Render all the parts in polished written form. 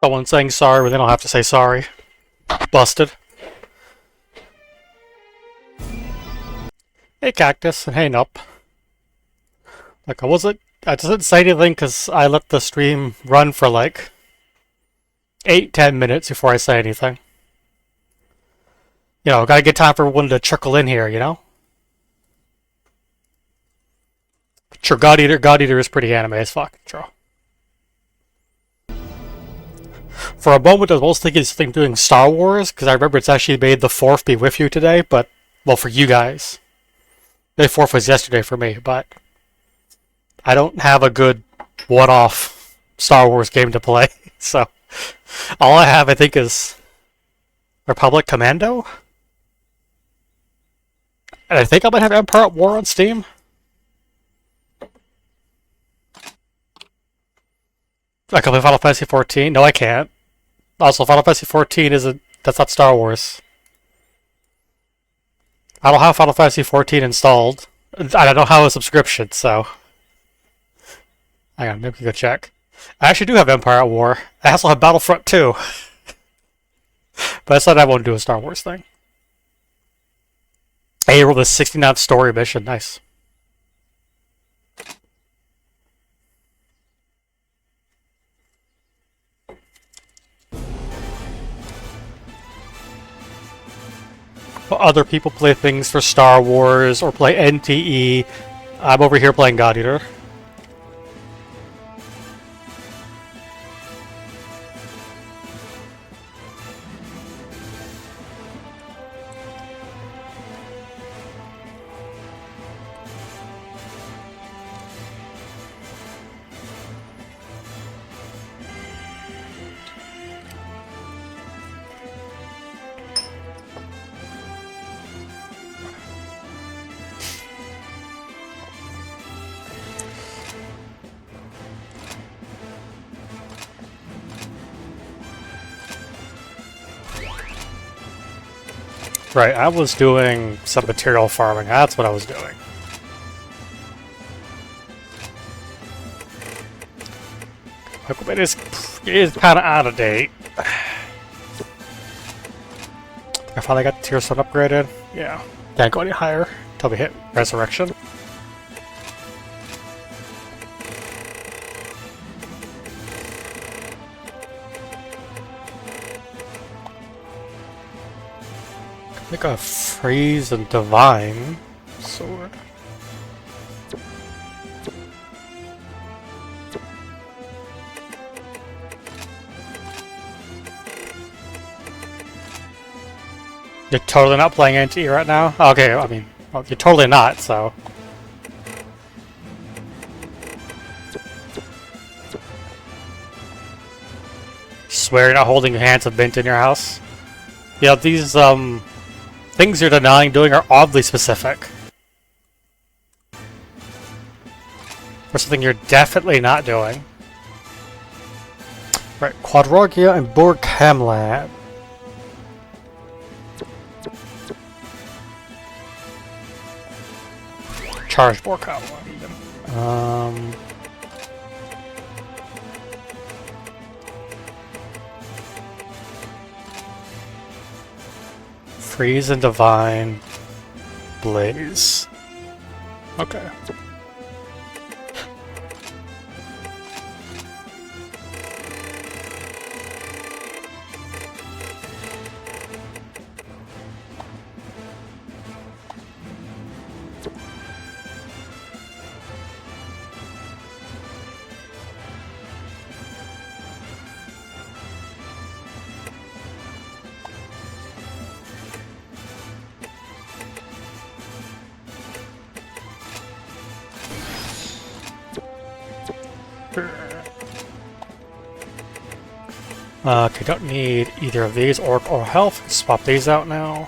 someone saying sorry when they don't have to say sorry. Busted. Hey Cactus, and hey Nup. Like I didn't say anything because I let the stream run for like 8-10 minutes before I say anything. You know, gotta get time for everyone to trickle in here, you know? Sure, God Eater is pretty anime as fuck, true. For a moment I was almost thinking something doing Star Wars, because I remember it's actually made the 4th be with you today, but, well, for you guys. The 4th was yesterday for me, but I don't have a good one-off Star Wars game to play, so all I have, I think, is Republic Commando? And I think I might have Empire at War on Steam. I can play Final Fantasy XIV? No, I can't. Also, Final Fantasy XIV that's not Star Wars. I don't have Final Fantasy XIV installed. I don't have a subscription, so... Hang on, maybe we can go check. I actually do have Empire at War. I also have Battlefront 2. But I said I won't do a Star Wars thing. Hey, roll the 69th story mission. Nice. Other people play things for Star Wars or play NTE. I'm over here playing God Eater. Right, I was doing some material farming. That's what I was doing. Equipment is kind of out of date. I finally got the tier 7 upgraded. Yeah, can't go any higher until we hit Resurrection. Make a Freeze and Divine sword. You're totally not playing NT right now? Okay, I mean, well, you're totally not, so... Swear you're not holding hands of mint in your house? Yeah, these, things you're denying doing are oddly specific. For something you're definitely not doing. Right, Quadrogia and Borg Hamlab. Charge Borg Hamlab even. Freeze and Divine Blaze. Okay. Okay, don't need either of these, Orc or Health. Swap these out now.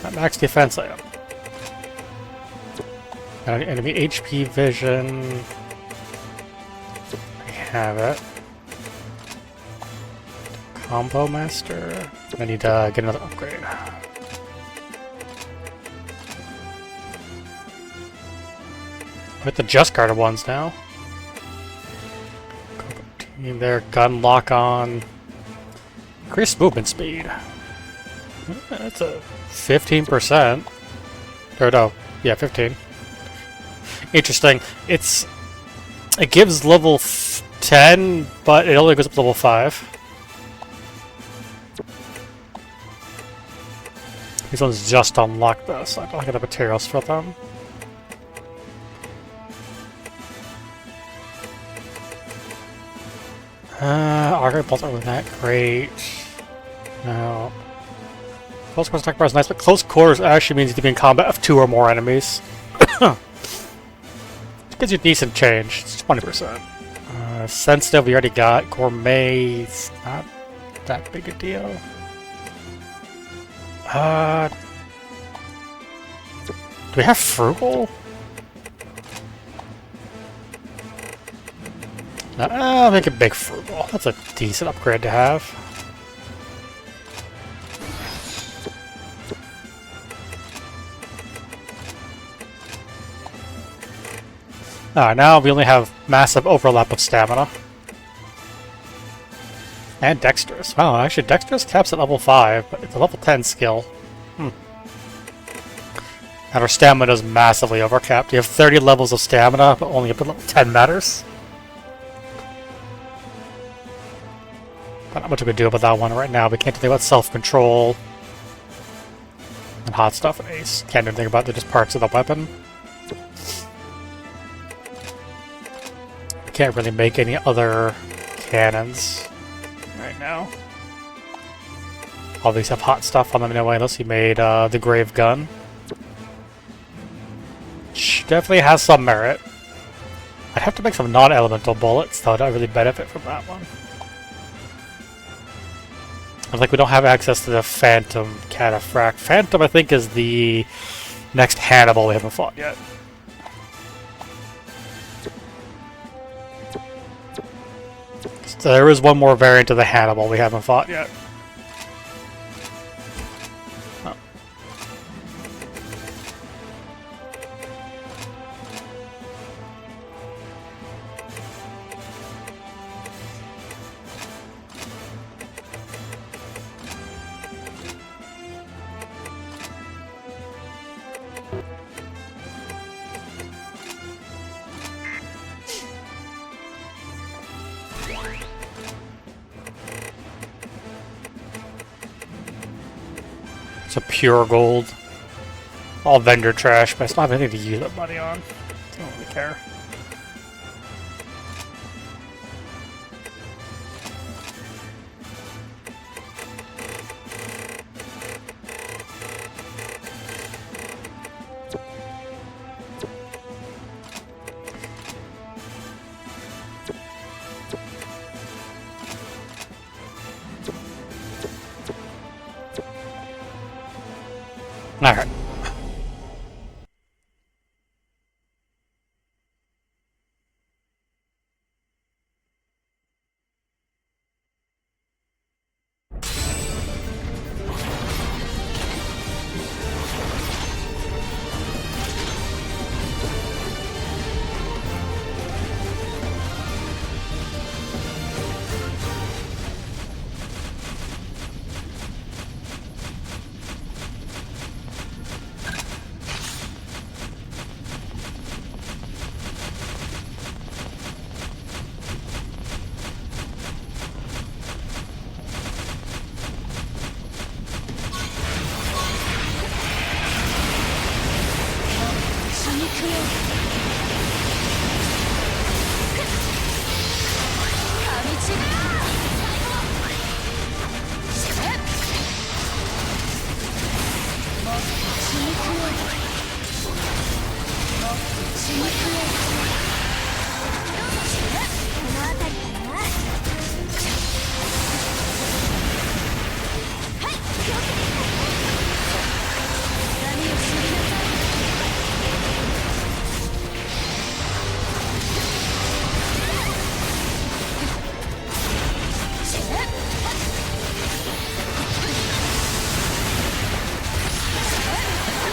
At max defense I am. Enemy HP Vision. I have it. Combo Master. I need to get another upgrade. With the just guarded ones now. Their gun lock on. Increased movement speed. That's a 15%. Or no, yeah, 15. Interesting. It gives level 10, but it only goes up to level 5. These ones just unlocked though, so I don't get the materials for them. Arcade bolts aren't that great. No. Close quarters attack bar is nice, but close quarters actually means you need to be in combat of 2 or more enemies. It gives you decent change. It's 20%. Sensitive, we already got. Gourmet's not that big a deal. Do we have frugal? I'll make it big frugal. That's a decent upgrade to have. Alright, now we only have massive overlap of stamina. And dexterous. Wow, actually dexterous caps at level 5, but it's a level 10 skill. And our stamina is massively overcapped. You have 30 levels of stamina, but only up to level 10 matters. Not much we can do about that one right now. We can't do anything about self-control. And hot stuff and ace. Can't do anything about the just parts of the weapon. We can't really make any other cannons right now. All these have hot stuff on them anyway, unless you made the Grave Gun. Which definitely has some merit. I'd have to make some non-elemental bullets, though. I'd really benefit from that one. Like, we don't have access to the Phantom Cataphract. Phantom, I think, is the next Hannibal we haven't fought yet. So there is one more variant of the Hannibal we haven't fought yet. Oh. It's a pure gold. All vendor trash, but I still have anything to use that money on. I don't really care. Alright.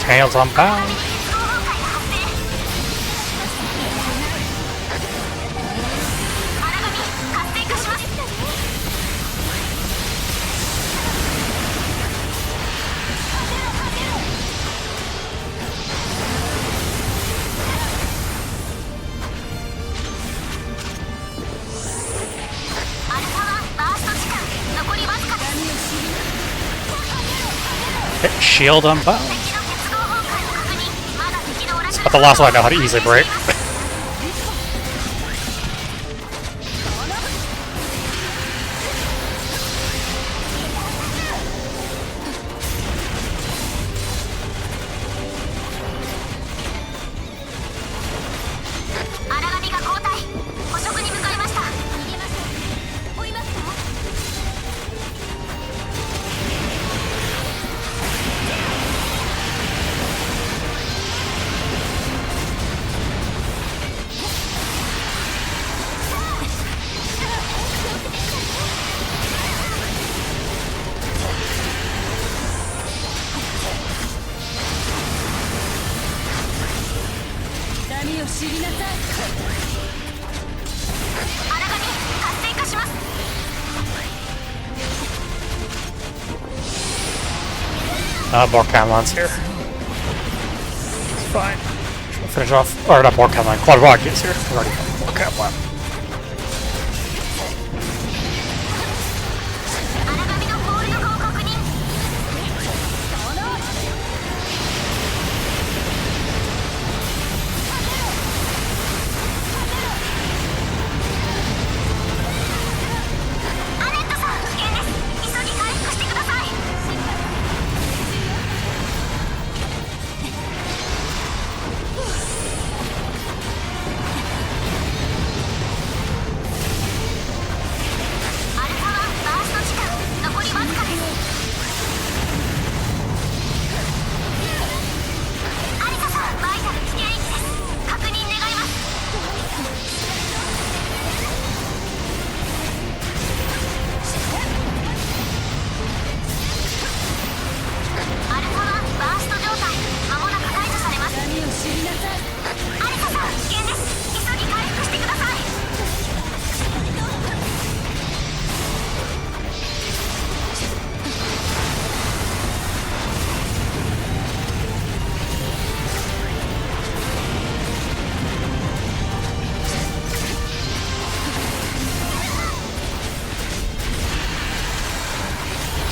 Tails on bound. Hit shield unbound. But the last one I know how to easily break. More Camlons here. It's fine. We'll finish off. Or not more Camlon. Quadrock is here. We've already got more Camlon.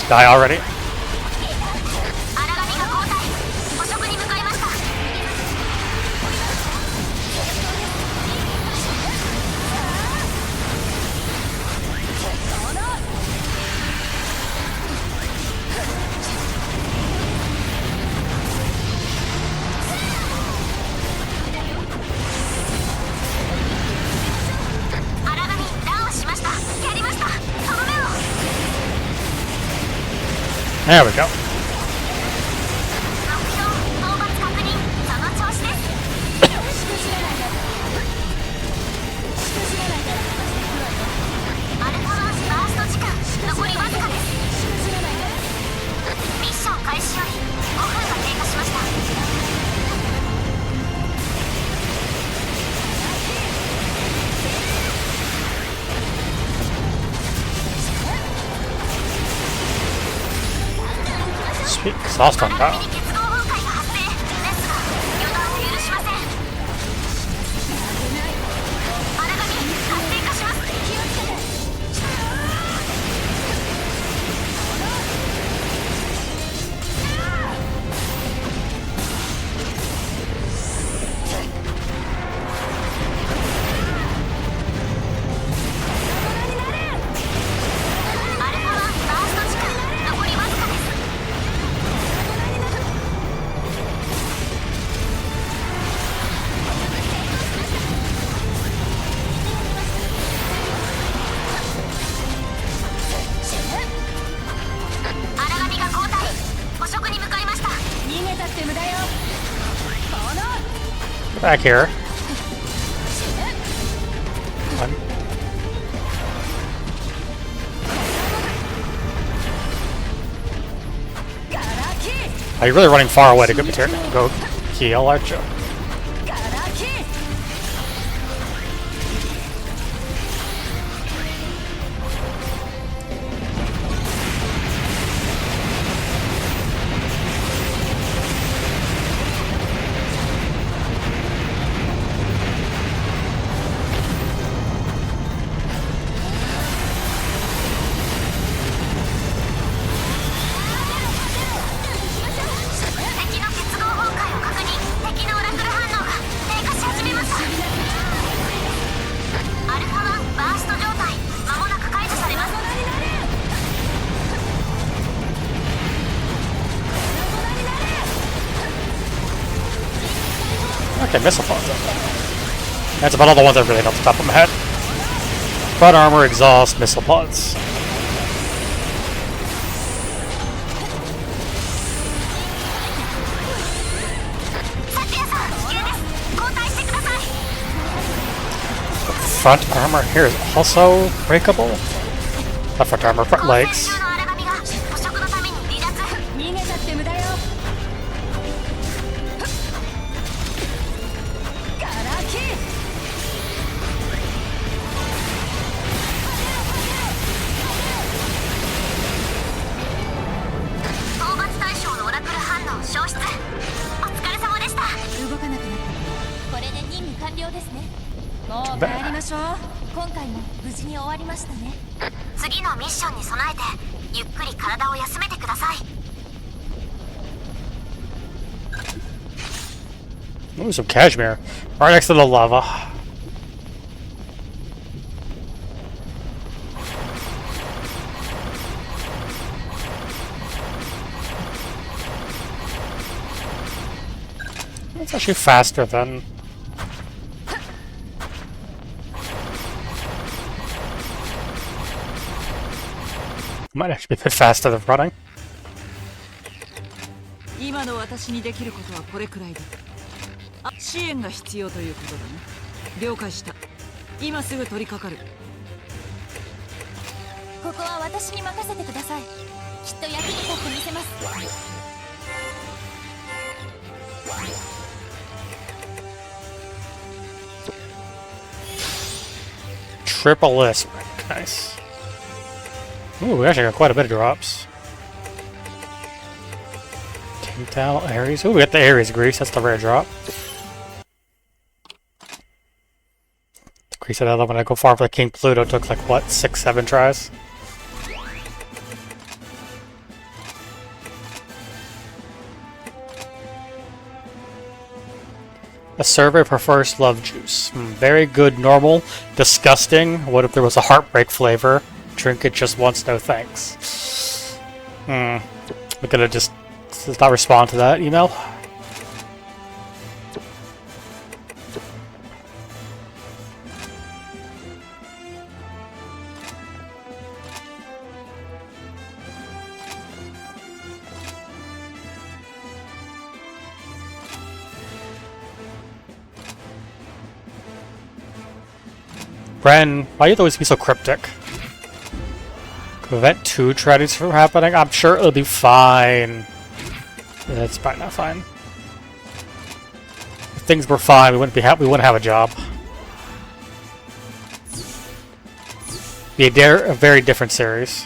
Die already. There we go. Exhaust on that. Back here. One. Are you really running far away to go heal, aren't you? Okay, missile pods. That's about all the ones I really know off the top of my head. Front armor, exhaust, missile pods. Front armor here is also breakable. Not front armor, front legs. Ooh, some cashmere. Right next to the lava. It's actually faster than... Might actually be a bit faster than running. 今の私にできることはこれくらいだ。支援が必要ということだね。了解した。今すぐ取り掛かる。ここは私に任せてください。きっと役に立ってみせます。Triple S, nice. Ooh, we actually got quite a bit of drops. Towel, Ares. Ooh, we got the Ares grease. That's the rare drop. The grease that when I go far for the King Pluto took like what, 6-7 tries. A survey prefers love juice. Very good, normal, disgusting. What if there was a heartbreak flavor? Drink it just once, no thanks. We're gonna just not respond to that email. Bren, why do you always be so cryptic? Prevent 2 tragedies from happening? I'm sure it'll be fine. It's probably not fine. If things were fine, we wouldn't have a job. Be a very different series.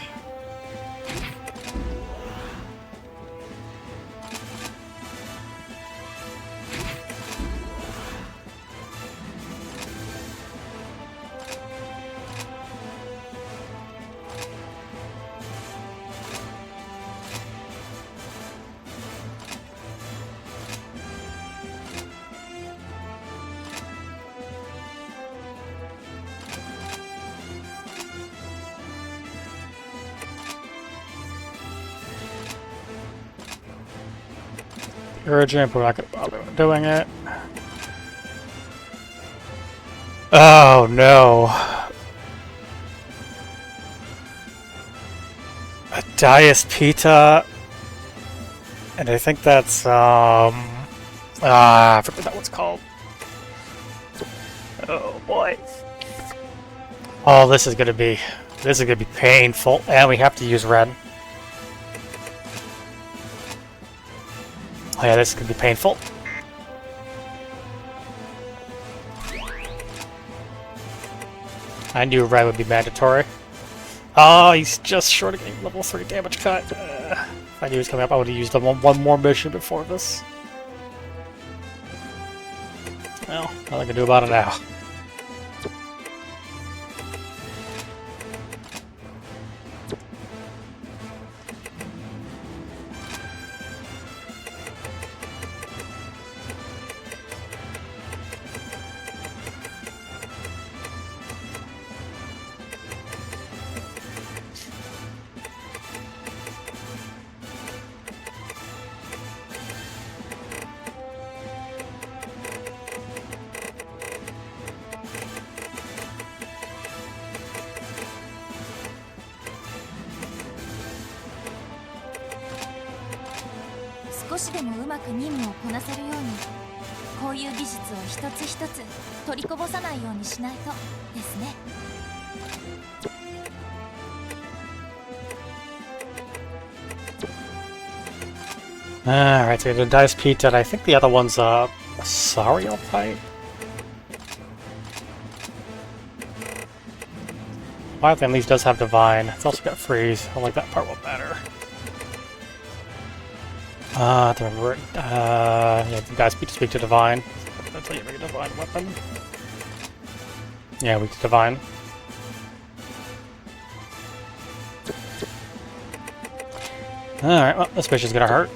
Urgent, but we're not going to bother doing it. Oh no. A Dias Pita. And I think that's, I forgot what that one's called. Oh boy. Oh, this is gonna be painful, and we have to use red. Oh yeah, this is gonna be painful. I knew red would be mandatory. Oh, he's just short of getting level 3 damage cut. If I knew he was coming up, I would have used him on one more mission before this. Well, nothing I can do about it now. 少しでもうまく任務をこなせるように、こういう技術を一つ一つ取りこぼさないようにしないとですね。Alright, so we did Dice Pizza, and I think the other one's Sariel type? One at least does have Divine. It's also got Freeze. I like that part one better. I have to remember it. Yeah, the Dice Pizza speak to Divine. That's how you make a Divine weapon. Yeah, weak to Divine. Alright, well, this fish is gonna hurt.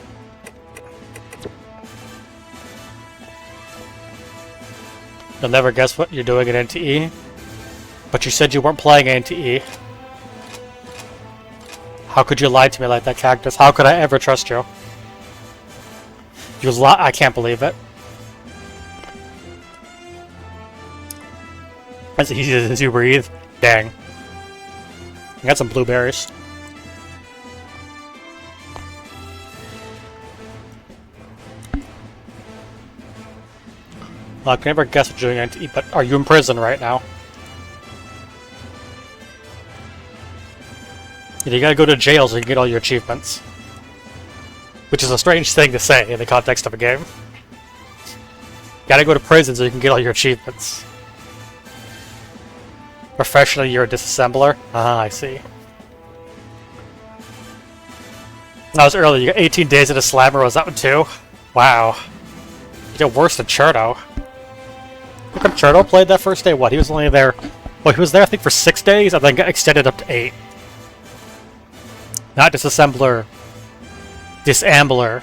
You'll never guess what you're doing at NTE. But you said you weren't playing NTE. How could you lie to me like that, Cactus? How could I ever trust you? You lie. I can't believe it. As easy as you breathe. Dang. I got some blueberries. I can never guess what you're doing NTE, but are you in prison right now? You gotta go to jail so you can get all your achievements. Which is a strange thing to say in the context of a game. Gotta go to prison so you can get all your achievements. Professionally, you're a disassembler? Ah, I see. That was early. You got 18 days at a slammer. Was that one too? Wow. You did worse than Cherto. How come Cherto played that first day? What? He was only there... Well, he was there, I think, for 6 days, and then got extended up to 8. Not disassembler. Disambler.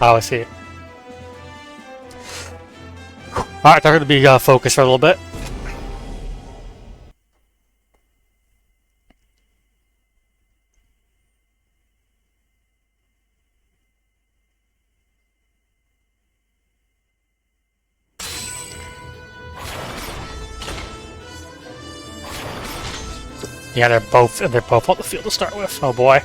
Oh, I see. Alright, they're going to be focused for a little bit. Yeah, they're both on the field to start with. Oh boy.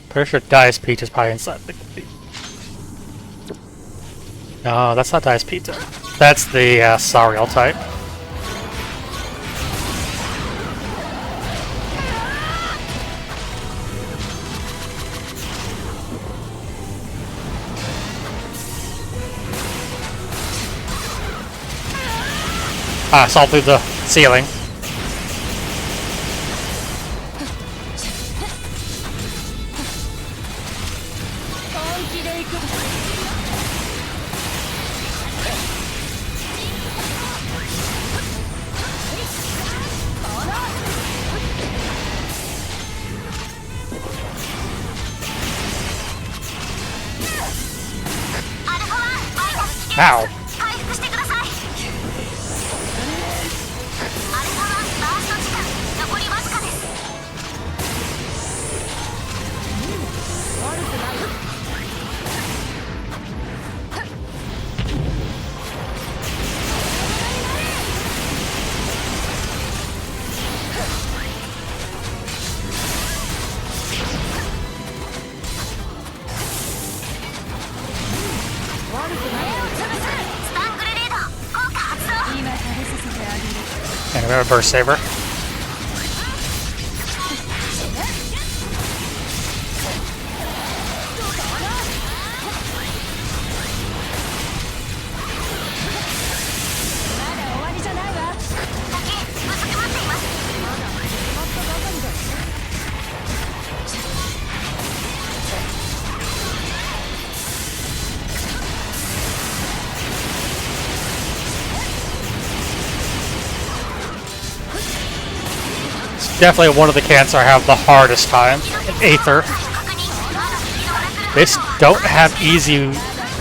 Pretty sure Dice Pizza is probably inside the... No, that's not Dice Pizza. That's the Sariel type. Ah, saw through the ceiling. Ow. And we have a burst saver. Definitely one of the cans I have the hardest time. Aether. They just don't have easy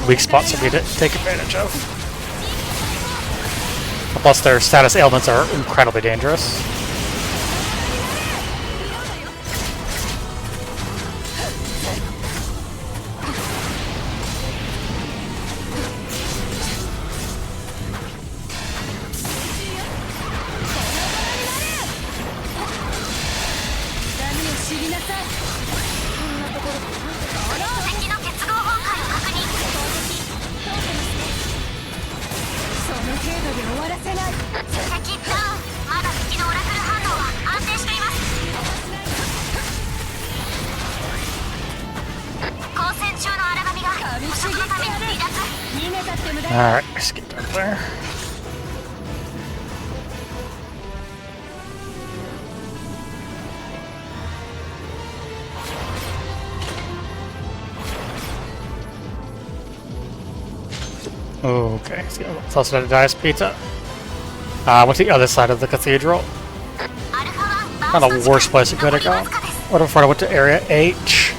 weak spots for me to take advantage of. Plus their status ailments are incredibly dangerous. 敵の結合崩壊を確認。その程度で終わらせない。敵ダウン。まだ敵のオラクル反応は安定しています。交戦中の荒波が捕食のために離脱。逃げたって無駄。 Alright, let's get down there. Okay, let's get closer to the dice pizza. What's the other side of the cathedral? Not the worst place it could have gone. What if I went to area H?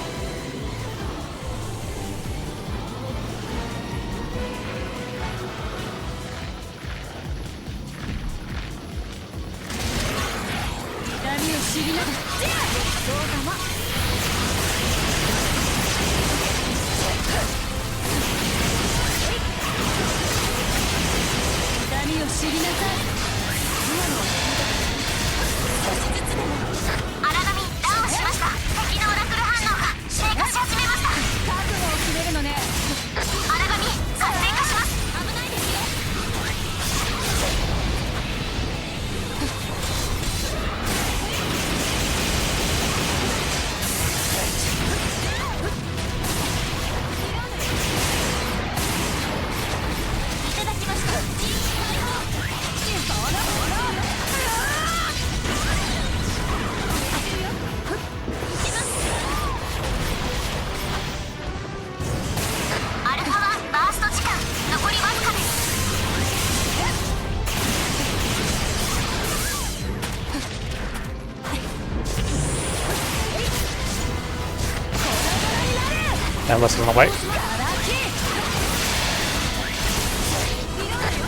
And listen on the way.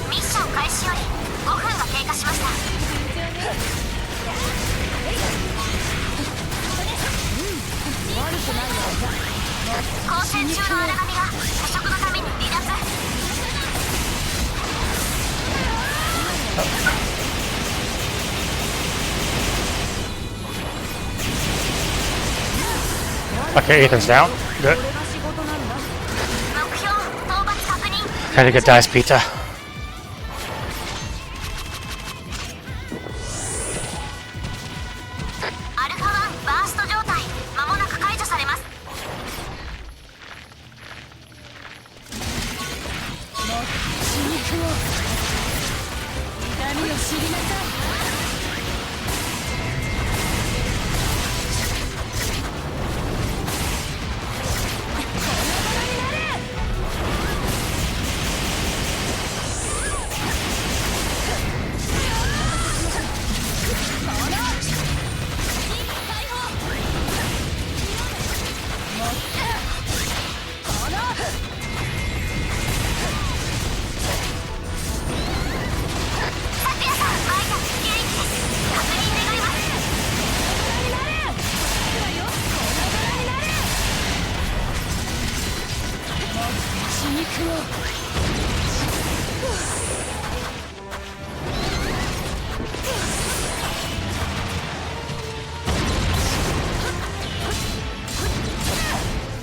ミッション開始より5分が経過しました。交戦中の荒波が捕食のために離脱。Okay, Ethan's down. Good. 目標討伐確認。 Had to get dice pizza. アルファ1バースト状態間もなく解除されます。死肉を痛みを知りなさい。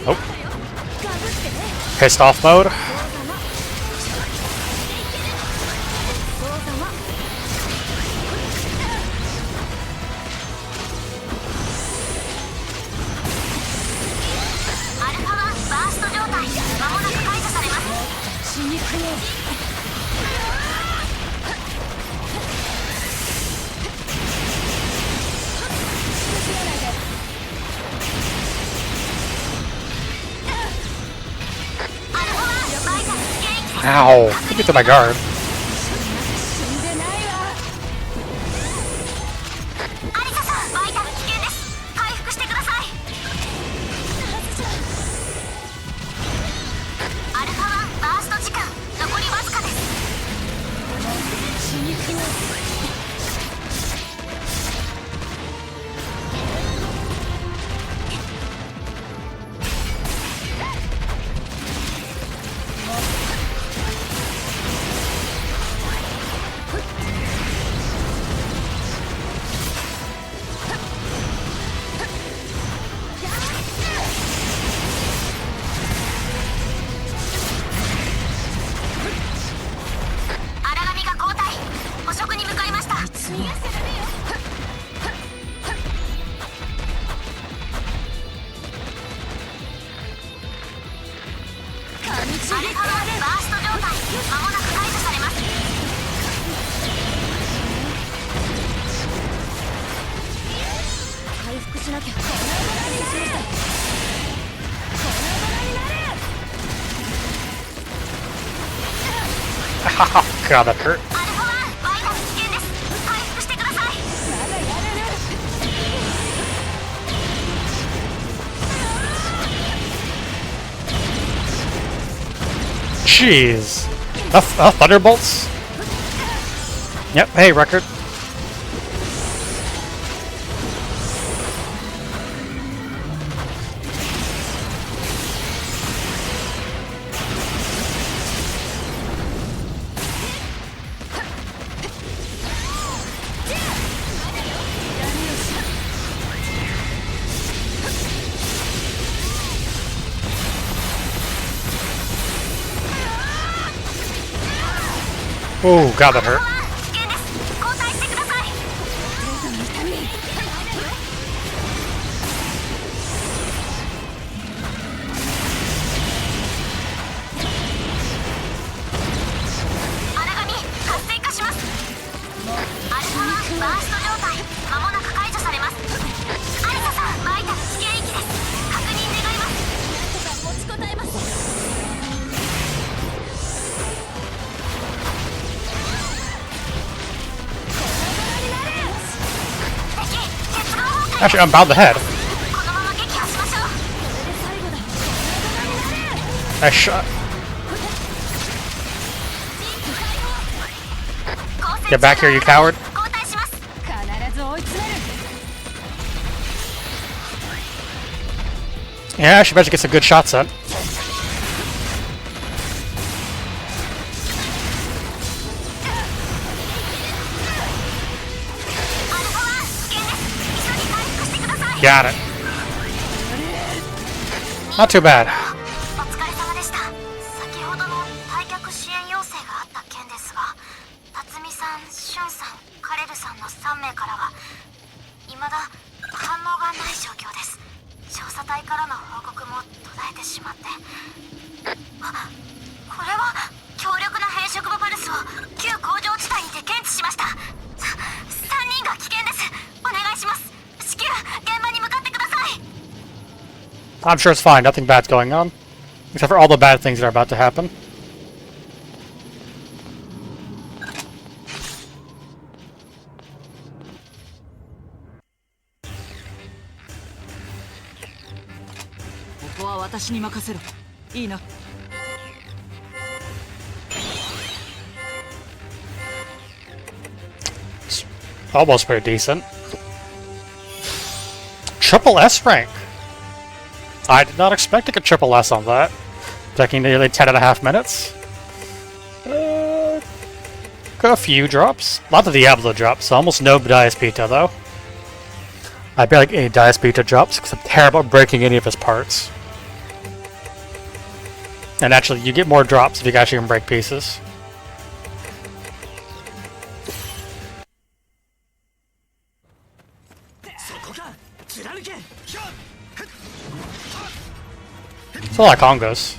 Oh. Pissed off mode. Ow! Get me to my guard. 間もなく解除されます。回復しなきゃ。God, that hurt. アルファ1、バイタル危険です。回復してください。Jeez. Thunderbolts? Yep, hey, record. Oh, God, that hurt. 危険です。交代してください。荒紙活性化します。アルファ1バースト状態間もなく解除されます。アリサさんバイタル危険域です。確認願います。なんとか持ちこたえます。Actually, I'm bound the head. このまま撃破しましょう。 Nice shot. Get back here, you coward. 交代します。必ず追い詰める。 Yeah, she better get some good shots in. アルファ1危険です。急ぎ回復してください。 Got it. Not too bad. お疲れ様でした。先ほどの退却支援要請があった件ですが、辰巳さん、俊さん、カレルさんの3名からは未だ反応がない状況です。調査隊からの報告も途絶えてしまって。あ、これは強力な変色母パルスを旧工場地帯にて検知しました。3人が危険です。お願いします。至急現場に向かってください。 I'm sure it's fine. Nothing bad's going on. Except for all the bad things that are about to happen. It's almost pretty decent. Triple S rank. I did not expect to get triple S on that. Taking nearly 10.5 minutes. Got a few drops. A lot of Diablo drops. Almost no Diaspita though. I barely get any Diaspita drops because I'm terrible at breaking any of his parts. And actually, you get more drops if you actually can break pieces. It's a lot of Congos.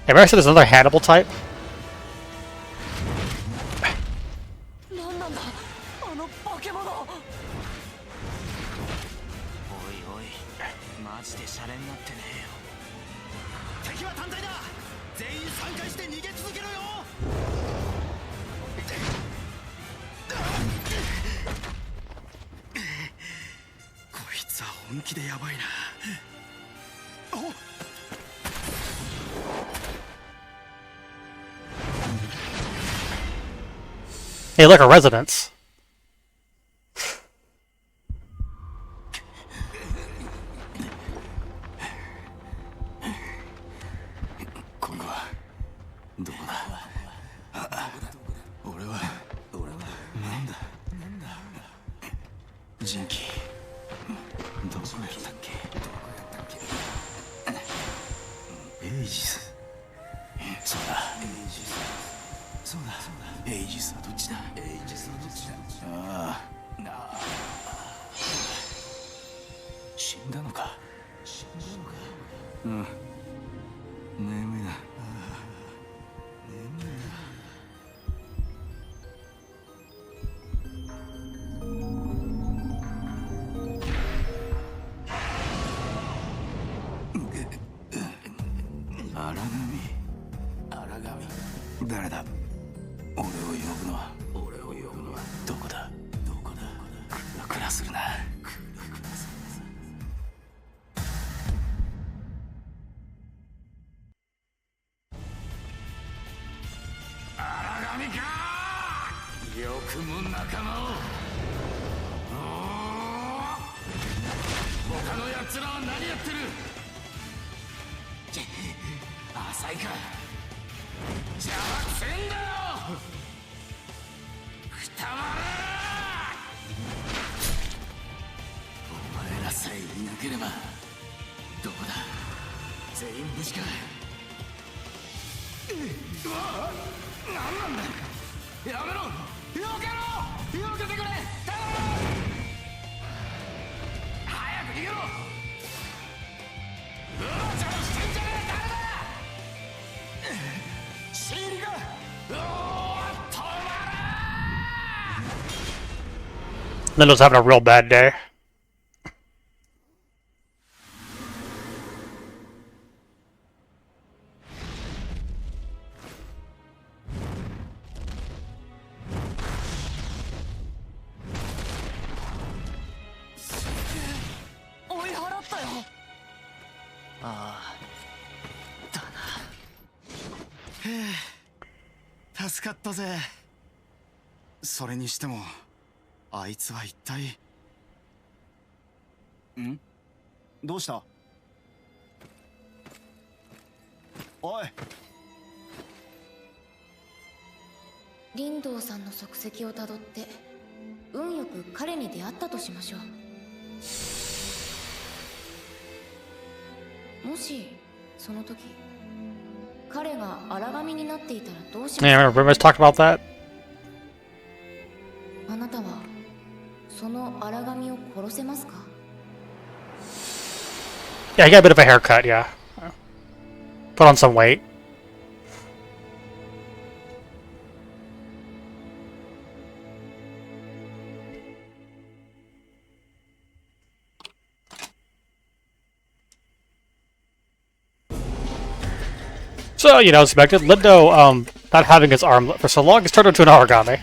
Hey, remember I said there's another Hannibal type? なんなんだあの化け物。おいおいマジでシャレになってねえよ。敵は単体だ。全員参加して逃げ続けろよ。こいつは本気でやばいな。お Hey, look, a residence. 今度はどこだ。俺はなんだジンキどこやったっけ。エイジス。そうだそうだエイジスはどっちだ。ああ死んだのか。うん眠いな。誰だ？俺を呼ぶのはどこだ？クラするな。荒神か！よくも仲間を。他の奴らは何やってる？浅いか。邪魔くせんだよ。くたばれ！お前らさえいなければ。どこだ？全員無事か。うわ！何なんだ！やめろ！避けろ！避けてくれ！頼む！早く逃げろ！邪魔してんじゃねえ！誰だ！シーリが！止まれ！ Lindo's having a real bad day. 追い払ったよ。ああ、だな。へえ、助かったぜ。それにしてもあいつは一体。ん？どうした？おい。林道さんの足跡をたどって運よく彼に出会ったとしましょう。もしその時彼が荒神になっていたらどうします Yeah, remember Rumors talked about that? あなたはその荒神を殺せますか？ Yeah, he got a bit of a haircut, yeah. Put on some weight. So, you know, as expected, Lindo, not having his armlet for so long, has turned into an origami.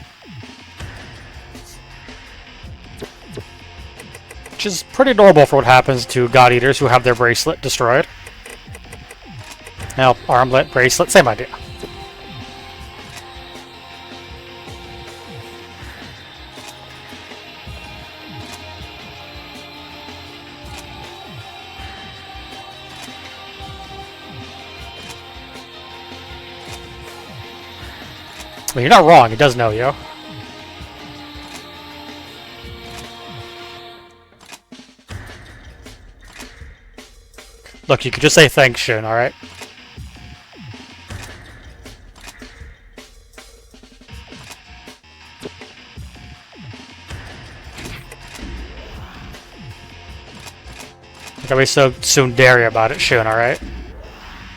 Which is pretty normal for what happens to God Eaters who have their bracelet destroyed. Now, armlet, bracelet, same idea. I mean, you're not wrong, he does know you. Look, you could just say thanks, Shun, alright? Don't be so tsundere about it, Shun, alright?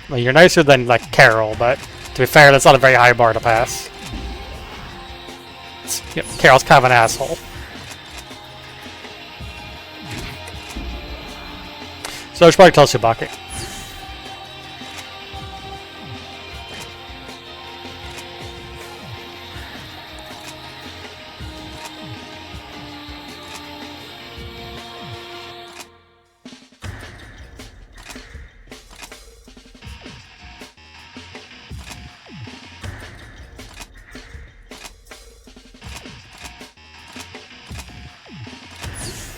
Well, you're nicer than, like, Carol, but to be fair, that's not a very high bar to pass. Yep, Carol's kind of an asshole. So I should probably tell Tsubaki.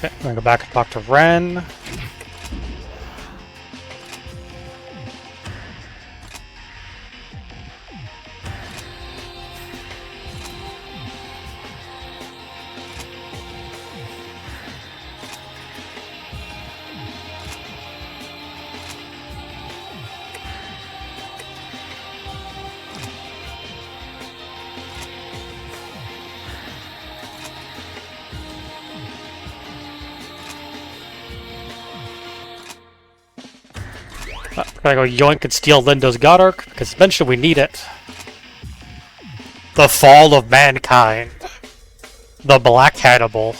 Okay, I'm gonna go back and talk to Ren. Gotta go yoink and steal Lindo's God Arc, because eventually we need it. The Fall of Mankind. The Black Hannibal.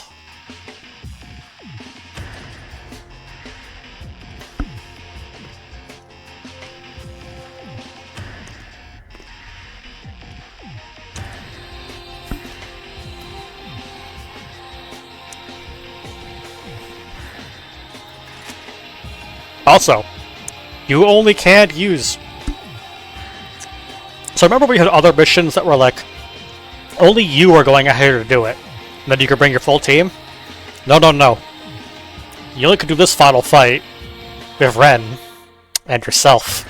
Also, you only can't use... So remember we had other missions that were like, only you are going ahead to do it. And then you could bring your full team? No, no, no. You only could do this final fight with Ren and yourself.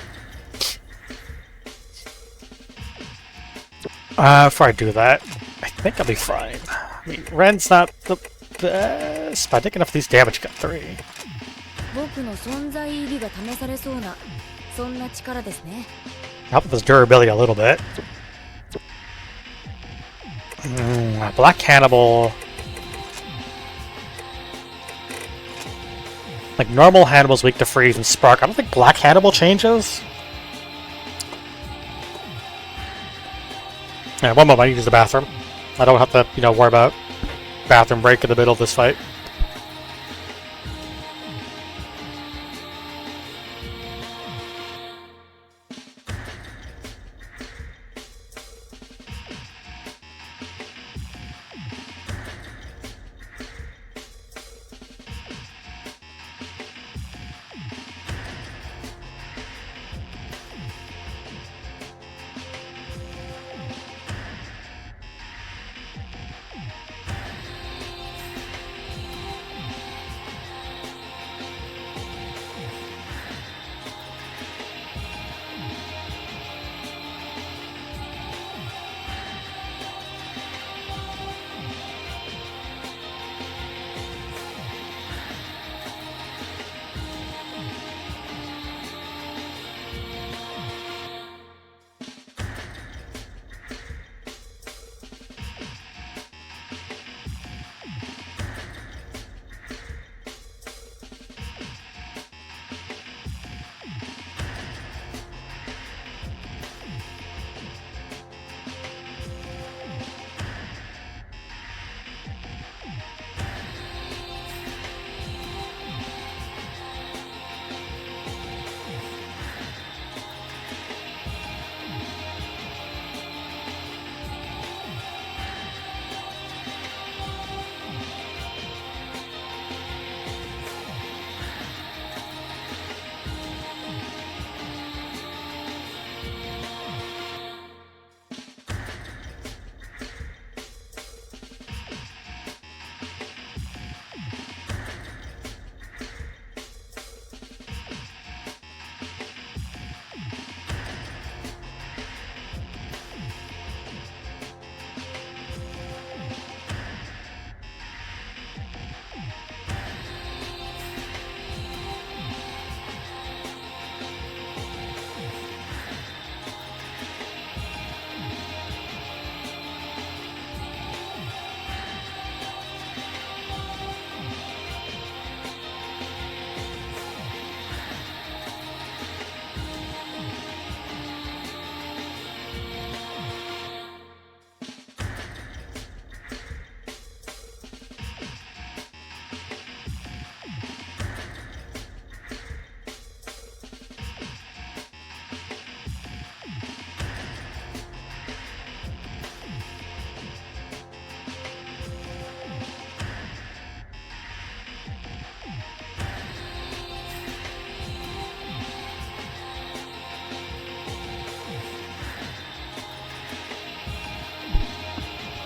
Before I do that, I think I'll be fine. I mean, Ren's not the best, but I think enough of these damage got 3. 僕の存在意義が試されそうなそんな力ですね。 Help with his durability a little bit. Black Hannibal. Like, normal Hannibal's weak to freeze and spark. I don't think Black Hannibal changes. Yeah, one moment, I need to use the bathroom. I don't have to, worry about bathroom break in the middle of this fight.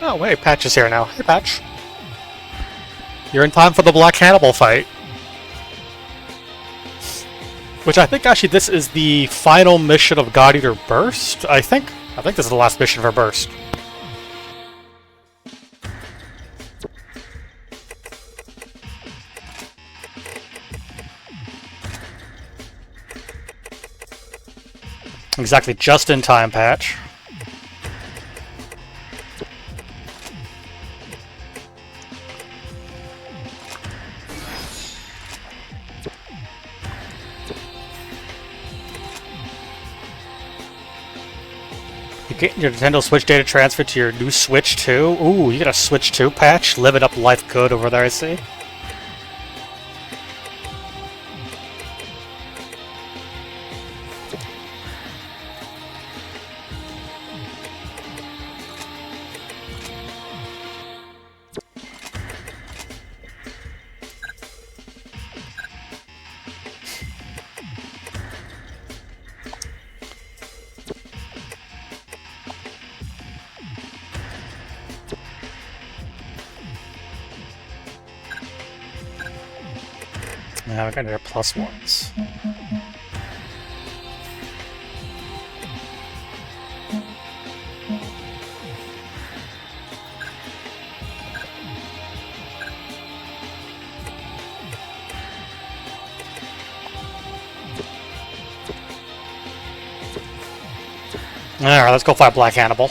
Oh, wait, Patch is here now. Hey, Patch. You're in time for the Black Hannibal fight. Which I think, actually, this is the final mission of God Eater Burst, I think. I think this is the last mission for Burst. Exactly, just in time, Patch. You get your Nintendo Switch data transferred to your new Switch too? Ooh, you got a Switch 2 patch? Living up life good over there, I see. Now we got their plus ones. Alright, let's go fight Black Hannibal.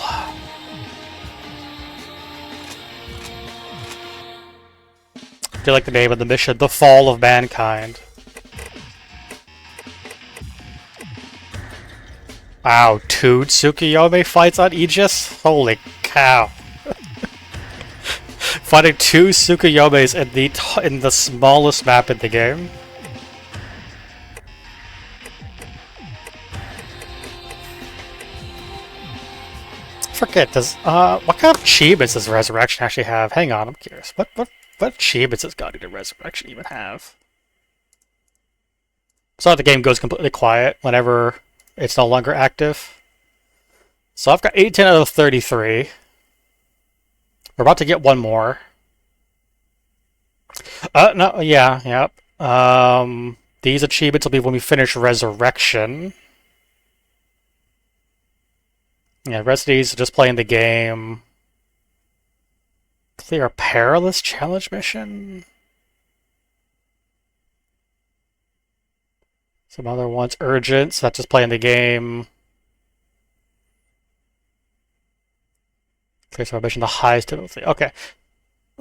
I feel like the name of the mission, The Fall of Mankind. Wow, 2 Tsukuyomi fights on Aegis? Holy cow. Fighting 2 Tsukuyomis in the smallest map in the game. Forget, what kind of achievements does Resurrection actually have? Hang on, I'm curious. What achievements does Guardian of Resurrection even have? So the game goes completely quiet whenever it's no longer active. So I've got 18 out of 33. We're about to get one more. No, yeah, yep. These achievements will be when we finish Resurrection. Yeah, the rest of these are just playing the game. Clear a perilous challenge mission. Some other ones, urgent, so that's just playing the game. Clear some mission, the highest difficulty. Okay.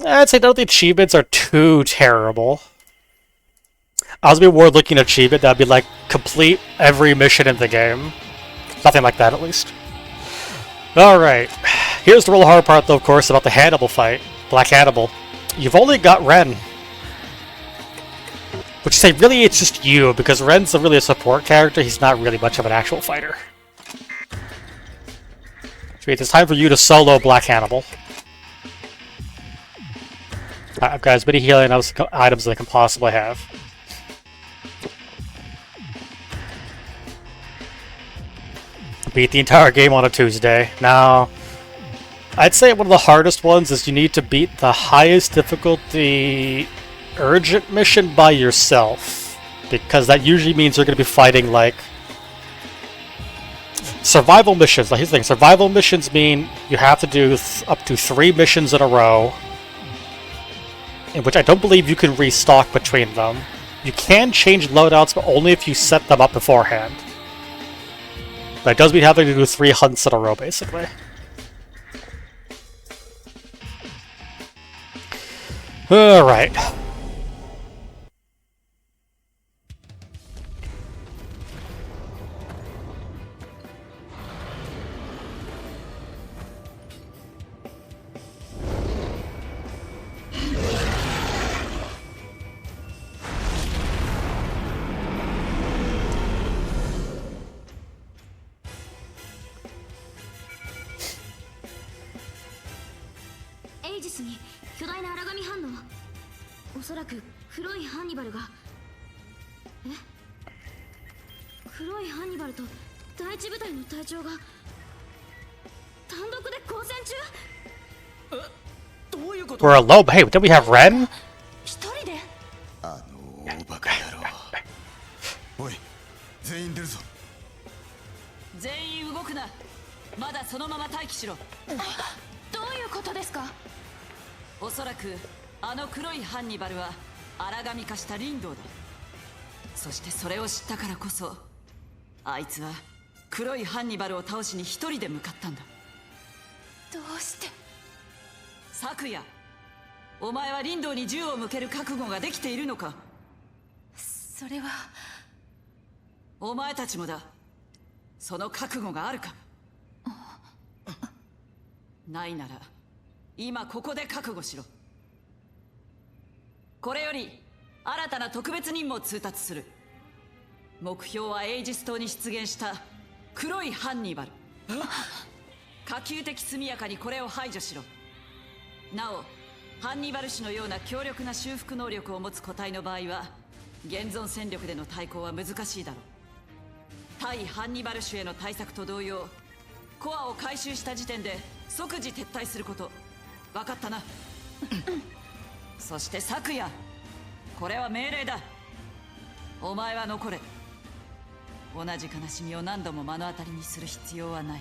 I'd say none of the achievements are too terrible. I was be more looking at achievement that'd be like complete every mission in the game. Nothing like that, at least. Alright, here's the real hard part though, of course, about the Hannibal fight. Black Hannibal. You've only got Ren. Which say, really, it's just you, because Ren's really a support character, he's not really much of an actual fighter. Which means it's time for you to solo Black Hannibal. I've got as many healing items as I can possibly have. Beat the entire game on a Tuesday. Now, I'd say one of the hardest ones is you need to beat the highest difficulty urgent mission by yourself. Because that usually means you're going to be fighting, like, survival missions. Like, here's the thing. Survival missions mean you have to do up to 3 missions in a row. In which I don't believe you can restock between them. You can change loadouts, but only if you set them up beforehand. But it does mean having to do 3 hunts in a row, basically. Alright.エイジスに巨大な荒紙反応。おそらく黒いハンニバルが。え？黒いハンニバルと第一部隊の隊長が単独で交戦中？どういうこと？ We're alone. Hey, did we have Ren? 一人で？あの大バカ野郎。おい、全員出るぞ。全員動くな。まだそのまま待機しろ。どういうことですか？おそらくあの黒いハンニバルは荒神化したリンドウだ。そしてそれを知ったからこそあいつは黒いハンニバルを倒しに一人で向かったんだ。どうして？昨夜お前はリンドウに銃を向ける覚悟ができているのか？それは。お前たちもだ。その覚悟があるか？ないなら今ここで覚悟しろ。これより新たな特別任務を通達する。目標はエイジス島に出現した黒いハンニバル。可及的速やかにこれを排除しろ。なおハンニバル氏のような強力な修復能力を持つ個体の場合は現存戦力での対抗は難しいだろう。対ハンニバル種への対策と同様コアを回収した時点で即時撤退すること。分かったな。そして昨夜これは命令だ。お前は残れ。同じ悲しみを何度も目の当たりにする必要はない。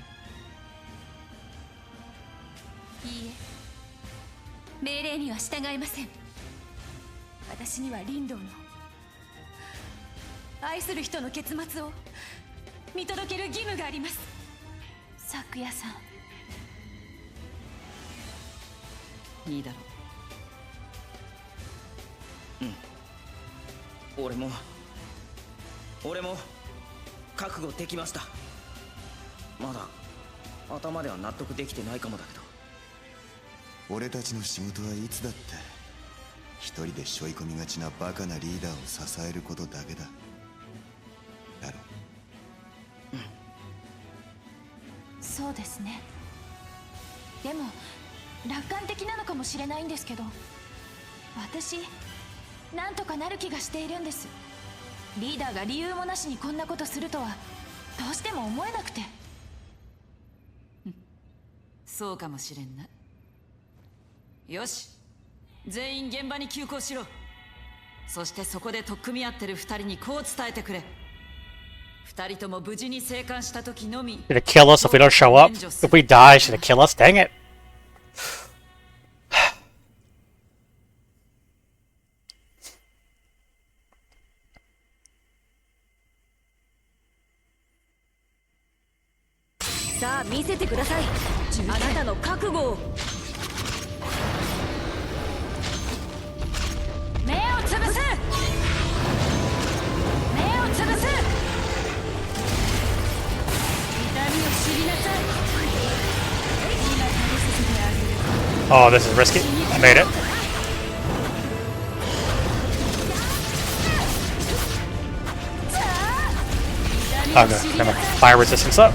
いいえ、命令には従いません。私にはリンドウの愛する人の結末を見届ける義務があります。昨夜さん。いいだろう。俺も覚悟できました。まだ頭では納得できてないかもだけど。俺たちの仕事はいつだって一人で背負い込みがちなバカなリーダーを支えることだけだ。だろ。そうですね。でも楽観的なのかもしれないんですけど、私なんとかなる気がしているんです。リーダーが理由もなしにこんなことするとはどうしても思えなくて。そうかもしれんな。よし、全員現場に急行しろ。そしてそこで取っ組み合ってる二人にこう伝えてくれ。二人とも無事に生還した時のみ。Should it kill us if we don't show up? If we die, should it kill us? Dang it. さあ見せてください、あなたの覚悟を。目をつぶす、目をつぶす。痛みを知りなさい。今食べさせてあげる。 Oh, this is risky. I made it. Oh, good. Got my fire resistance up.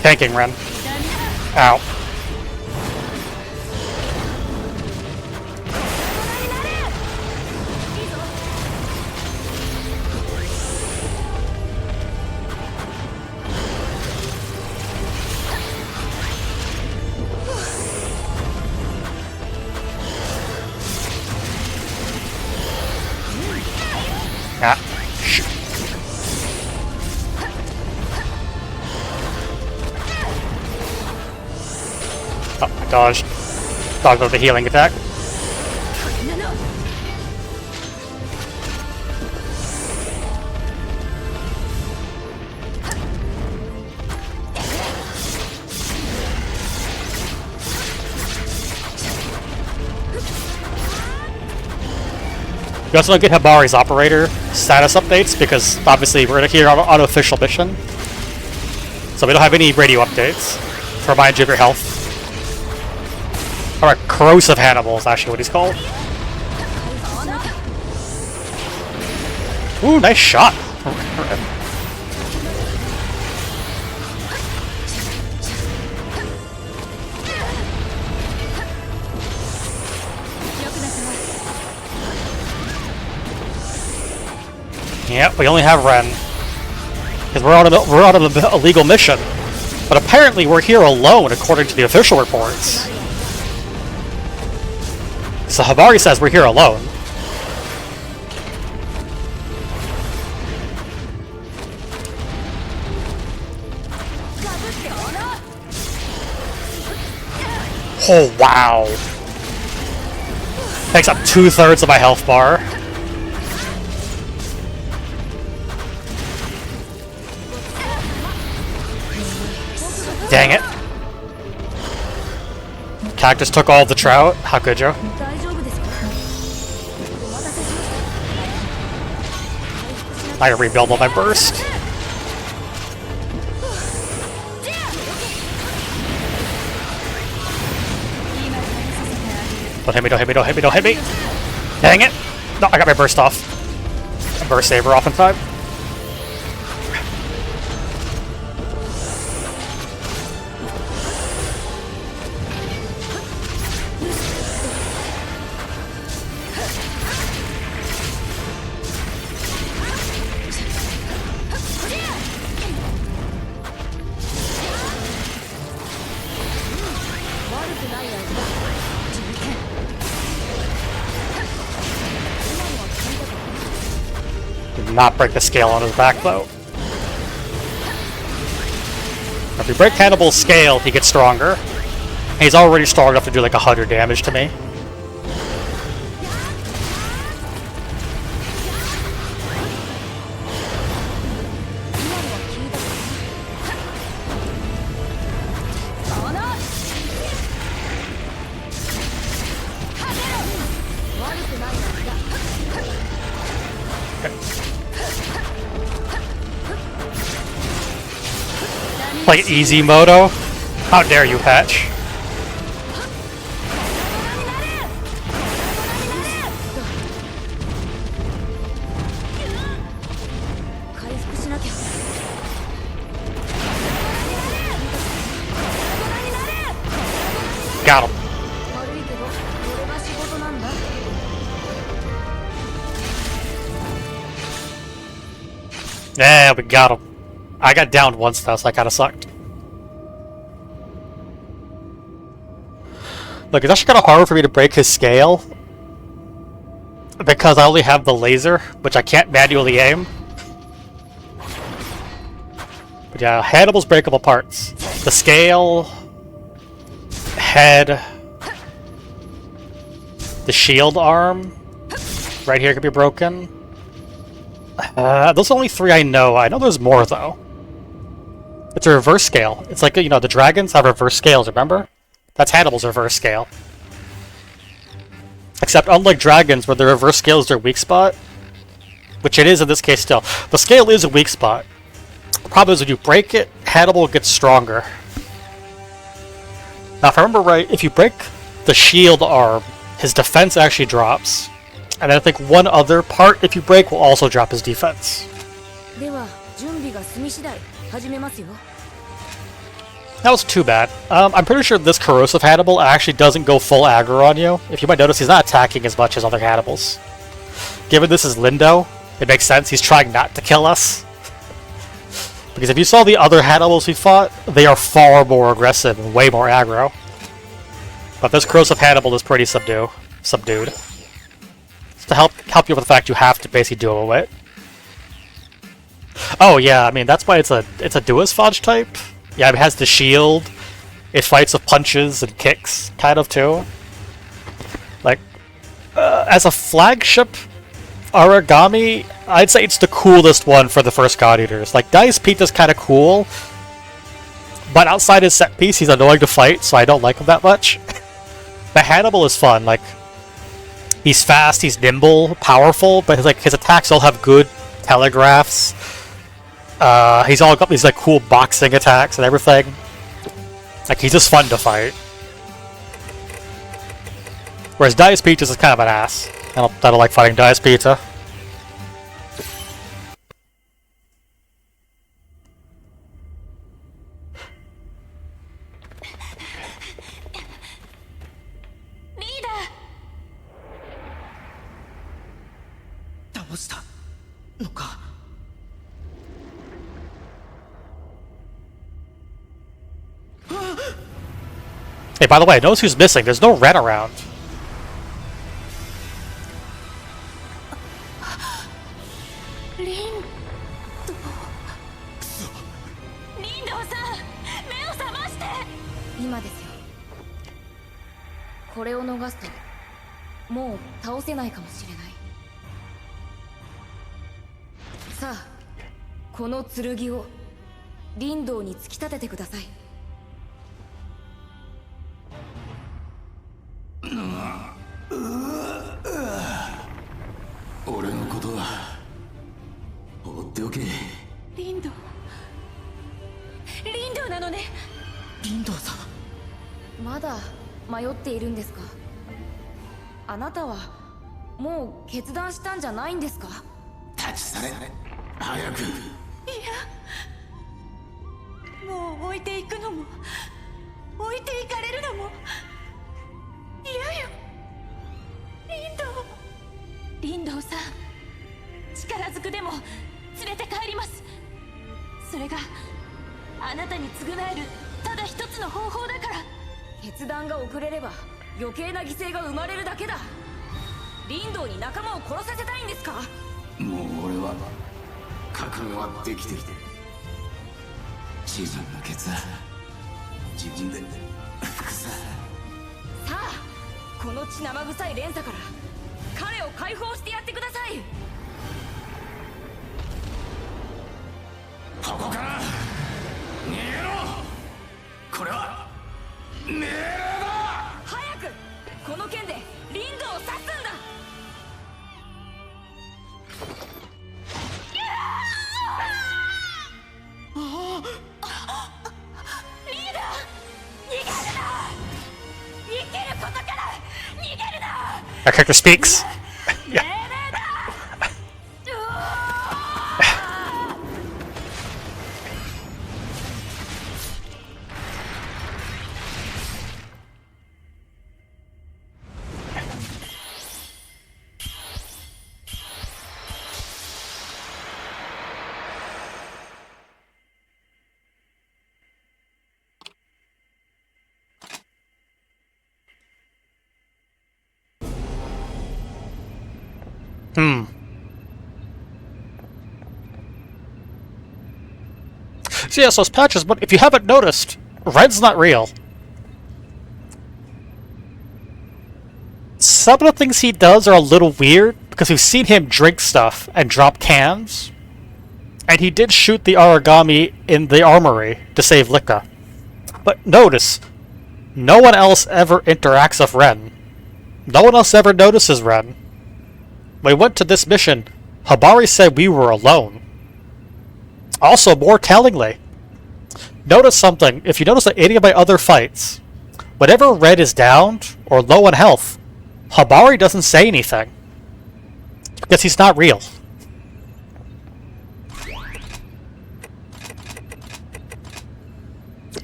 Tanking Ren. Ow. Ah. Shoot. Oh, I dodged. Dodged the healing attack. We also don't get Hibari's operator status updates because obviously we're here on an official mission. So we don't have any radio updates to remind you of your health. Alright, Corrosive Hannibal is actually what he's called. Ooh, nice shot. Yep, we only have Ren. Because we're on an illegal mission. But apparently we're here alone, according to the official reports. So Habari says we're here alone. Oh, wow. Takes up 2/3 of my health bar. Dang it. Cactus took all of the trout. How could you? I gotta rebuild all my burst. Don't hit me, don't hit me, don't hit me, don't hit me! Dang it! No, I got my burst off. A burst saver off in time. Did not break the scale on his back though. If you break Hannibal's scale, he gets stronger. And he's already strong enough to do like 100 damage to me. Like easy moto? How dare you, Patch? Got him. Yeah, we got him. I got downed once though, so that kinda sucked. Look, it's actually kinda hard for me to break his scale. Because I only have the laser, which I can't manually aim. But yeah, Hannibal's breakable parts. The scale, head, the shield arm, right here could be broken. Those are only 3 I know. I know there's more though. It's a reverse scale. It's like, you know, the dragons have reverse scales, remember? That's Hannibal's reverse scale. Except unlike dragons, where the reverse scale is their weak spot, which it is in this case still, the scale is a weak spot. The problem is when you break it, Hannibal gets stronger. Now if I remember right, if you break the shield arm, his defense actually drops. And I think one other part, if you break, will also drop his defense. That was too bad. I'm pretty sure this corrosive Hannibal actually doesn't go full aggro on you. If you might notice, he's not attacking as much as other Hannibals. Given this is Lindo, it makes sense. He's trying not to kill us. Because if you saw the other Hannibals we fought, they are far more aggressive and way more aggro. But this corrosive Hannibal is pretty subdued. It's to help you with the fact you have to basically duo it. Oh yeah, I mean that's why it's a Duous Fodge type. Yeah, it has the shield. It fights with punches and kicks, kind of too. Like, as a flagship Origami, I'd say it's the coolest one for the first God Eaters. Like, Dice Pita's kind of cool, but outside his set piece, he's annoying to fight, so I don't like him that much. But Hannibal is fun. Like, he's fast, he's nimble, powerful, but his attacks all have good telegraphs. He's all got these like cool boxing attacks and everything. Like, he's just fun to fight. Whereas Dice Peaches is kind of an ass. I don't like fighting Dice Pizza. Hey, by the way, notice who's missing. There's no Ren around. Our character speaks. Yeah. So yes, those patches, but if you haven't noticed, Red's not real. Some of the things he does are a little weird, because we've seen him drink stuff and drop cans. And he did shoot the origami in the armory to save Licca. But notice, no one else ever interacts with Ren. No one else ever notices Ren. When we went to this mission, Habari said we were alone. Also, more tellingly, notice something. If you notice that any of my other fights, whenever Red is downed or low on health, Habari doesn't say anything. Because he's not real.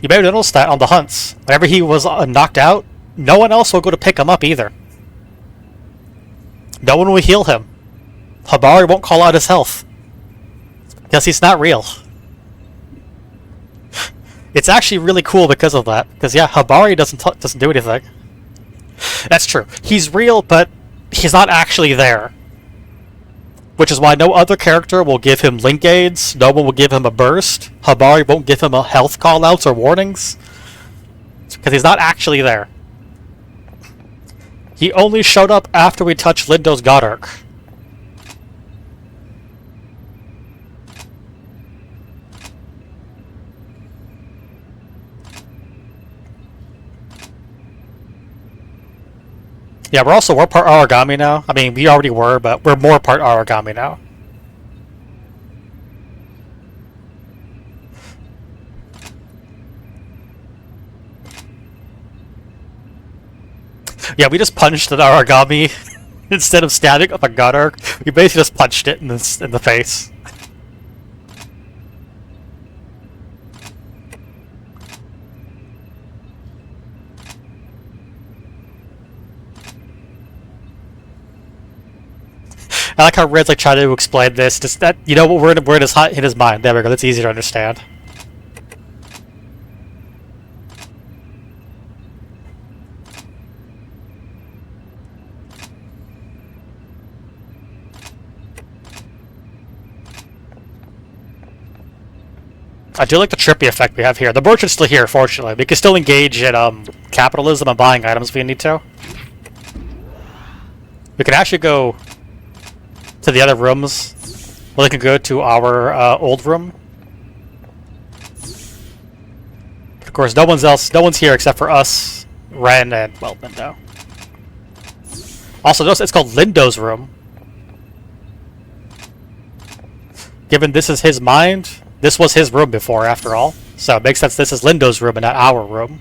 You may have noticed that on the hunts. Whenever he was knocked out, no one else will go to pick him up either. No one will heal him. Habari won't call out his health. Because he's not real. It's actually really cool because of that. Because yeah, Habari doesn't do anything. That's true. He's real, but he's not actually there. Which is why no other character will give him link aids, no one will give him a burst, Habari won't give him a health callouts or warnings. Because he's not actually there. He only showed up after we touched Lindo's God Arc. Yeah, we're part origami now. I mean, we already were, but we're more part origami now. Yeah, we just punched an origami instead of stabbing up a God Arc. We basically just punched it in the face. I like how Red's like trying to explain this. Just that, you know what, we're in his mind. There we go. That's easy to understand. I do like the trippy effect we have here. The merchant's still here, fortunately. We can still engage in capitalism and buying items if we need to. We can actually go to the other rooms. Well, we can go to our old room. Of course, no one's here except for us, Ren, and, well, Lindo. Also, notice it's called Lindo's room. Given this is his mind, this was his room before, after all. So it makes sense this is Lindo's room and not our room.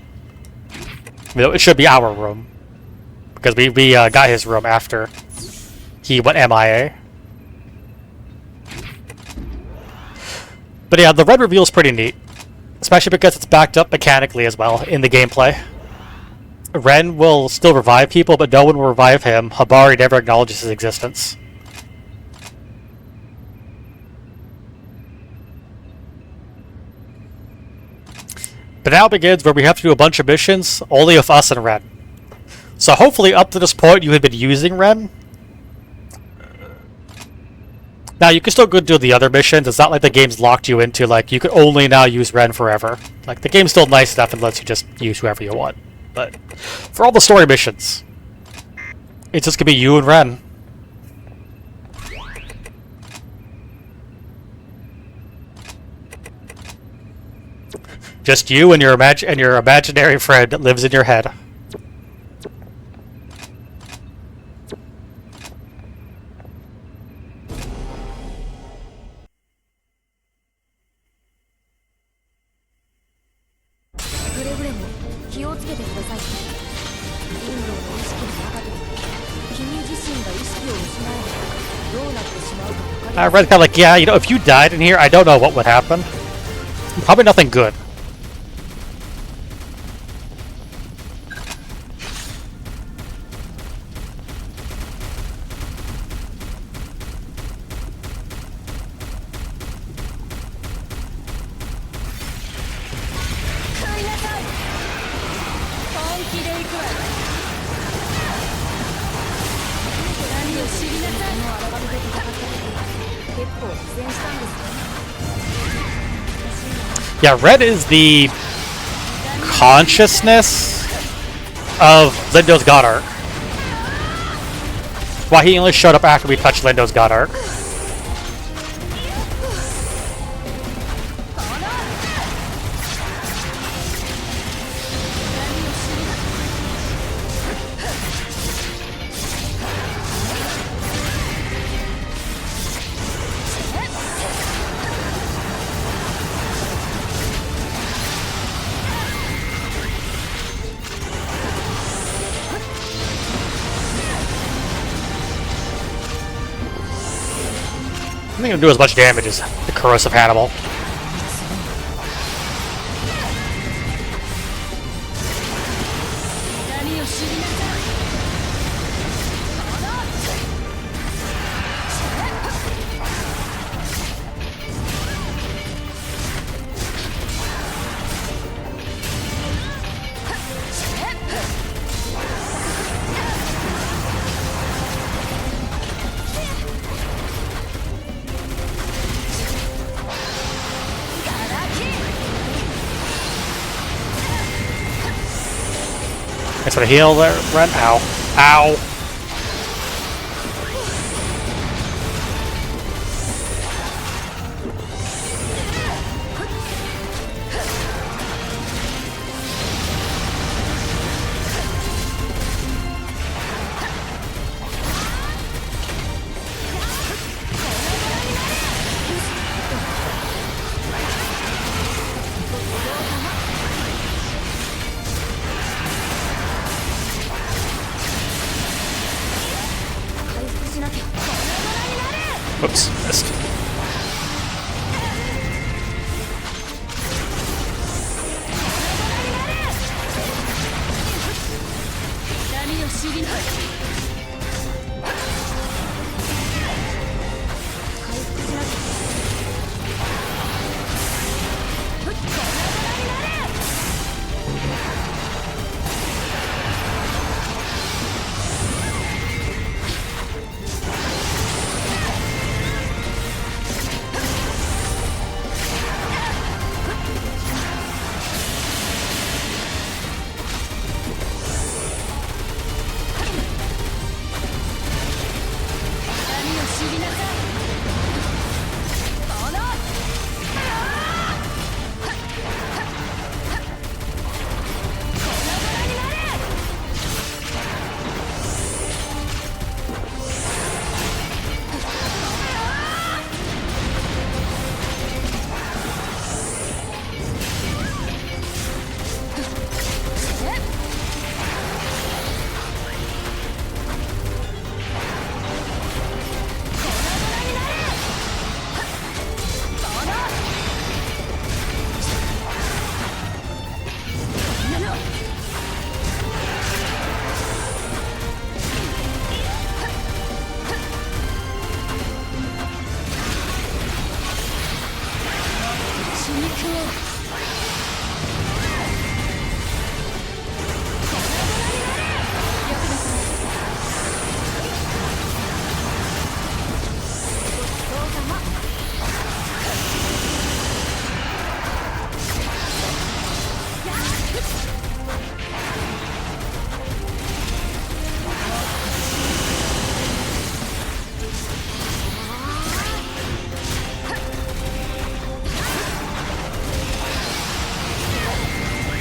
I mean, it should be our room. Because we got his room after he went MIA. But yeah, the red reveal is pretty neat. Especially because it's backed up mechanically as well in the gameplay. Ren will still revive people, but no one will revive him. Habari never acknowledges his existence. But now begins where we have to do a bunch of missions, only with us and Ren. So hopefully up to this point you had been using Ren. Now you can still go do the other missions. It's not like the game's locked you into, like, you can only now use Ren forever. Like, the game's still nice enough and lets you just use whoever you want. But for all the story missions, it's just gonna be you and Ren. Just you and your imaginary friend that lives in your head. Red's kind of like, yeah, you know, if you died in here, I don't know what would happen. Probably nothing good. Yeah, Red is the consciousness of Lindo's God Arc. Why he only showed up after we touched Lindo's God Arc. I think it'll do as much damage as the corrosive animal. Thanks for the heal there, Ren. Ow. Ow. Oops, missed.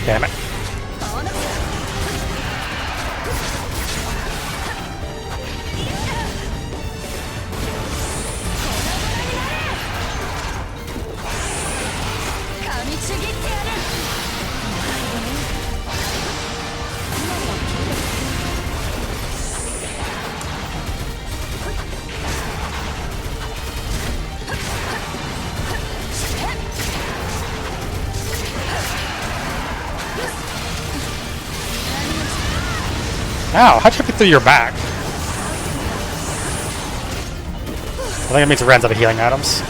Damn it. Ow, how'd you get through your back? I think it means it runs out of healing items.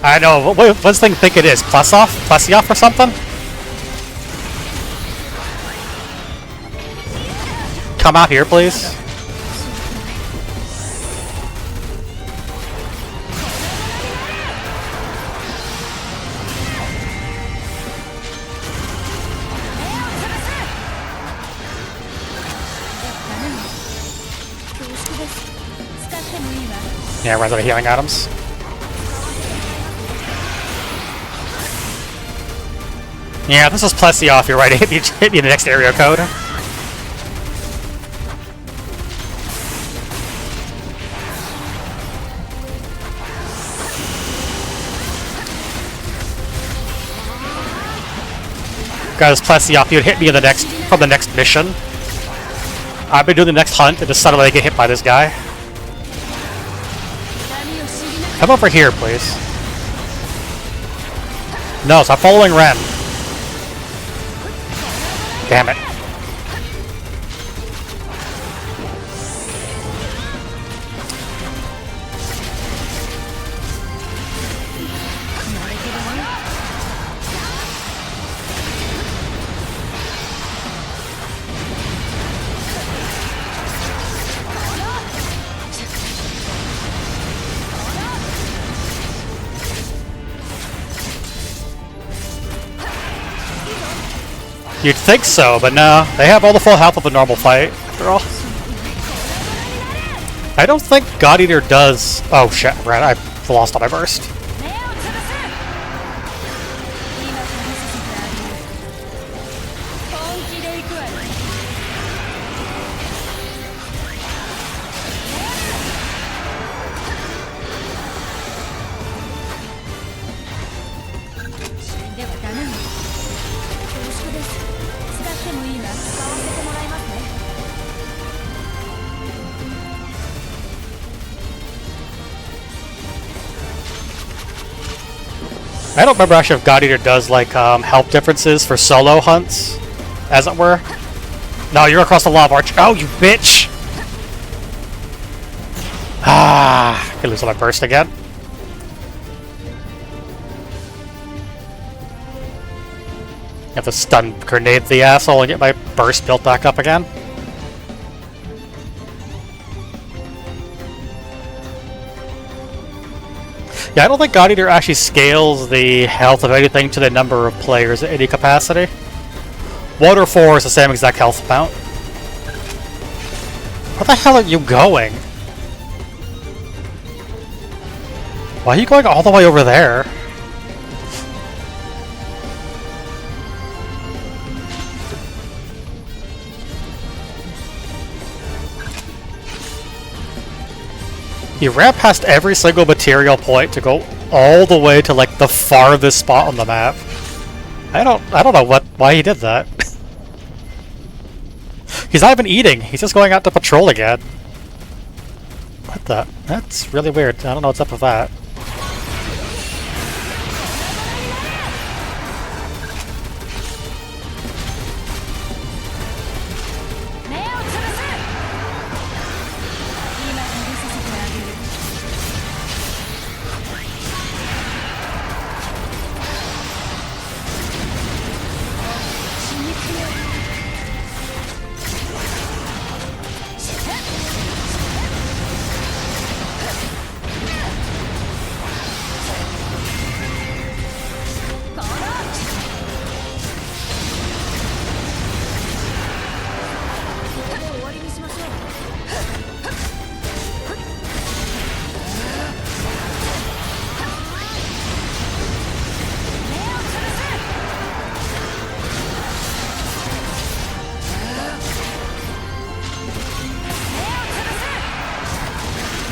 I know, what's this thing think it is? Plesioff or something? Come out here, please. Yeah, runs out of healing items. Yeah, this is Plesioff, you're right, hit me the next area code. Guys, Plesioff, you'd hit me in the next from the next mission. I've been doing the next hunt and just suddenly I get hit by this guy. Come over here, please. No, stop following Ren. Damn it. You'd think so, but no. They have all the full health of a normal fight, after all. I don't think God Eater does... Oh shit, right, I lost all my burst. I don't remember actually if God Eater does like health differences for solo hunts, as it were. No, you're across the lava arch. Oh, you bitch! Ah, I lose all my burst again. I have to stun grenade the asshole and get my burst built back up again. Yeah, I don't think God Eater actually scales the health of anything to the number of players at any capacity. 1 or 4 is the same exact health amount. Where the hell are you going? Why are you going all the way over there? You ran past every single material point to go all the way to like the farthest spot on the map. I don't know why he did that. He's not even eating. He's just going out to patrol again. What the? That's really weird. I don't know what's up with that.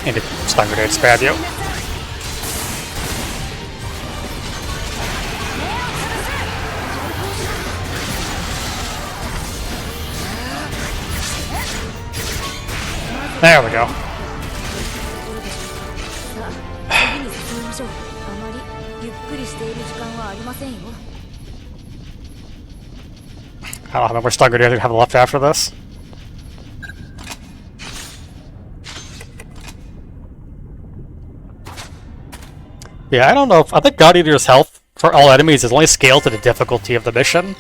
And it stun grenade spam you. There we go. 次に進みましょう。あまりゆっくりしている時間はありませんよ。 I don't know how many more stun grenades we have left after this. Yeah, I don't know. I think God Eater's health for all enemies is only scaled to the difficulty of the mission.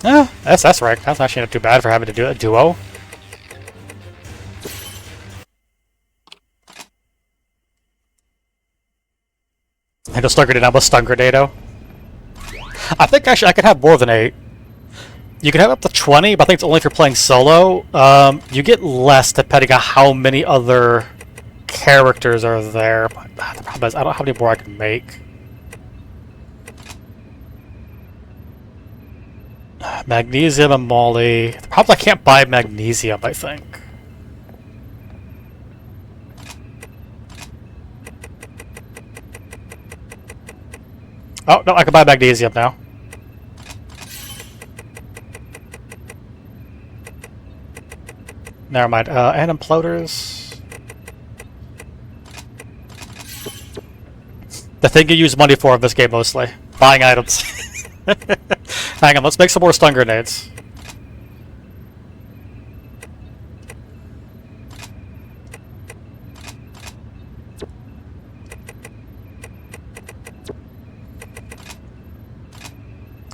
Yeah, SS rank. That's actually not too bad for having to do a duo. I just stun grenade now with stun grenado. I think actually I could have more than 8. You can have up to 20, but I think it's only if you're playing solo. You get less depending on how many other characters are there. But the problem is I don't know how many more I can make. Magnesium and Molly. The problem is I can't buy magnesium, I think. Oh, no, I can buy magnesium now. Never mind. And imploders. The thing you use money for in this game mostly. Buying items. Hang on, let's make some more stun grenades.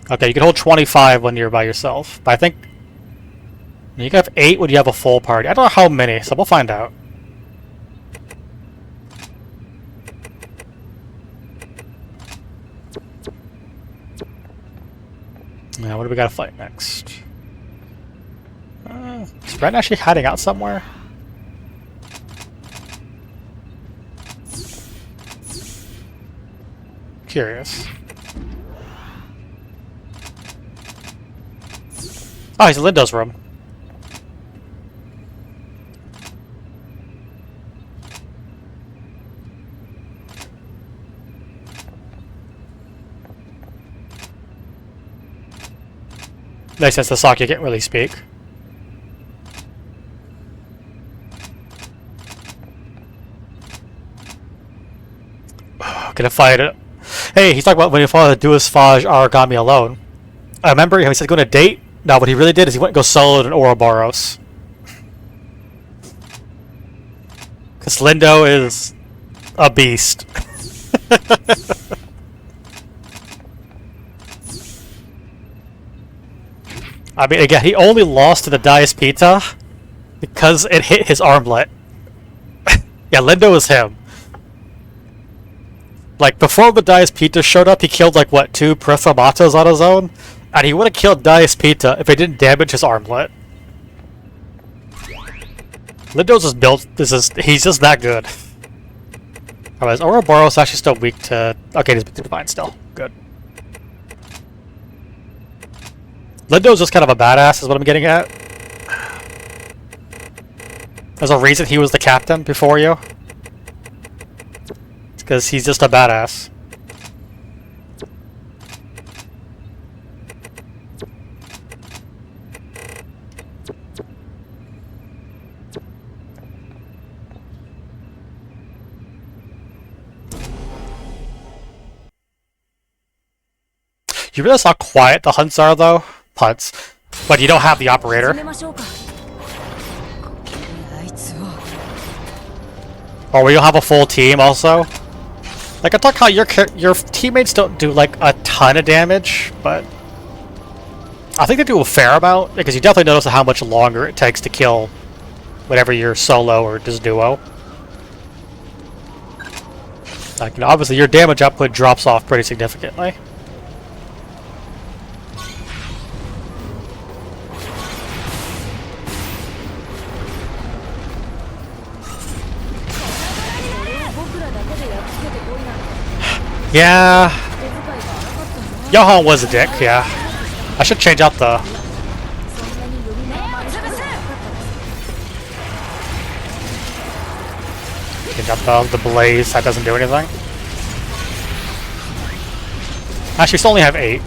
Okay, you can hold 25 when you're by yourself, but I think you can have 8 when you have a full party. I don't know how many, so we'll find out. Now, what do we gotta fight next? Is Brent actually hiding out somewhere? Curious. Oh, he's in Lindo's room. Makes sense, the Saki can't really speak. Gonna fight it. Hey, he's talking about when he fought the Duas Faj Origami alone. I remember he said going to date. No, what he really did is he went and go solo in Ouroboros. Because Lindo is a beast. I mean, again, he only lost to the Dias Pita because it hit his armlet. Yeah, Lindo is him. Like, before the Dias Pita showed up, he killed, like, what, 2 Prithamatos on his own? And he would have killed Dias Pita if it didn't damage his armlet. Lindo's just built, he's just that good. Alright, is Ouroboros actually still weak to... Okay, he's divine still. Good. Lindo's just kind of a badass, is what I'm getting at. There's a reason he was the captain before you. It's because he's just a badass. You realize how quiet the hunts are, though? Hunts. But you don't have the operator. 始めましょうか。あいつを。 Or will you have a full team, also? Like, I talk how your teammates don't do, like, a ton of damage, but... I think they do a fair amount, because you definitely notice how much longer it takes to kill whatever you're solo or just duo. Like, you know, obviously your damage output drops off pretty significantly. Yeah. Johan was a dick, yeah. I should change out the... You got the blaze, that doesn't do anything. Actually, still only have 8.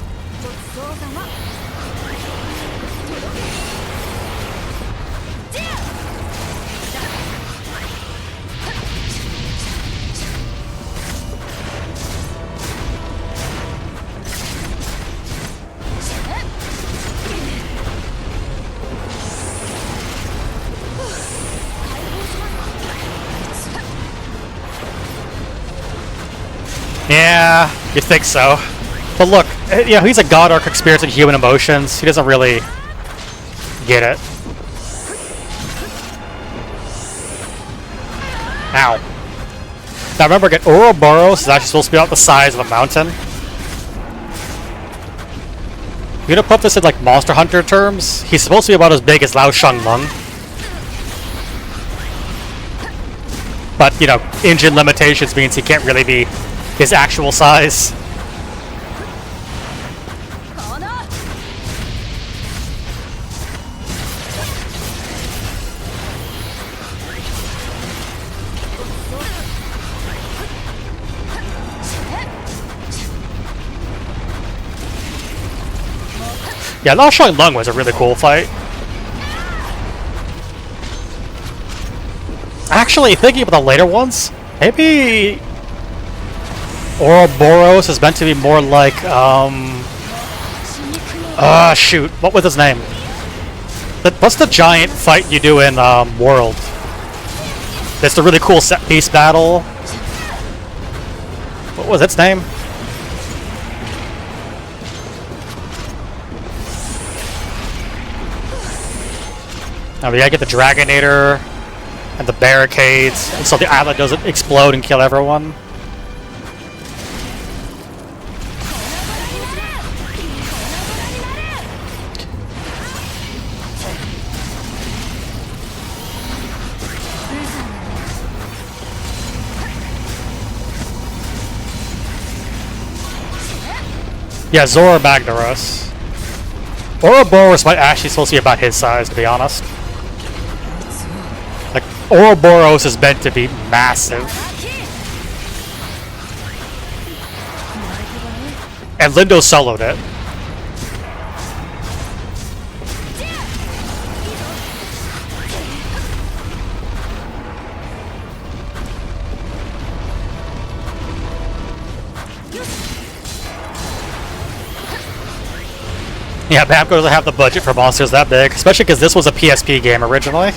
Yeah, you think so. But look, you know, he's a god arc experiencing human emotions. He doesn't really get it. Ow. Now remember, again, Ouroboros is actually supposed to be about the size of a mountain. You're gonna put this in like Monster Hunter terms, he's supposed to be about as big as Lao Shanglung. But, you know, engine limitations means he can't really be his actual size. Yeah, Lao Shanglung was a really cool fight. Actually, thinking about the later ones, maybe Ouroboros is meant to be more like, shoot, what was his name? What's the giant fight you do in, World? It's the really cool set-piece battle. What was its name? Now we gotta get the Dragonator and the barricades, and so the island doesn't explode and kill everyone. Yeah, Zora Magdaros. Ouroboros might actually supposed to be about his size, to be honest. Like, Ouroboros is meant to be massive. And Lindo soloed it. Yeah, Bamco doesn't have the budget for monsters that big, especially because this was a PSP game originally.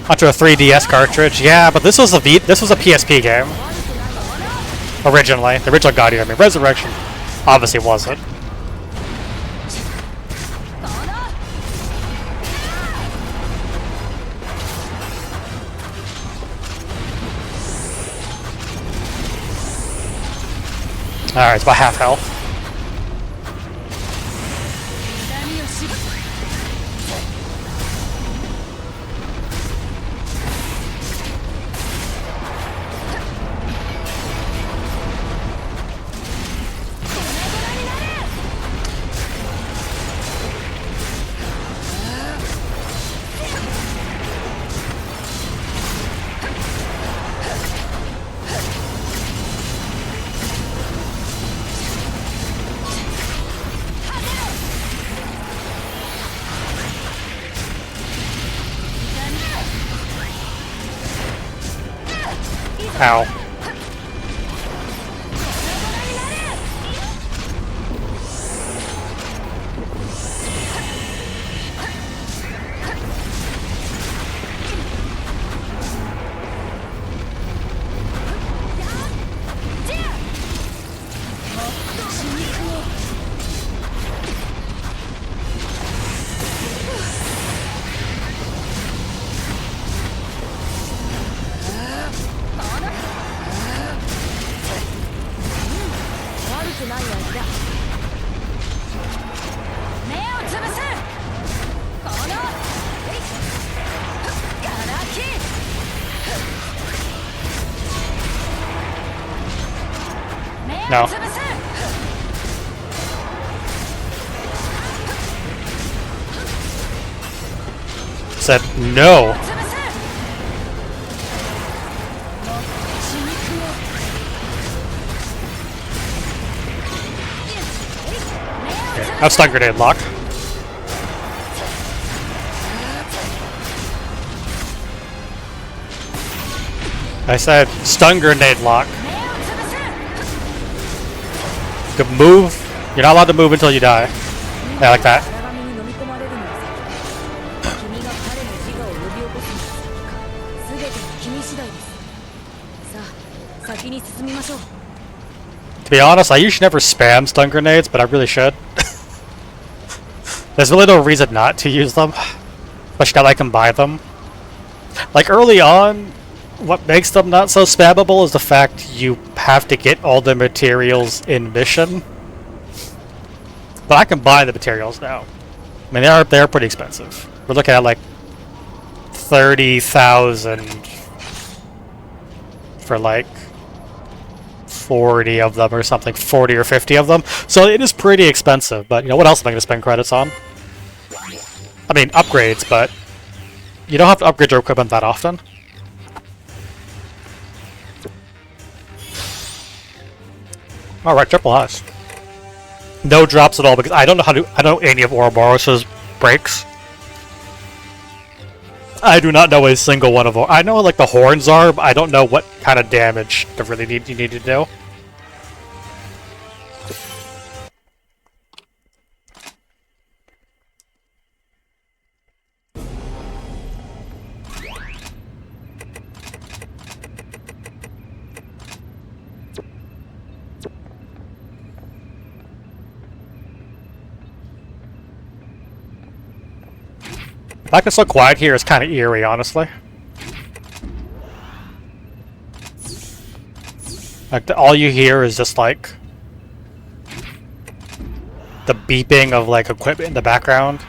Onto a 3DS cartridge, yeah, but this was a PSP game. Originally, the original Guardian. I mean, Resurrection obviously wasn't. Alright, it's about half health. Ow. 目を潰す。このガラキ。目 No. を潰す。 Said no. 潰す。 That's stun grenade lock. I said stun grenade lock. Good move. You're not allowed to move until you die. Yeah, like that. 荒波に飲み込まれるのは先君が彼の自我を呼び起こすのか全ては君次第です。さあ先に進みましょう。 To be honest, I usually never spam stun grenades, but I really should. There's really no reason not to use them. Especially now I can buy them. Like early on, what makes them not so spammable is the fact you have to get all the materials in mission. But I can buy the materials now. I mean, they're pretty expensive. We're looking at like 30,000 for like 40 of them or something, 40 or 50 of them. So it is pretty expensive, but you know, what else am I going to spend credits on? I mean, upgrades, but you don't have to upgrade your equipment that often. Alright, triple highs. No drops at all because I don't know any of Ouroboros' breaks. I do not know a single one of them. I know like the horns are, but I don't know what kind of damage you need to do. The fact it's so quiet here is kind of eerie, honestly. Like, all you hear is just, like, the beeping of, like, equipment in the background.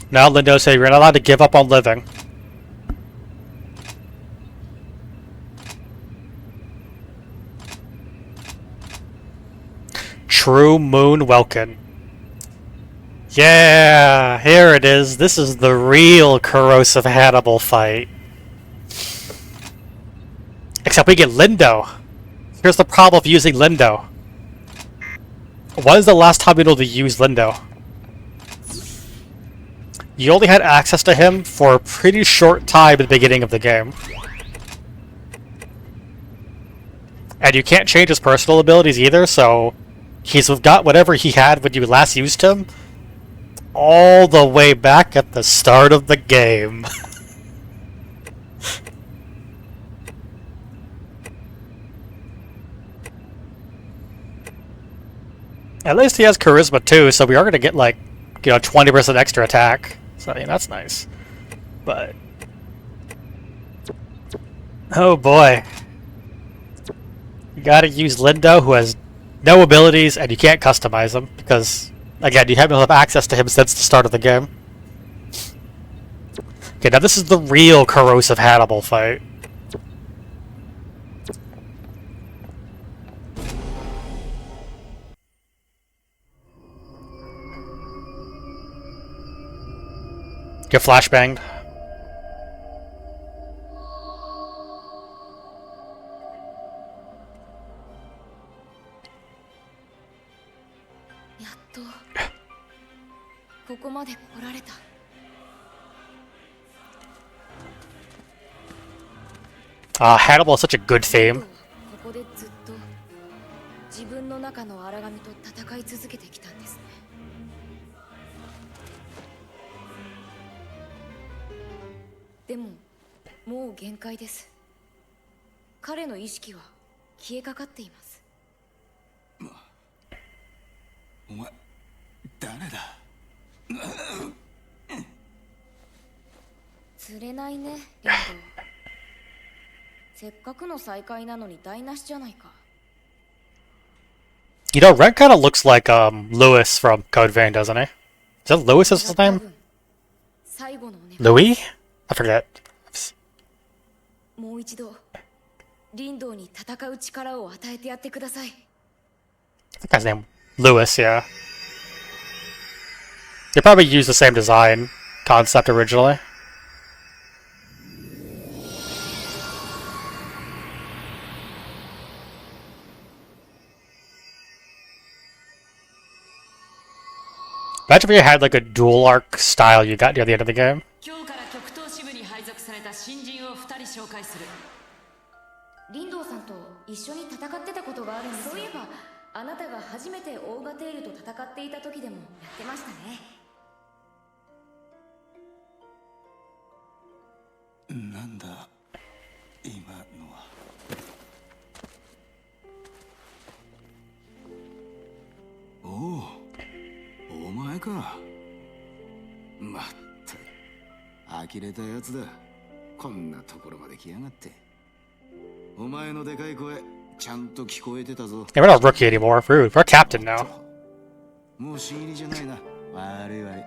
Now Lindo said you're not allowed to give up on living. True Moon Welkin. Yeah, here it is. This is the real corrosive Hannibal fight. Except we get Lindo. Here's the problem of using Lindo. When is the last time you were able to use Lindo? You only had access to him for a pretty short time at the beginning of the game. And you can't change his personal abilities either, so he's got whatever he had when you last used him all the way back at the start of the game. At least he has charisma too, so we are going to get like, you know, 20% extra attack. So, I mean, that's nice. But oh boy. You gotta use Lindo, who has no abilities, and you can't customize him, because, again, you haven't had access to him since the start of the game. Okay, now this is the real corrosive Hannibal fight. Get flashbanged. Hannibal is such a good theme. ここでずっと自分の中の荒神と戦い続けてきたんですね。でももう限界です。彼の意識は消えかかっています。お前誰だ？釣れないね、リンド。せっかくの再会なのに台無しじゃないか。 You know, Ren kind of looks like Lewis from Code Vein, doesn't he? Is that Lewis is his 多 name? 分最後のお願い。 Louis? I forget. もう一度リンドウに戦う力を与えてやってください。 I think his name Lewis, yeah. They probably used the same design concept originally. Imagine if you had like a dual arc style you got near the end of the game. 今日から極東支部に配属された新人を2人紹介する。リンドウさんと一緒に戦ってたことがあるんですよ。そういえばあなたが初めてオーガテールと戦っていた時でもやってましたね。なんだ今のは。おお、お前か。まったく呆れたやつだ。こんなところまで来やがって。お前のでかい声ちゃんと聞こえてたぞ。 Yeah, we're not a rookie anymore. Rude. We're a captain now. もう新入りじゃないな。悪い悪い。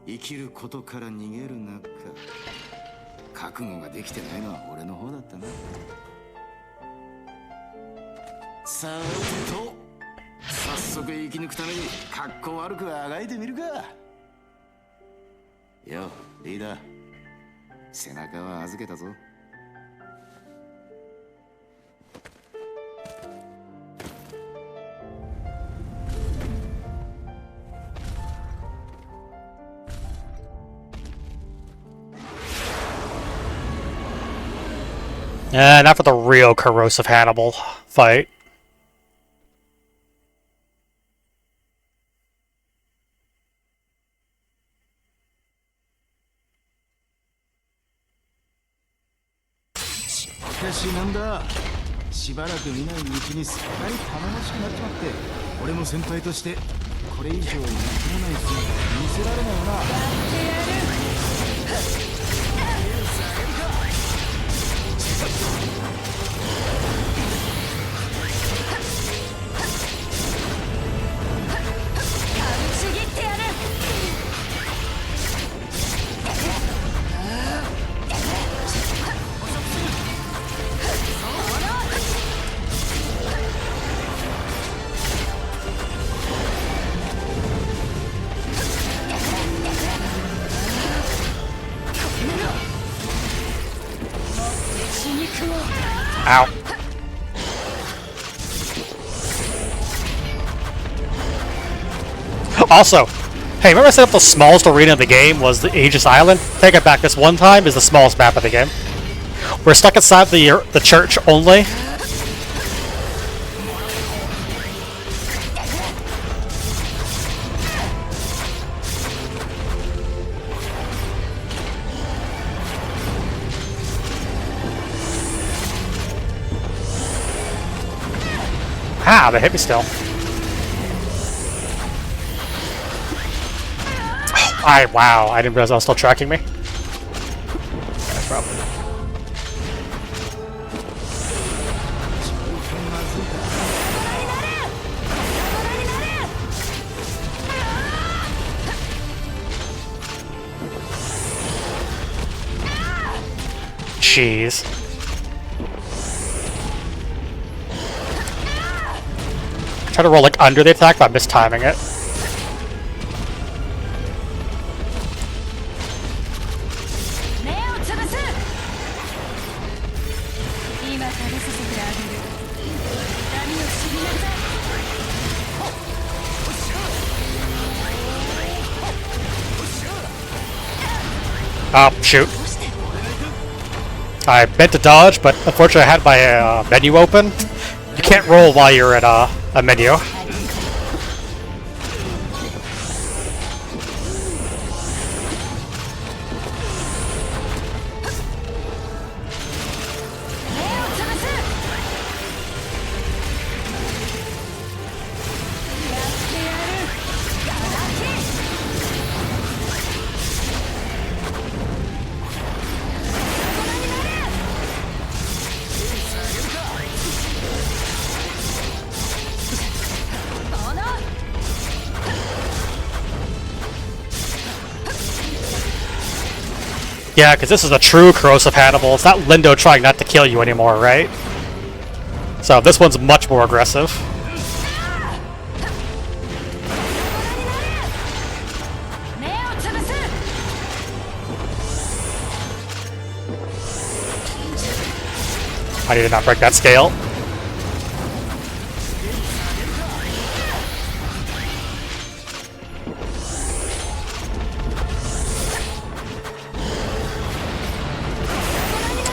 生きることから逃げるなか。覚悟ができてないのは俺の方だったな。さてと、早速生き抜くために格好悪くあがいてみるか。よ、リーダー、背中は預けたぞ。Not for the real corrosive Hannibal fight.しかしなんだ、しばらく見ないうちにすっかり頼もしくなっちまって、俺も先輩としてこれ以上なくならない姿見せられないよな。ちぎってやる。Ow. Also, hey, remember I said the smallest arena in the game was the Aegis Island? Take it back, this one time is the smallest map of the game. We're stuck inside the church only. Ah, they hit me still. Oh, wow, I didn't realize I was still tracking me. No problem. Jeez. Try to roll like under the attack, but I'm mistiming it. Oh, shoot. I meant to dodge, but unfortunately I had my menu open. You can't roll while you're at a menu. Yeah, because this is a true corrosive Hannibal. It's not Lindo trying not to kill you anymore, right? So this one's much more aggressive. I did not break that scale.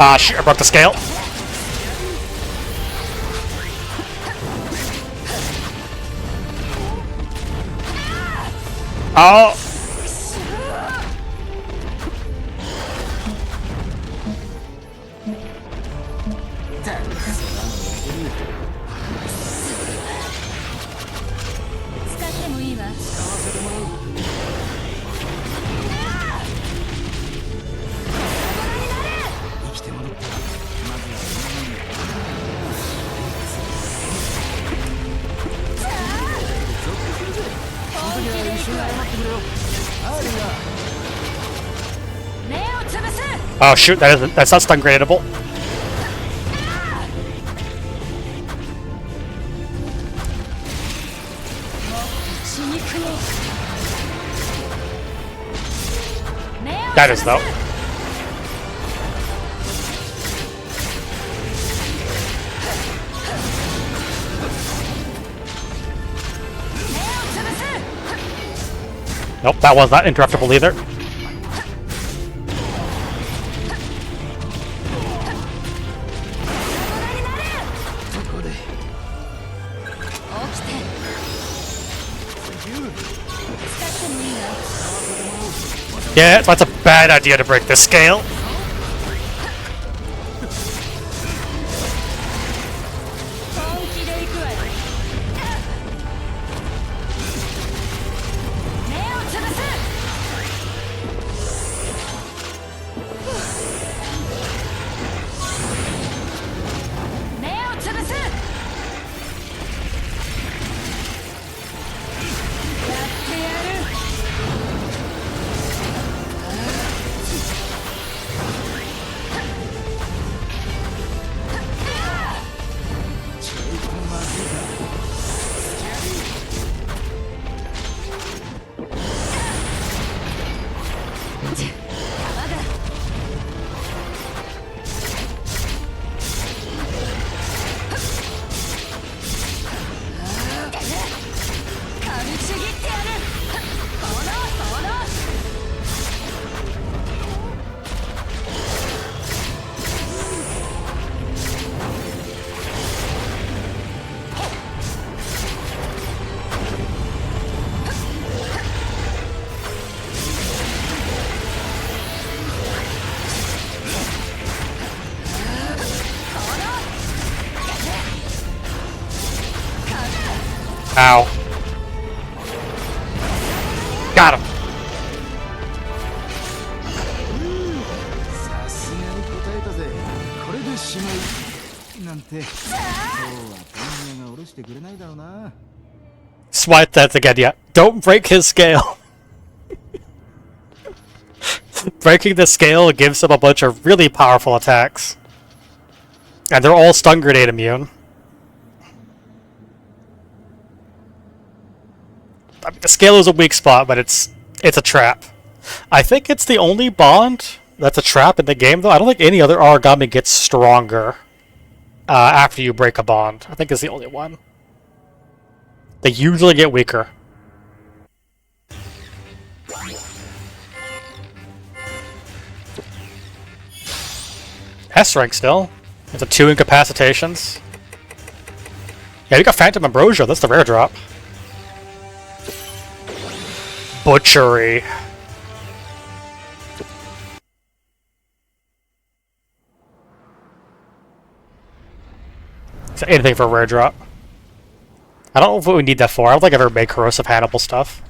Ah, shit, I broke the scale. Oh! Oh shoot, that's not stun gradable. That is though. Nope, that was not interruptible either. Yeah, that's a bad idea to break this scale. Ow. Got him. Swipe that again, yeah. Don't break his scale. Breaking the scale gives him a bunch of really powerful attacks. And they're all stun grenade immune. I mean, the scale is a weak spot, but it's a trap. I think it's the only bond that's a trap in the game, though. I don't think any other origami gets stronger after you break a bond. I think it's the only one. They usually get weaker. S rank still. It's a 2 incapacitations. Yeah, you got Phantom Ambrosia. That's the rare drop. Butchery. Is that anything for a rare drop? I don't know what we need that for. I don't think I've ever made corrosive Hannibal stuff.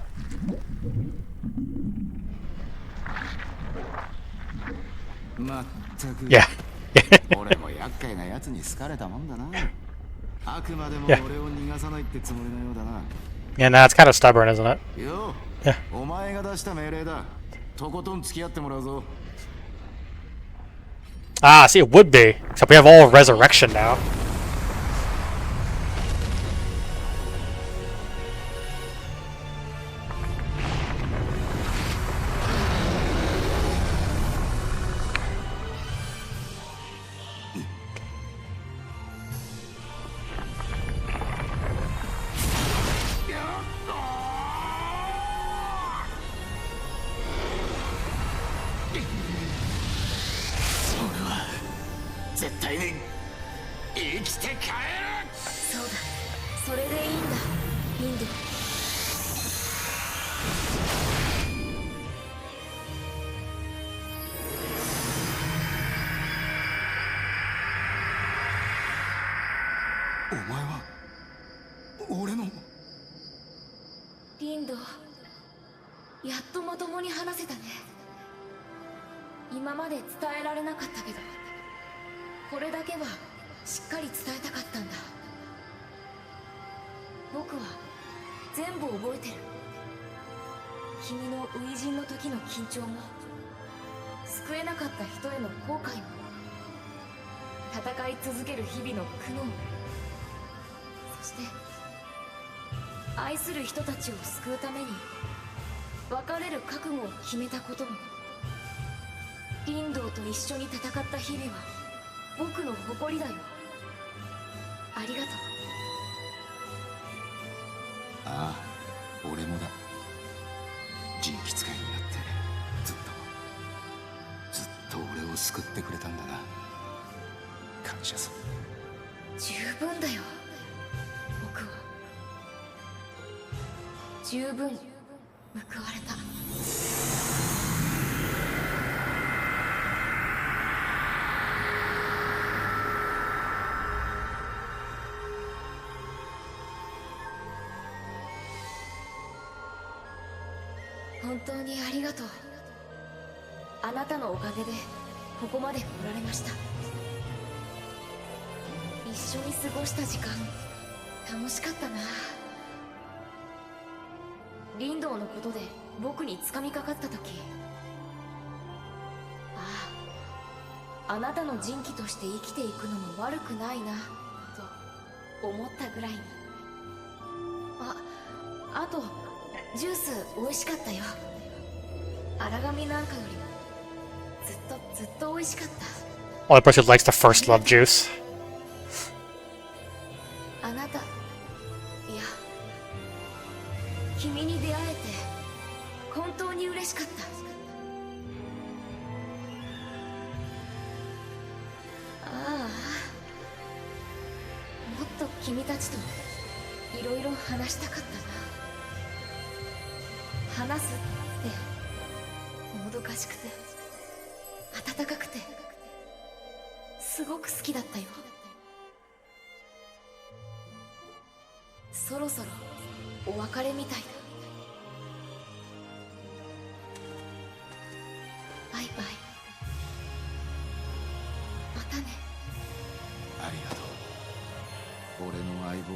Yeah. Yeah, nah, it's kind of stubborn, isn't it? Yeah. Ah, see, it would be. Except we have all resurrection now.そうだ、それでいいんだ、リンド。お前は俺の。リンド、やっとまともに話せたね。今まで伝えられなかったけど、これだけはしっかり伝えたかったんだ。僕は全部覚えてる。君の初陣の時の緊張も、救えなかった人への後悔も、戦い続ける日々の苦悩も、そして愛する人たちを救うために別れる覚悟を決めたことも、リンドウと一緒に戦った日々は僕の誇りだよ。ありがとう。ああ、俺もだ。人気使いになってずっと俺を救ってくれたんだな。感謝する。十分だよ。僕は十分報われた。本当にありがとう。あなたのおかげでここまで来られました。一緒に過ごした時間楽しかったな。リンドウのことで僕に掴みかかった時、あなたの人気として生きていくのも悪くないなと思ったぐらいに。あとジュース美味しかったよ。荒紙なんかよりもずっと美味しかった。 Only person who likes the first love juice. あなた、いや、君に出会えて本当に嬉しかった。もっと君たちといろいろ話したかったな。話すってもどかしくて温かくてすごく好きだったよ。そろそろお別れみたいだ。バイバイ。またね。ありがとう、俺の相棒。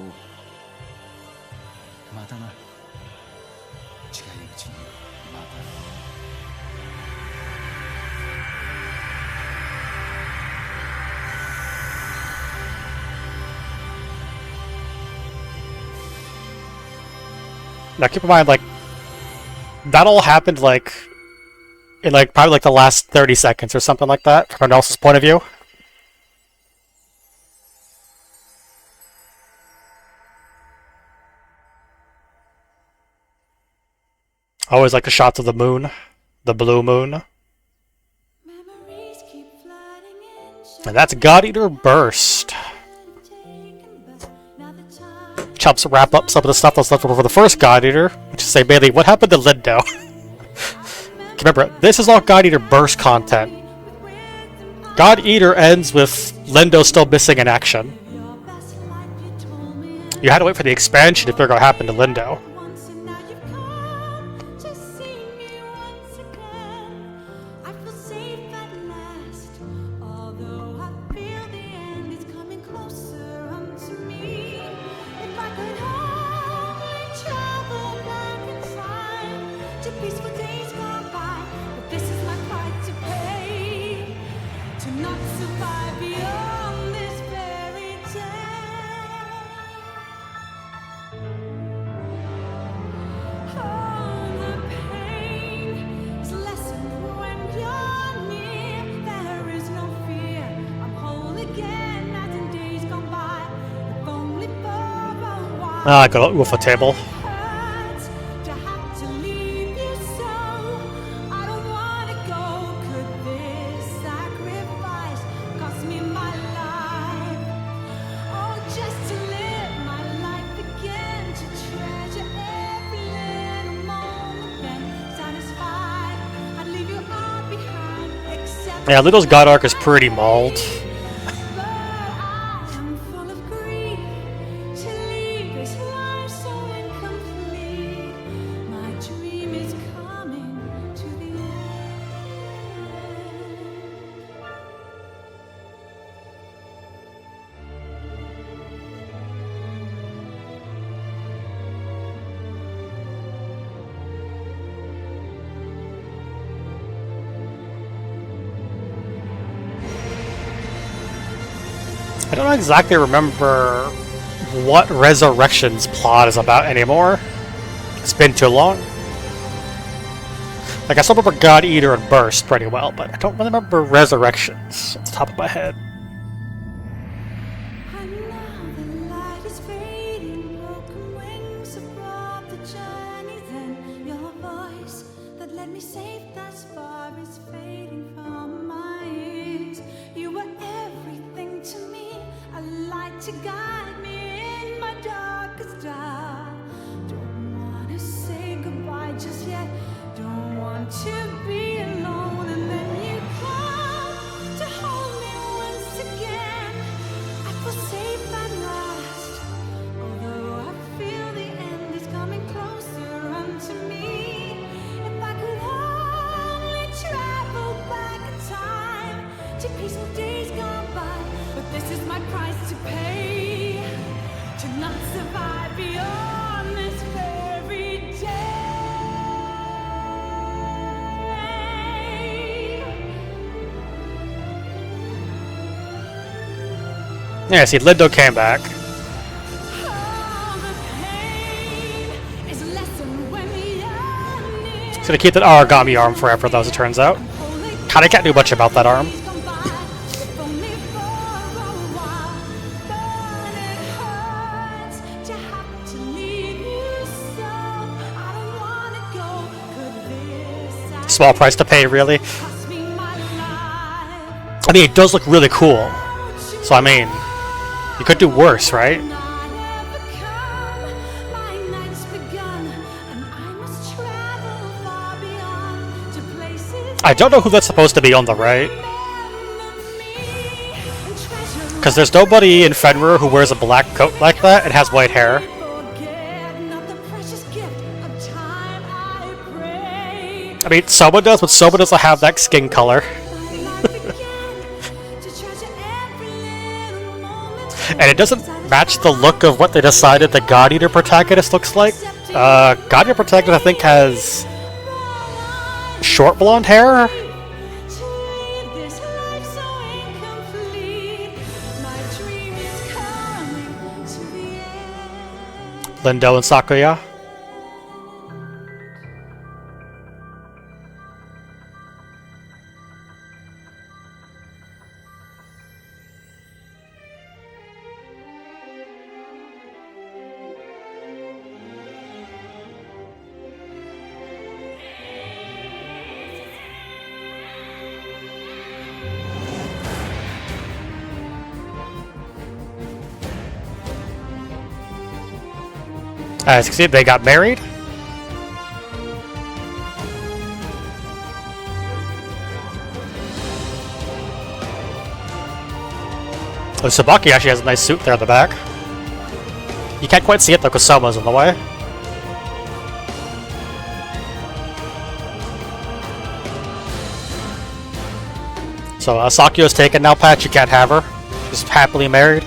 またな。近いうちにまた。Now keep in mind, like, that all happened, like, in, like, probably, like, the last 30 seconds or something like that, from Nelson's point of view. I always like the shots of the moon. The blue moon. And that's God Eater Burst. Which helps wrap up some of the stuff that's left over for the first God Eater, which is say mainly what happened to Lindo. Remember, this is all God Eater Burst content. God Eater ends with Lindo still missing in action. You had to wait for the expansion to figure out what happened to Lindo. survive beyond this very day. Oh, the pain is lessened when you're near. There is no fear. I'm whole again as in days gone by. If only for a while. Ah, I got off a table. Hurts to have to leave you so. I don't wanna go. Could this sacrifice cost me my life? Oh, just to live my life again, to treasure every little moment, then satisfied, I'd leave you all behind, except Yeah, Little's God arc is pretty mauled. but I am full of grief to leave this life so incomplete. My dream is coming to the end. I don't exactly remember what Resurrection's plot is about anymore. It's been too long. Like, I still remember God Eater and Burst pretty well, but I don't really remember Resurrections off the top of my head. And now the light is fading, broken wings above the journey. Then your voice that led me safe thus far is fading from my ears. You were everything to me, a light to guide me in my darkest hour. Don't wanna say goodbye just yet, don't want to be alone. And then you come to hold me once again. I feel safe at last, although I feel the end is coming closer unto me. If I could only travel back in time to peaceful days gone by, but this is my price to pay, to not survive beyond this very day. Yeah, see, Lindo came back. Oh, the pain is lessened when you're near. He's gonna keep that origami arm forever, though, as it turns out. Kinda can't do much about that arm. Small price to pay, really. I mean, it does look really cool. So, I mean, you could do worse, right? I don't know who that's supposed to be on the right. Because there's nobody in Fenrir who wears a black coat like that and has white hair. I mean, Soma does, but Soma doesn't have that skin color. And it doesn't match the look of what they decided the God Eater protagonist looks like. God Eater protagonist, I think, has short blonde hair. Lindo and Sakuya. As you can see, they got married. Oh, Sabaki actually has a nice suit there in the back. You can't quite see it though because Soma's in the way. So Sakuya's taken now, Pat. You can't have her. She's happily married.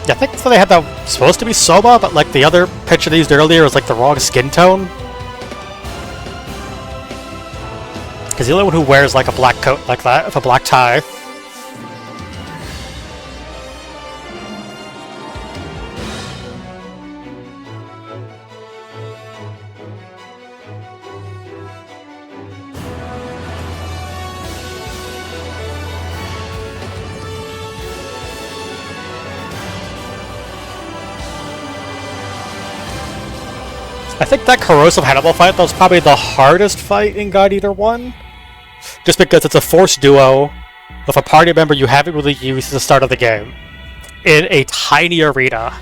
Yeah, I think they had that supposed to be Soma, but like the other picture they used earlier was like the wrong skin tone. Because the only one who wears like a black coat like that, with a black tie. I think that corrosive Hannibal fight, that was probably the hardest fight in God Eater 1. Just because it's a force duo with a party member you haven't really used at the start of the game. In a tiny arena.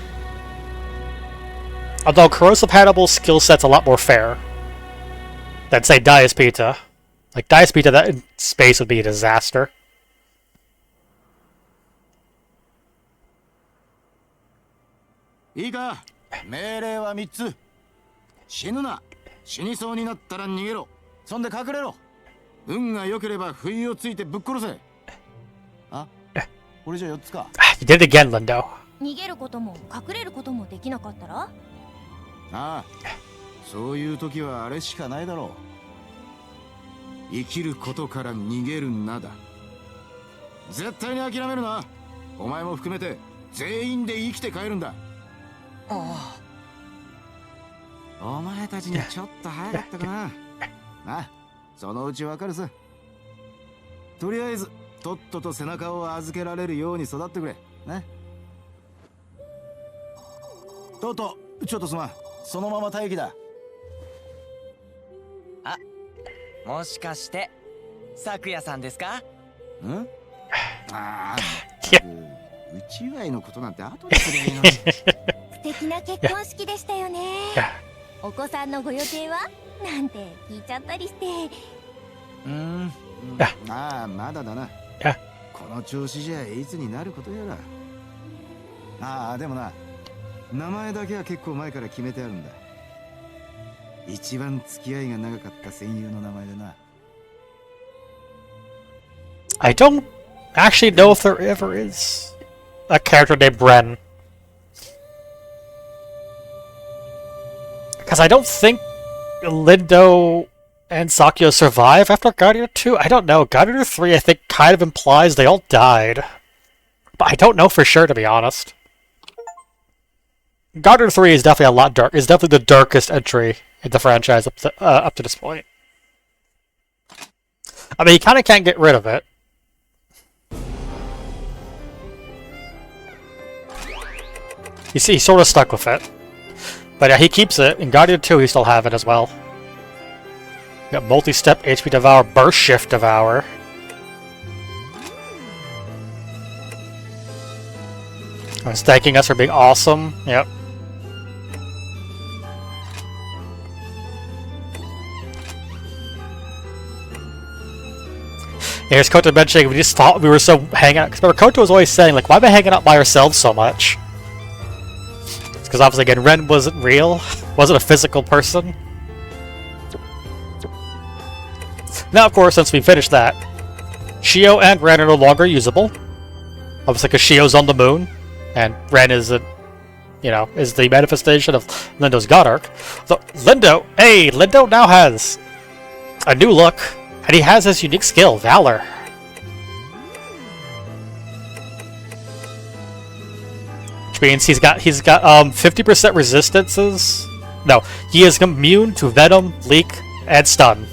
Although corrosive Hannibal's skill set's a lot more fair than, say, Diaspita. Like, Diaspita, that in space would be a disaster. いいか、命令は3つ。死ぬな。死にそうになったら逃げろ。そんで隠れろ。運が良ければ不意をついてぶっ殺せ。あ、これじゃ4つか。You did it again, Lindo. 逃げることも隠れることもできなかったら？ああ、そういう時はあれしかないだろう。生きることから逃げるなだ。絶対に諦めるな。お前も含めて全員で生きて帰るんだ。ああ。お前たちにちょっと早かったかな。なあ、そのうちわかるさ。とりあえずとっとと背中を預けられるように育ってくれ。ね。とうとう、ちょっとすまん。そのまま待機だ。あ、もしかして咲夜さんですか？ん？ああ、うち祝いのことなんて後ですりゃいいの。素敵な結婚式でしたよね。お子さんのご予定はなんて聞いちゃったりして。ああ、まだだな。この調子じゃいつになることやら。ああ、でもな、名前だけは結構前から決めてあるんだ。一番付き合いが長かった戦友の名前でな。I don't actually know if there ever is a character named Ren. Because I don't think Lindo and Sakyo survive after God Eater 2. I don't know. God Eater 3, I think, kind of implies they all died. But I don't know for sure, to be honest. God Eater 3 is definitely a lot dark. It's definitely the darkest entry in the franchise up to this point. I mean, you kind of can't get rid of it. You see, he's sort of stuck with it. But yeah, he keeps it. In God Eater 2, he still have it as well. Got multi-step HP Devour, Burst Shift Devour. Thanking us for being awesome. Yep. Here's Koto mentioning we just thought we were so hanging out. Because remember, Koto was always saying, like, why am I hanging out by ourselves so much? It's because obviously, again, Ren wasn't real. Wasn't a physical person. Now, of course, since we finished that, Shio and Ren are no longer usable. Obviously, because Shio's on the moon, and Ren is the manifestation of Lindo's God Arc. So, Lindo now has a new look, and he has his unique skill, Valor. Which means he's got 50% resistances. No, he is immune to Venom, Leak, and Stun.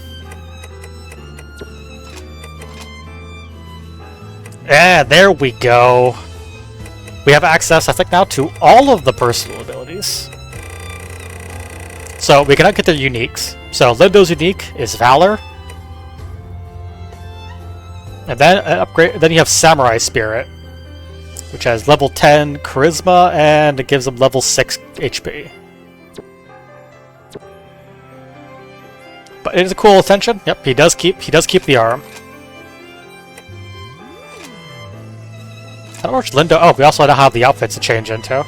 Yeah, there we go. We have access, I think, now to all of the personal abilities. So we cannot get their uniques. So Lindo's unique is Valor. And then upgrade. Then you have Samurai Spirit, which has level 10 Charisma and it gives him level 6 HP. But it is a cool attention. Yep, he does keep the arm. I don't know which Lindo. Oh, we also know how the outfits to change into.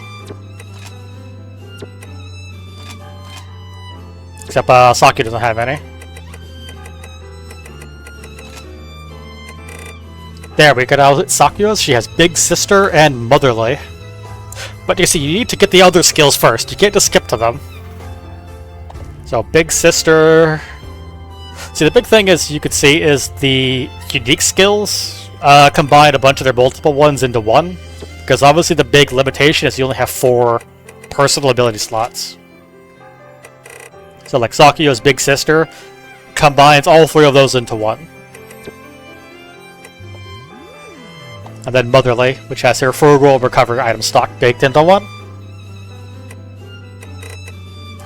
Except Saki doesn't have any. There, we got out Sakyo's. She has Big Sister and Motherly. But you see, you need to get the other skills first. You can't just skip to them. So, Big Sister... See, the big thing is, you could see, is the unique skills combine a bunch of their multiple ones into one. Because obviously the big limitation is you only have 4 personal ability slots. So like Sakuyo's Big Sister combines all 3 of those into one. And then Motherly, which has her frugal recovery item stock baked into one.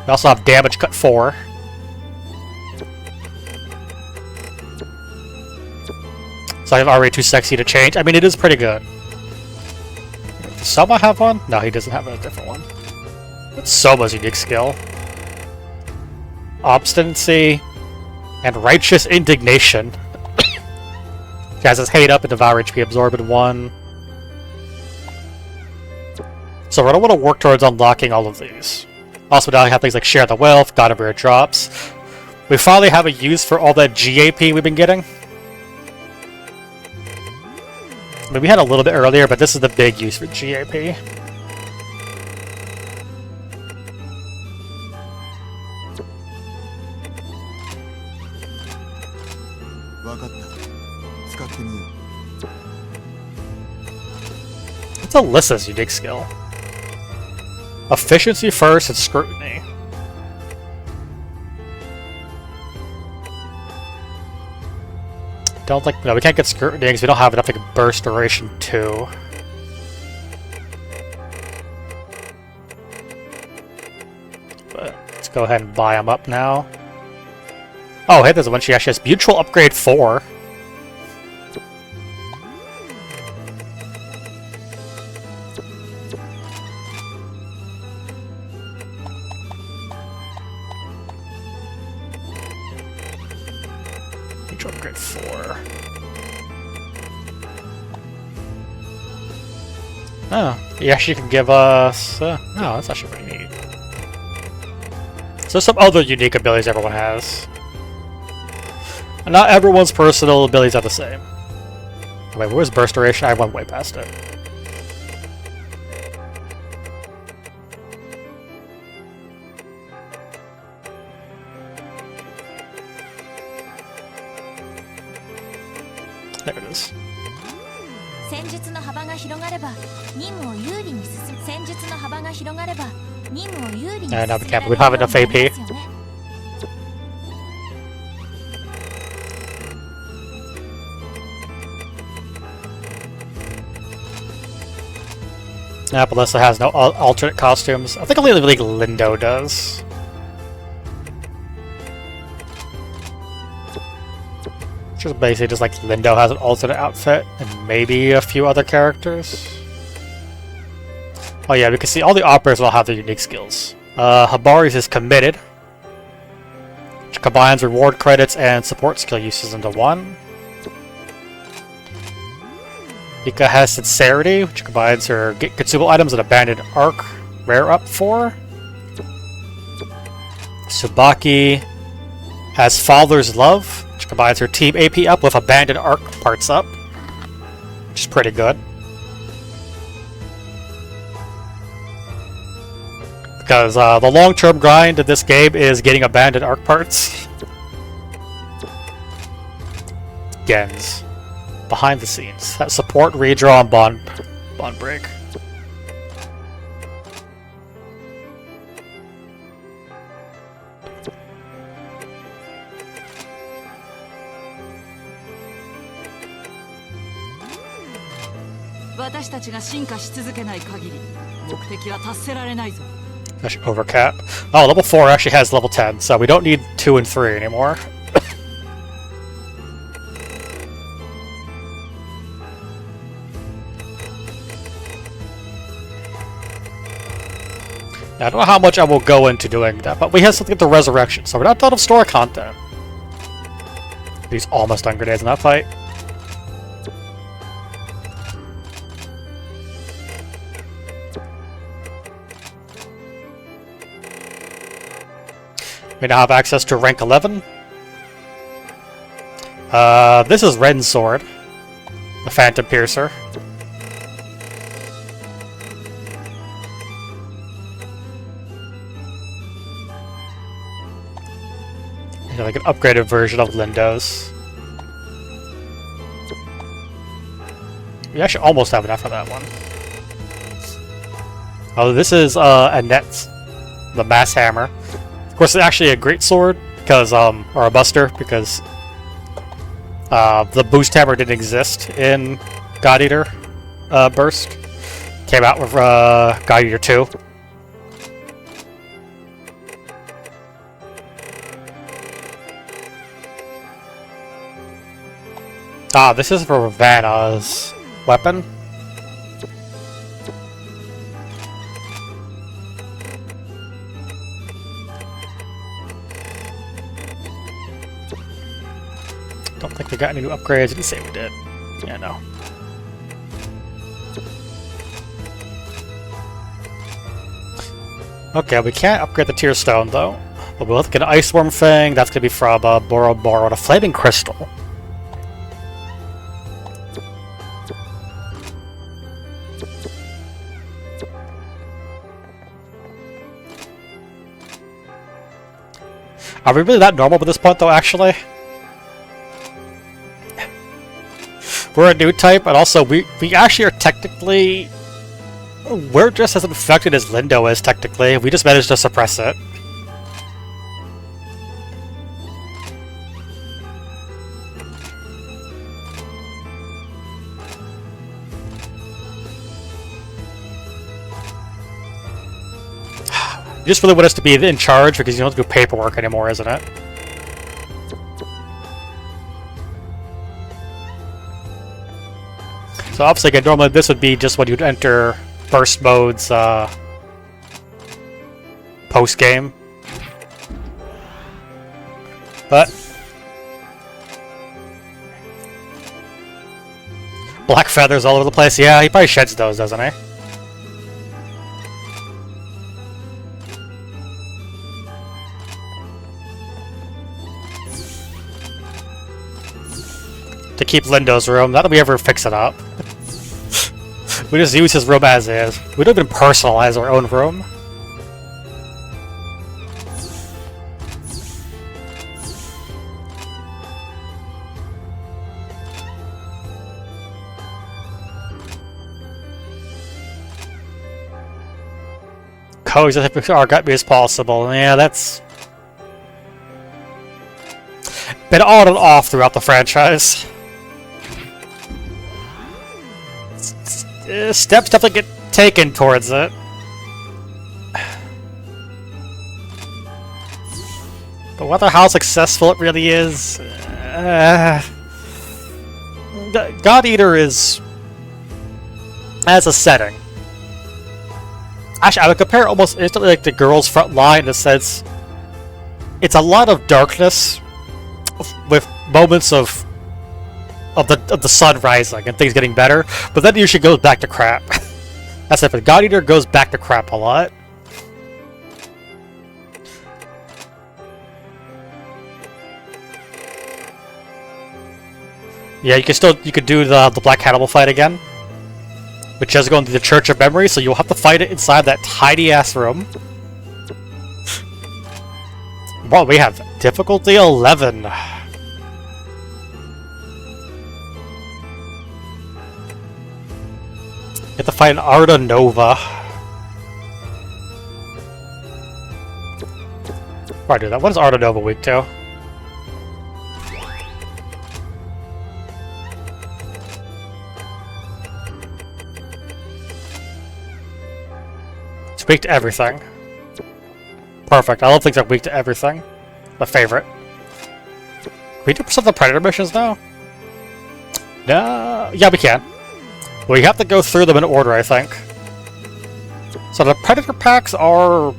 We also have Damage Cut 4. So I'm already too sexy to change. I mean, it is pretty good. Does Soma have one? No, he doesn't have a different one. What's Soma's unique skill? Obstinacy and Righteous Indignation. He has his Hate Up and Devour HP Absorb in one. So we're going to want to work towards unlocking all of these. Also, now we have things like Share the Wealth, God of Rare Drops. We finally have a use for all that GAP we've been getting. I mean, we had a little bit earlier, but this is the big use for GAP. What's Alyssa's unique skill? Efficiency first and Scrutiny. Don't think... No, we can't get Scrutiny because we don't have enough to get Burst Duration 2. But let's go ahead and buy them up now. Oh, hey, there's one she actually has Mutual Upgrade 4. Mutual Upgrade 4. Oh, he actually can give us... oh, that's actually pretty neat. So some other unique abilities everyone has. And not everyone's personal abilities are the same. Wait, where's Burst Duration? I went way past it. There it is. And now we can't, we have enough AP. Alyssa has no alternate costumes. I think only like Lindo does. Just basically just like Lindo has an alternate outfit, and maybe a few other characters. Oh yeah, we can see all the operators will have their unique skills. Hibari's is Committed, which combines reward credits and support skill uses into one. Mika has Sincerity, which combines her get consumable items and Abandoned Arc rare up 4. Tsubaki has Father's Love, which combines her team AP up with Abandoned Arc parts up, which is pretty good. Because the long-term grind of this game is getting Abandoned Arc parts. Gens. Behind the scenes. That support, redraw, and bond break. Actually, overcap. Oh, level 4 actually has level 10, so we don't need 2 and 3 anymore. I don't know how much I will go into doing that, but we have something to Resurrection, so we're not done with story content. He's almost done grenades in that fight. We now have access to rank 11. This is Ren's sword, the Phantom Piercer. like an upgraded version of Lindo's. We actually almost have enough for that one. Oh, this is Annette's, the Mass Hammer. Of course, it's actually a great sword because, or a buster, because the boost hammer didn't exist in God Eater Burst. Came out with God Eater 2. Ah, this is for Vanna's weapon. Don't think we got any new upgrades. Didn't say we did. Yeah, no. Okay, we can't upgrade the Tear Stone though. But we'll get an Ice Worm thing. That's gonna be from Boro and a Flaming Crystal. Are we really that normal at this point, though, actually? We're a new type, and also we actually are technically... We're just as infected as Lindo is, technically. We just managed to suppress it. You just really want us to be in charge because you don't have to do paperwork anymore, isn't it? So obviously, again, normally this would be just when you'd enter burst mode's post-game. But... Black feathers all over the place. Yeah, he probably sheds those, doesn't he? To keep Lindo's room. Not that we ever fix it up. We just use his room as is. We don't even personalize our own room. Cozy as argot as possible. Yeah, that's been on and off throughout the franchise. Steps definitely get taken towards it. But whether how successful it really is... God Eater is... as a setting. Actually, I would compare it almost instantly like the Girls' Front Line in the sense... It's a lot of darkness with moments of the sun rising and things getting better, but then it usually goes back to crap. That's it. But God Eater goes back to crap a lot. Yeah, you could do the Black Cannibal fight again, which is going to the Church of Memory, so you'll have to fight it inside that tiny ass room. Well, we have difficulty 11. You have to fight an Arda Nova. Before I do that, what is Arda Nova weak to? It's weak to everything. Perfect. I love things that are weak to everything. My favorite. Can we do some of the Predator missions now? No. Yeah, we can. We have to go through them in order, I think. So the Predator packs are...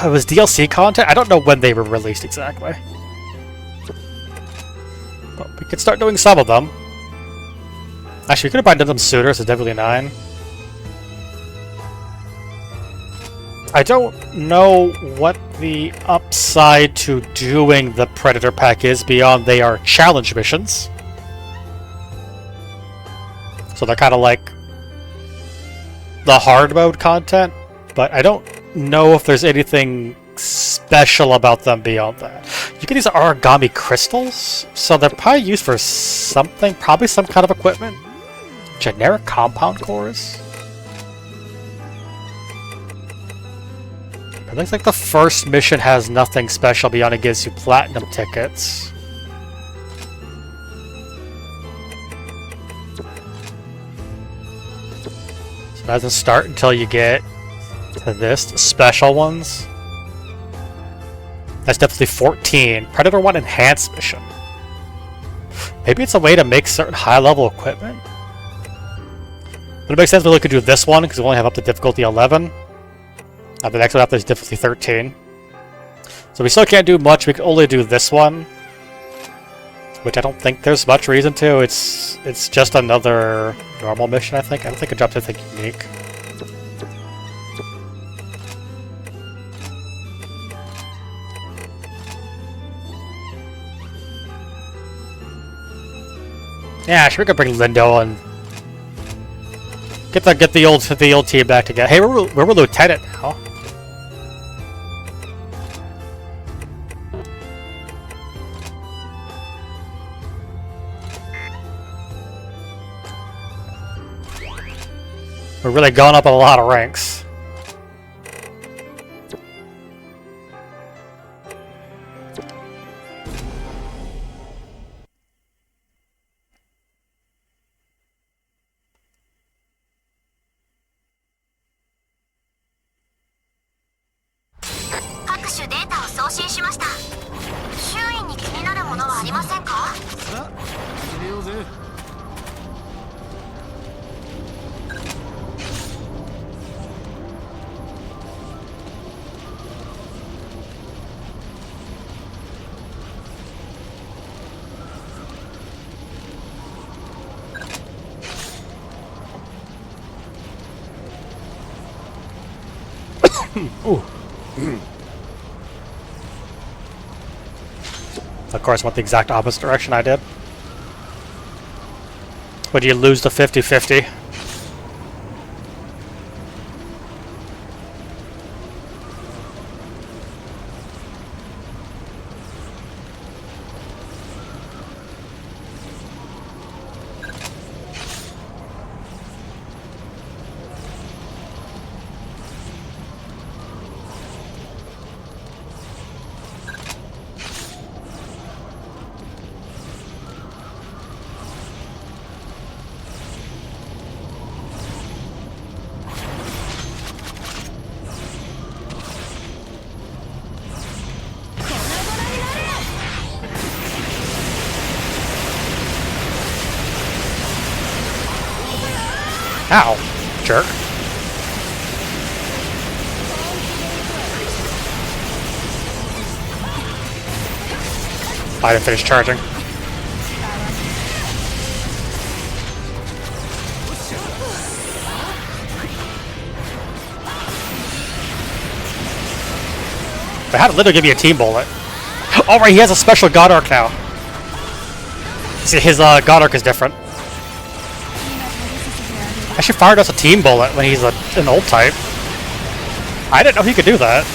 It was DLC content? I don't know when they were released exactly. But we could start doing some of them. Actually, we could have done them sooner, so definitely 9. I don't know what the upside to doing the Predator pack is beyond they are challenge missions. So they're kind of like the hard mode content, but I don't know if there's anything special about them beyond that. You get these origami crystals, so they're probably used for something, probably some kind of equipment. Generic compound cores? It looks like the first mission has nothing special beyond it gives you platinum tickets. So it doesn't start until you get to this, the special ones. That's definitely 14. Predator 1 Enhanced Mission. Maybe it's a way to make certain high-level equipment? But it makes sense we really could do this one, because we only have up to difficulty 11. The next one after is difficulty 13. So we still can't do much, we can only do this one. Which I don't think there's much reason to. It's just another normal mission, I think. I don't think it drops anything unique. Yeah, sure we could bring Lindo and get the old team back together. Hey, we're Lieutenant now. We're really going up a lot of ranks. Ooh. Of course, went the exact opposite direction I did. Would you lose the 50-50? Ow, jerk. I didn't finish charging. But how did Lindo give me a team bullet? Oh right, he has a special God Arc now. See, his God Arc is different. I should fire us a team bullet when he's an old type. I didn't know he could do that.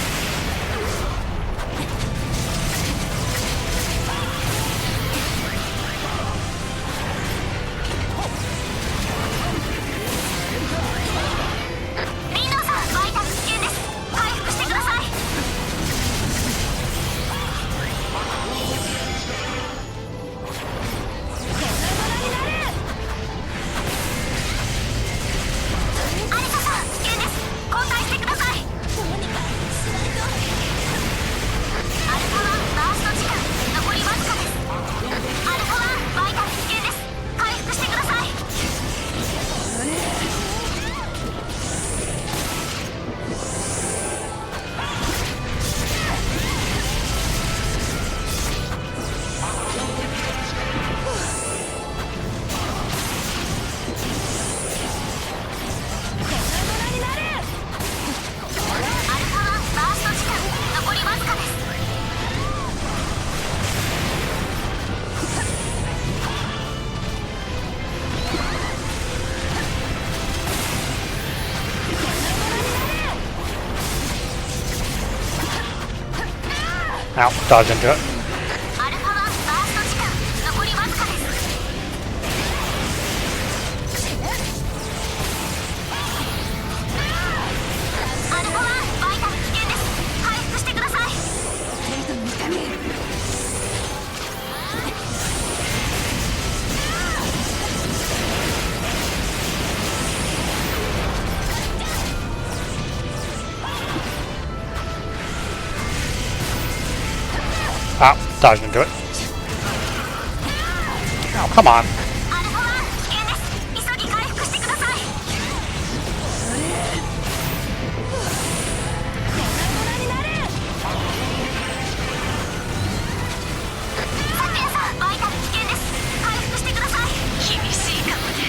Ow, dodge into it. Dodged into it. Oh, come on. アルファ1、危険です。急ぎ回復してください。昨夜さん、バイタル危険です。回復してください。厳しいかもね。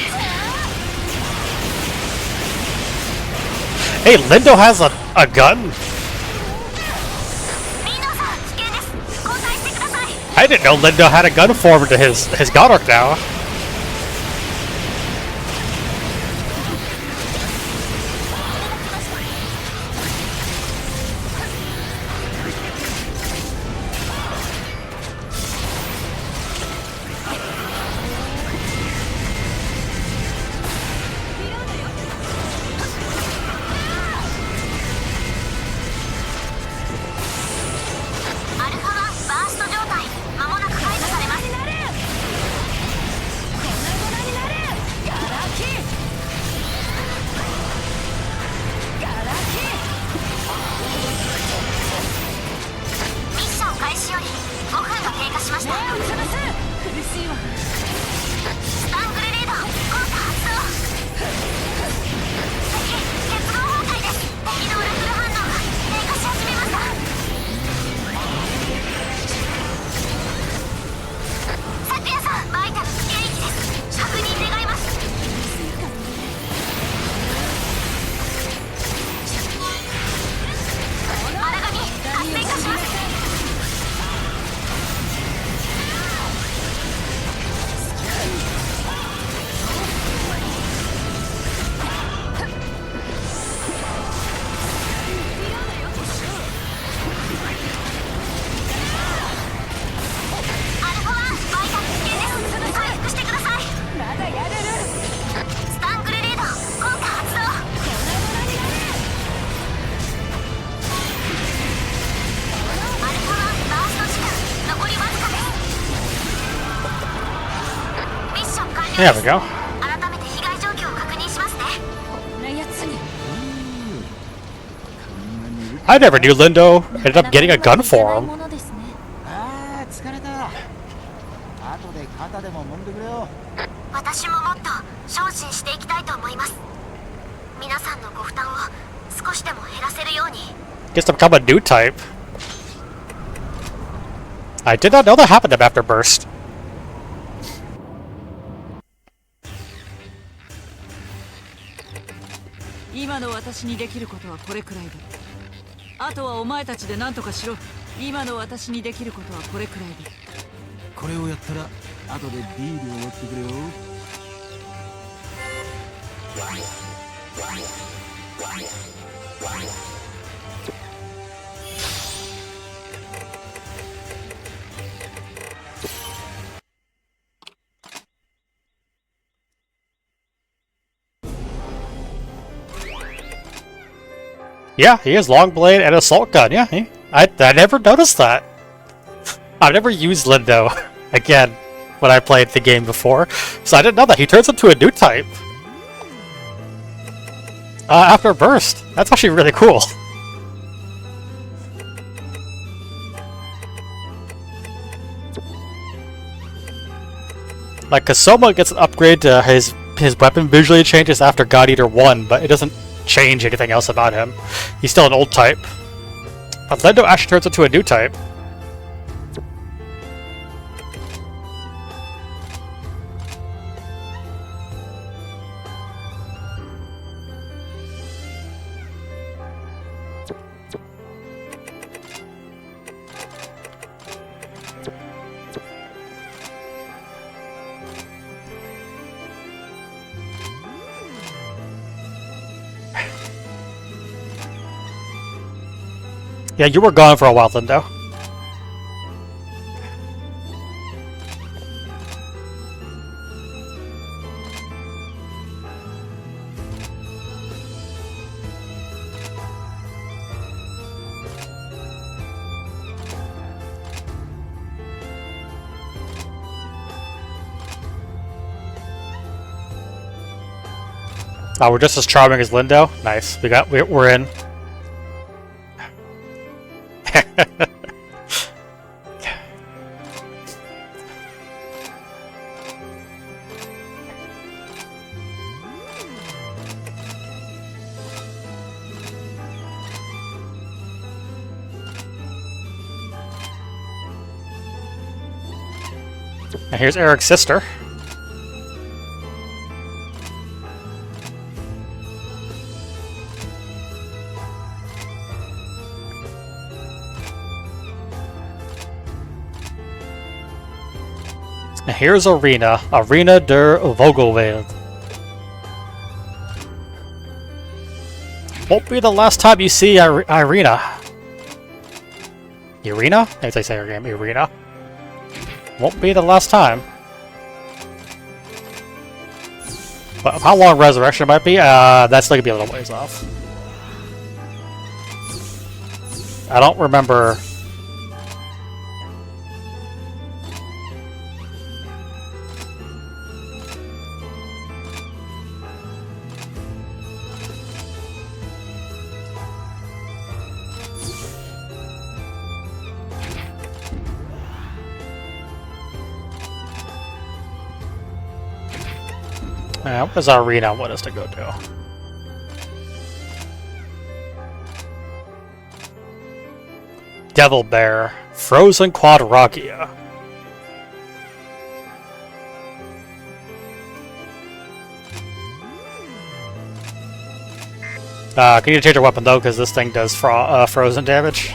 Hey, Lindo has a gun? リンドウさん、危険です。交代してください。 I didn't know Lindo had a gun forward to his god arc now. There we go. I never knew Lindo ended up getting a gun for him. ああ疲れた。後で肩でも揉んでくれよ。私ももっと精進していきたいと思います。皆さんのご負担を少しでも減らせるように。 Gets to become a new type. I did not know that happened to him after Burst. 今の私にできることはこれくらいだ。あとはお前たちで何とかしろ。今の私にできることはこれくらいだ。これをやったら後でビールを持ってくれよ。Yeah, he has long blade and assault gun. Yeah, I never noticed that. I've never used Lindo again when I played the game before, so I didn't know that he turns into a new type after Burst. That's actually really cool. Like Kasoma gets an upgrade to his weapon visually changes after God Eater 1, but it doesn't change anything else about him. He's still an old type. But Lindo actually turns into a new type. Yeah, you were gone for a while, Lindo. Oh, we're just as charming as Lindo? Nice. We're in. And here's Eric's sister. And here's Arena der Vogelwelt. Won't be the last time you see Irina. Irina? As I say her name, Irina. Won't be the last time. But how long Resurrection might be? That's going to be a little ways off. I don't remember. What does Arena want us to go to? Devil Bear, Frozen Quadragia. Can you change your weapon though, because this thing does frozen damage.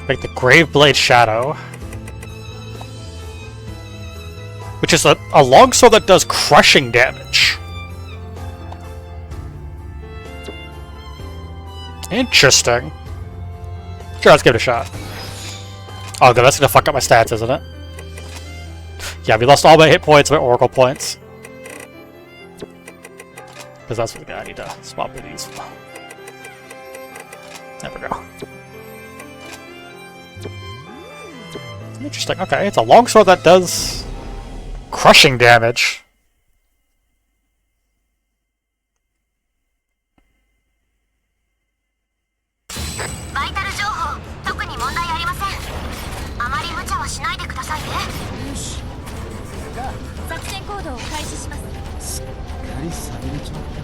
Make the Graveblade Shadow. Which is a longsword that does crushing damage. Interesting. Sure, let's give it a shot. Oh god, that's gonna fuck up my stats, isn't it? Yeah, we lost all my hit points, my Oracle points. Because that's what I need to swap with these. There we go. Interesting, okay, it's a longsword that does crushing damage. Vital 情報、特に問題ありません。あまり無茶はしないでくださいね。よし。作戦行動を開始します。すっかり錆びれちまった。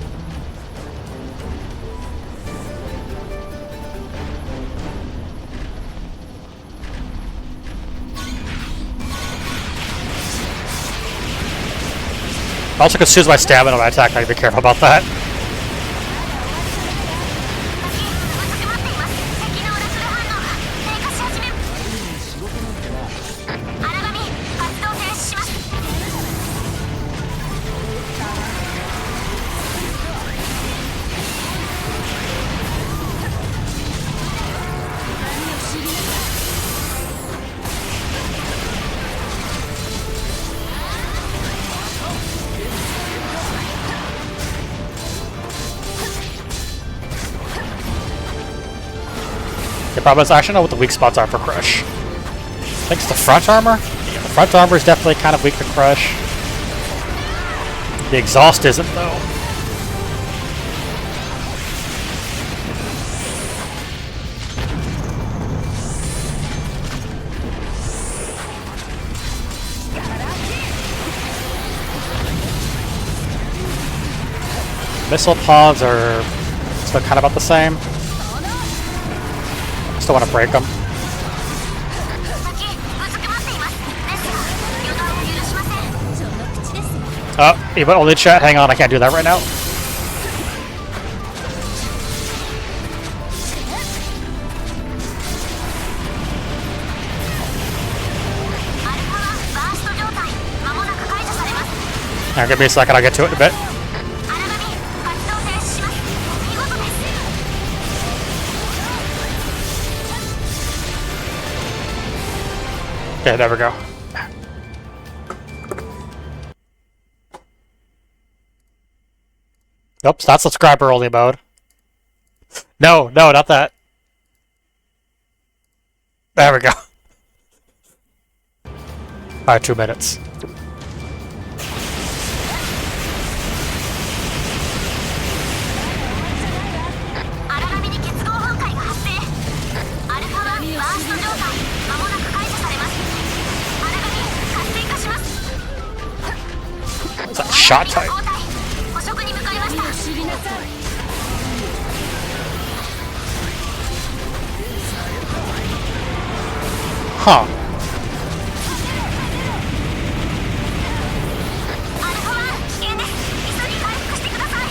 I also consumes my stamina when I attack, I need to be careful about that. The problem is I actually know what the weak spots are for Crush. I think it's the front armor? Yeah, the front armor is definitely kind of weak to Crush. The exhaust isn't, though. Missile pods are still kind of about the same. Still want to break them. Oh, even only chat. Hang on, I can't do that right now. Now, give me a second. I'll get to it in a bit. Okay, there we go. Oops, not subscriber only mode. No, not that. There we go. Alright, 2 minutes. What's that shot type? Huh. アルファ1危険です。急ぎ回復してください。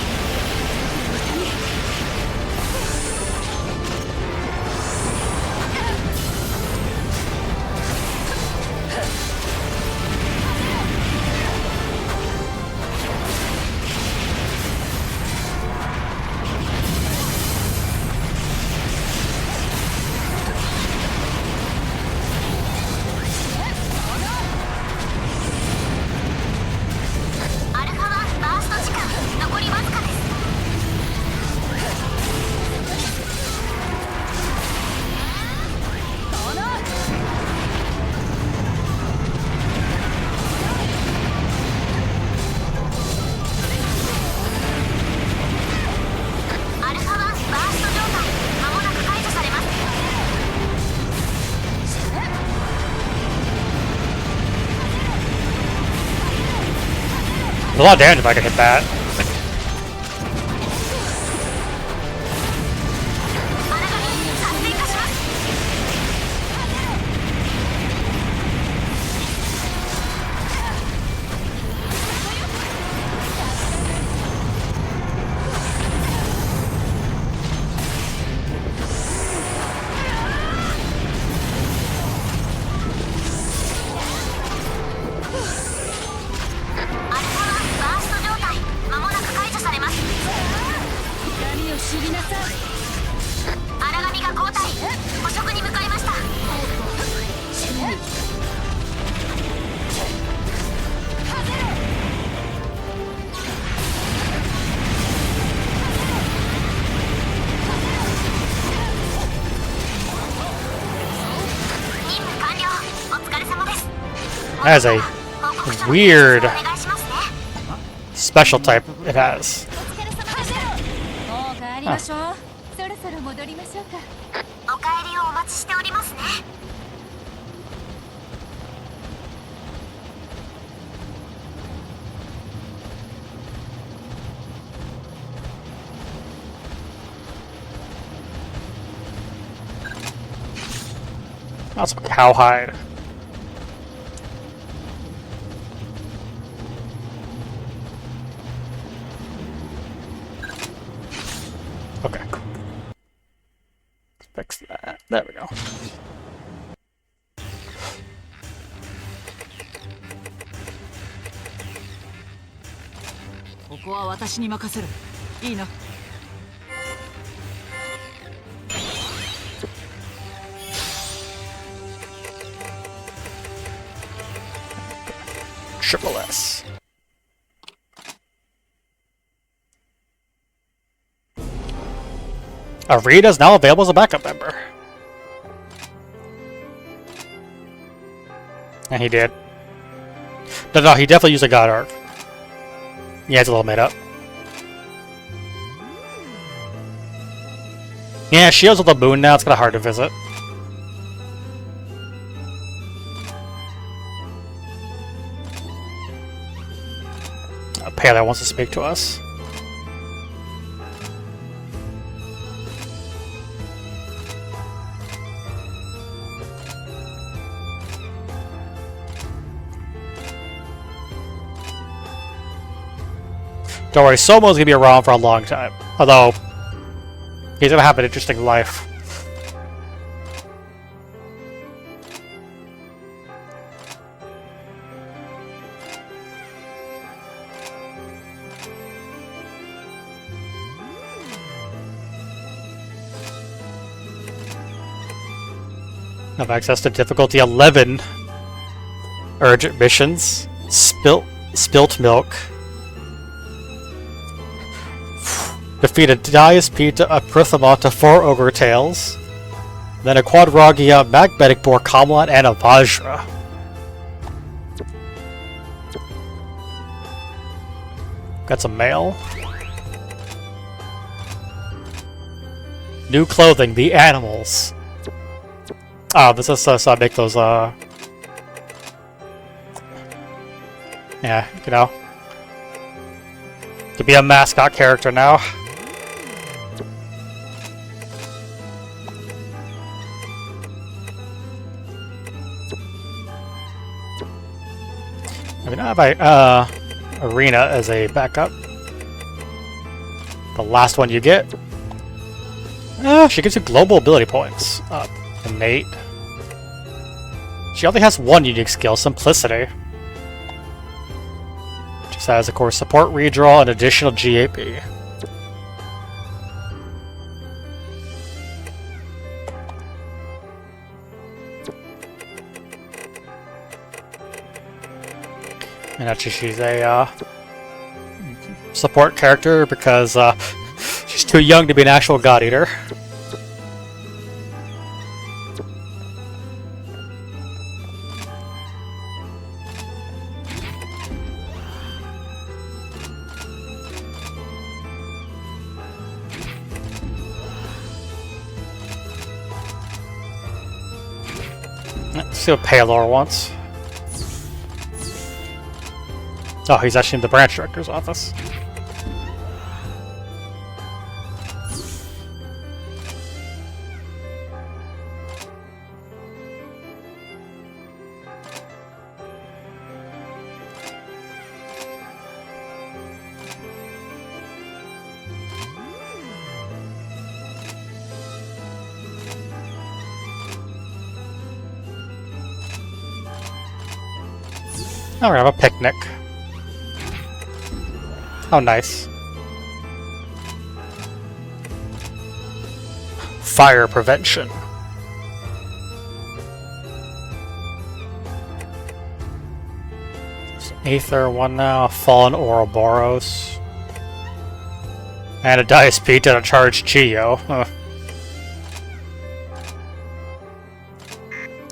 アルファ1バースト時間残りわずかです。アルファ1バースト状態間もなく解除されます。 There's a lot of damage if I can hit that. あらがみ活性化します。 アルファ1バースト状態間もなく解除されます。痛みを知りなさい。荒神が交代捕食に向かいました。任務完了。お疲れ様です。 That is a 報告書の weird お願いしますね。 special type it has. お疲れ様でした。もう帰りましょう。そろそろ戻りましょうか。お帰りをお待ちしておりますね。 That's a cowhide. Okay. Let's fix that. There we go. ここは私に任せる。いいな。 Triple S. Arita is now available as a backup member. And he did. No, he definitely used a God Arc. Yeah, it's a little made up. Yeah, Shield's with the moon now, it's kind of hard to visit. Pele wants to speak to us. Don't worry, Somo's gonna be around for a long time. Although, he's gonna have an interesting life. Have access to difficulty 11 urgent missions. Spilt milk. Defeat a Diaspita, a Prithamata, 4 Ogre Tails. Then a Quadragia, Magnetic Boar, Kamlat, and a Vajra. Got some mail. New clothing, the animals. Ah, this is so I make those, yeah, you know. To be a mascot character now. We now have Arena as a backup. The last one you get. She gives you global ability points. Innate. She only has one unique skill, Simplicity. Just has, of course, support redraw and additional GAP. And actually, she's a support character because she's too young to be an actual God Eater. Let's see what Paylor wants. Oh, he's actually in the branch director's office. Oh, we're gonna have a picnic. Oh, nice. Fire prevention. So Aether, one now. Fallen Ouroboros. And a Dice Pete and a Charged Geo.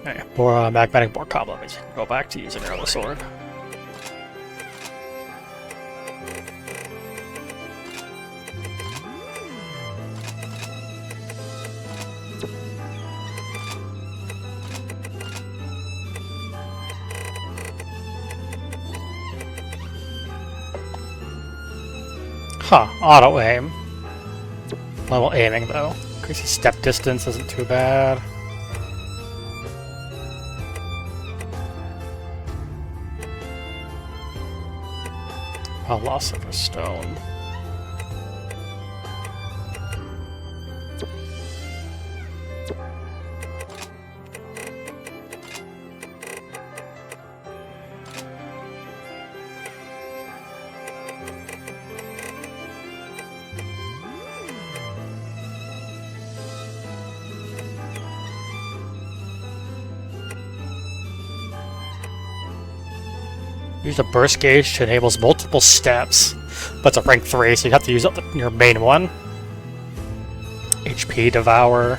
Okay, more magmatic board combo means you can go back to using Early Sword. Huh, auto aim. Level aiming though. Crazy step distance isn't too bad. Philosopher's Stone. Use a burst gauge to enable multiple steps, but it's a rank 3, so you have to use up your main one. HP Devour.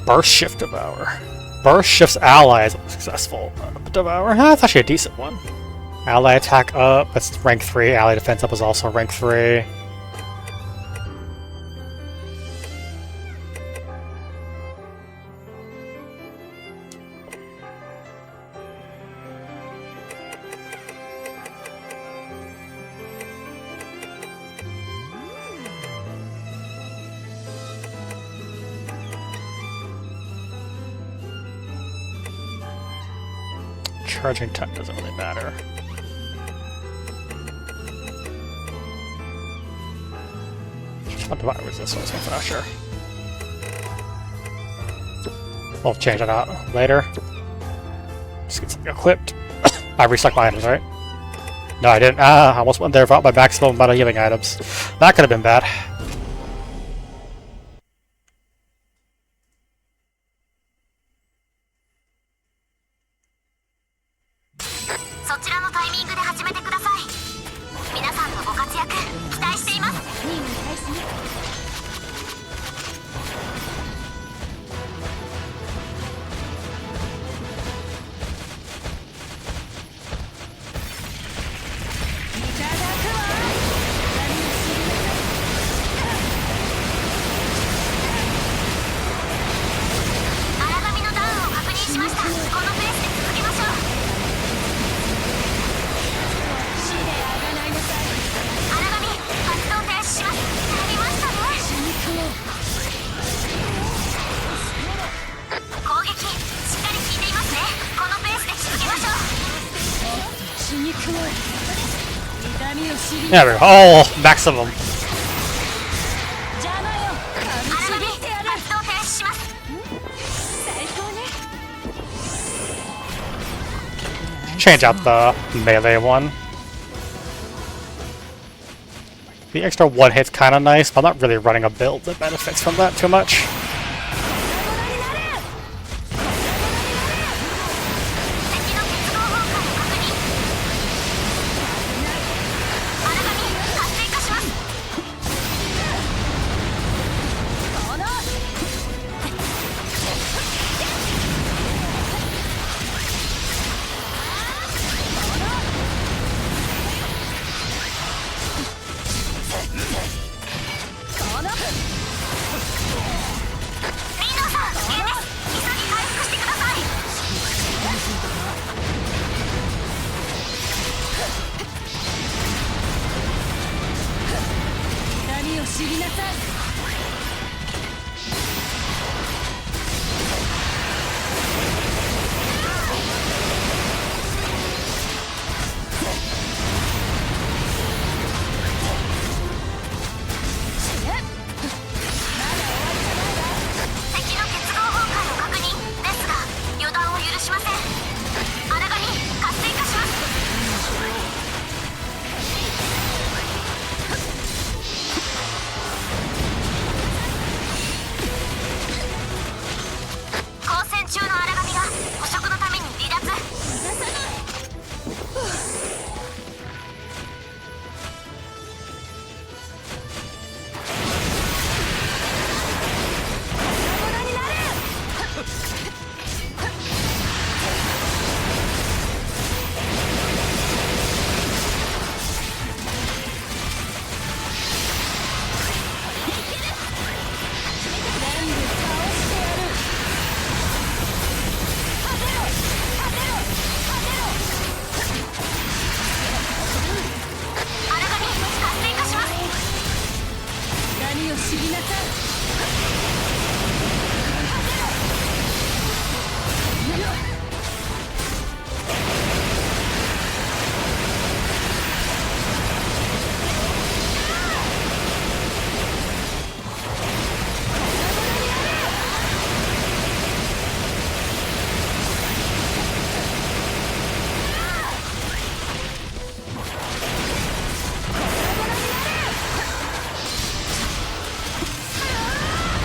Burst Shift Devour. Burst shifts allies successful. Devour, that's actually a decent one. Ally attack up, that's rank 3. Ally defense up is also rank 3. Charging time doesn't really matter. What divine resistance with Usher? We'll change that out later. Just get something equipped. I restocked my items, right? No, I didn't. I almost went there without my maximum amount of healing items. That could have been bad. そちらのタイミングで始めてください。皆さんのご活躍期待しています。任務開始ね。いただくわ。There we go. Oh, maximum. 邪魔よ。荒波活動停止します。最高ね。 Change out the melee one. The extra one hit's kind of nice, but I'm not really running a build that benefits from that too much. 敵の結合方向を確認。荒波活性化します。リードーさん、危険です。急ぎ回復してください。痛みを知りなさい。敵の結合崩壊を確認ですが予断を許しません。荒波活性化します。交戦中の荒波が捕食のために離脱。荒波活性化します。痛みを知りなさい。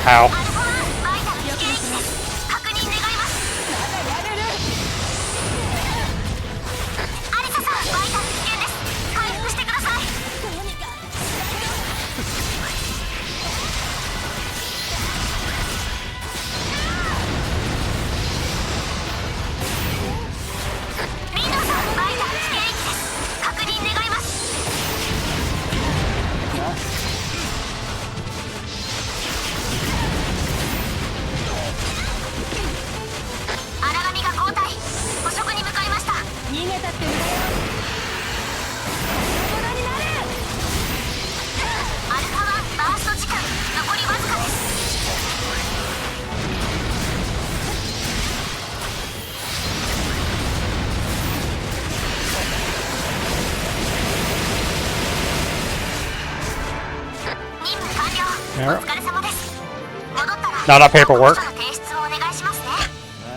How? アルファ1バイタル危険域です。確認願います。アリサさん、バイタル危険です。回復してください。リードーさん、バイタル危険域です。確認願います。荒波が後退。捕食に向かいました。逃げたって無駄よ。アルファ1バースト時間残りわずかです。任務完了。お疲れ様です。戻ったら Not a paperwork. 報告書の提出をお願いしますね。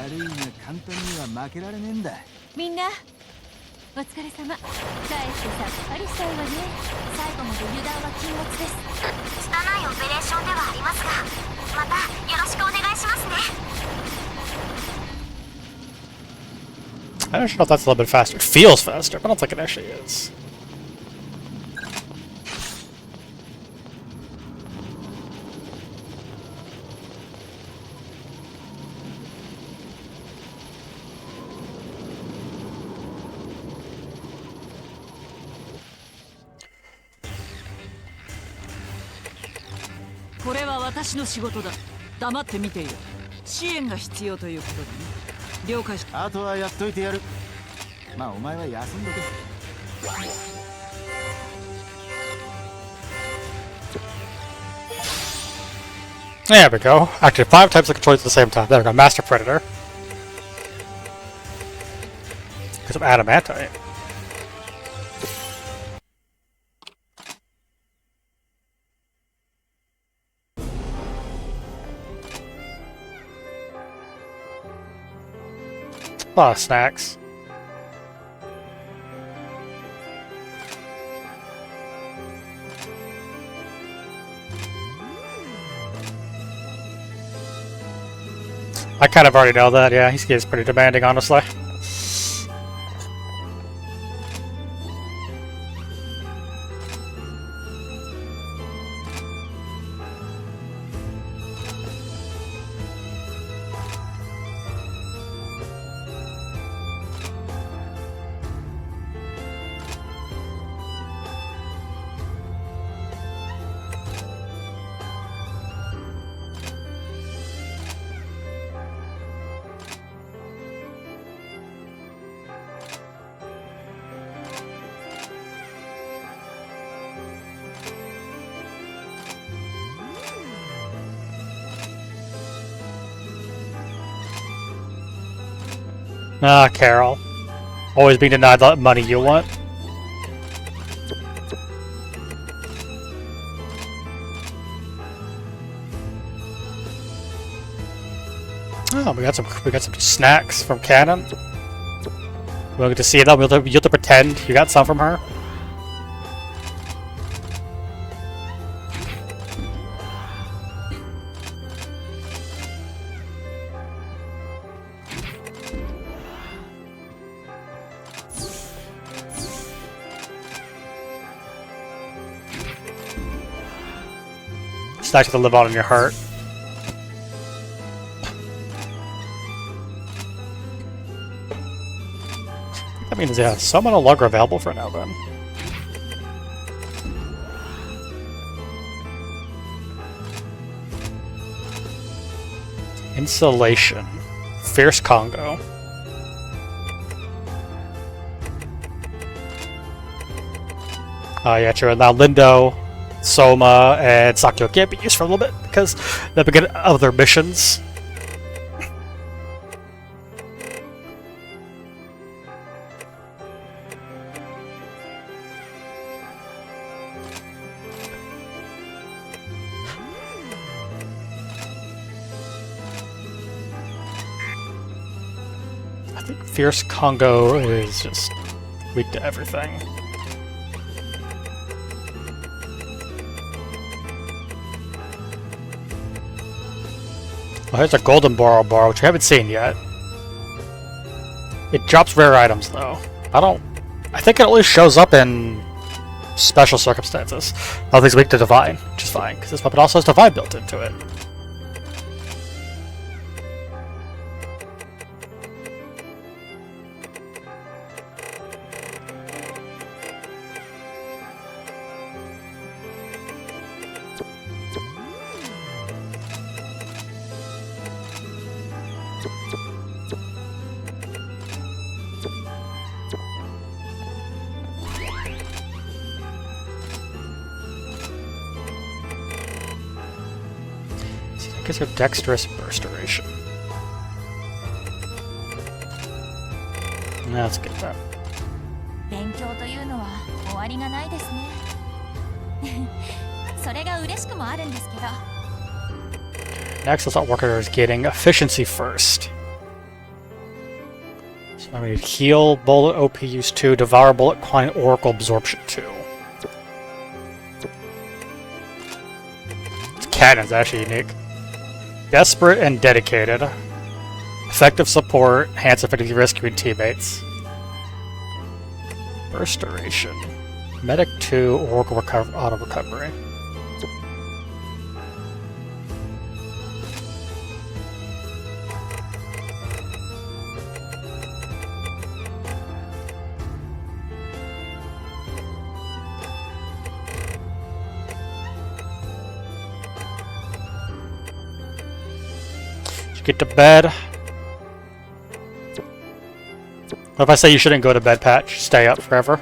悪いが簡単には負けられねえんだ。みんなお疲れ様。帰ってさっぱりしたいわね。最後まで油断は禁物です。拙いオペレーションではありますがまたよろしくお願いしますね。 I don't know if that's a little bit faster. It feels faster, but I don't think it actually is. This is my job. 黙って見ている。支援が必要ということだね。了解し。あとはやっといてやる。まあお前は休んどけ。There we go. Active 5 types of controllers at the same time. There we go. Master Predator. Because of adamantite. A lot of snacks. I kind of already know that, yeah, he gets pretty demanding, honestly. Ah, Carol. Always being denied the money you want. Oh, we got some snacks from Cannon. We'll get to see them. You have to pretend you got some from her. Snacks to live on in your heart. That means, yeah, some no longer available for now then. Insulation. Fierce Congo. Oh yeah, true. Now Lindo, Soma, and Sakyo can't be used for a little bit because they've been getting other missions. I think Fierce Congo is just weak to everything. Well, here's a Golden Bar, which I haven't seen yet. It drops rare items, though. I think it only shows up in special circumstances. Nothing's weak to Divine, which is fine, because this weapon also has Divine built into it. I guess your Dexterous Burst Duration. Let's get that. 勉強というのは終わりがないですね。それが嬉しくもあるんですけど。Next, let's start working towards getting efficiency first. So I need Heal, Bullet, OP use 2, Devour Bullet, Quine, Oracle Absorption 2. This cannon's actually unique. Desperate and Dedicated. Effective support, enhance effectively rescuing teammates. Burst Duration. Medic 2, Oracle Auto Recovery. Get to bed. What if I say you shouldn't go to bed, Patch? Stay up forever.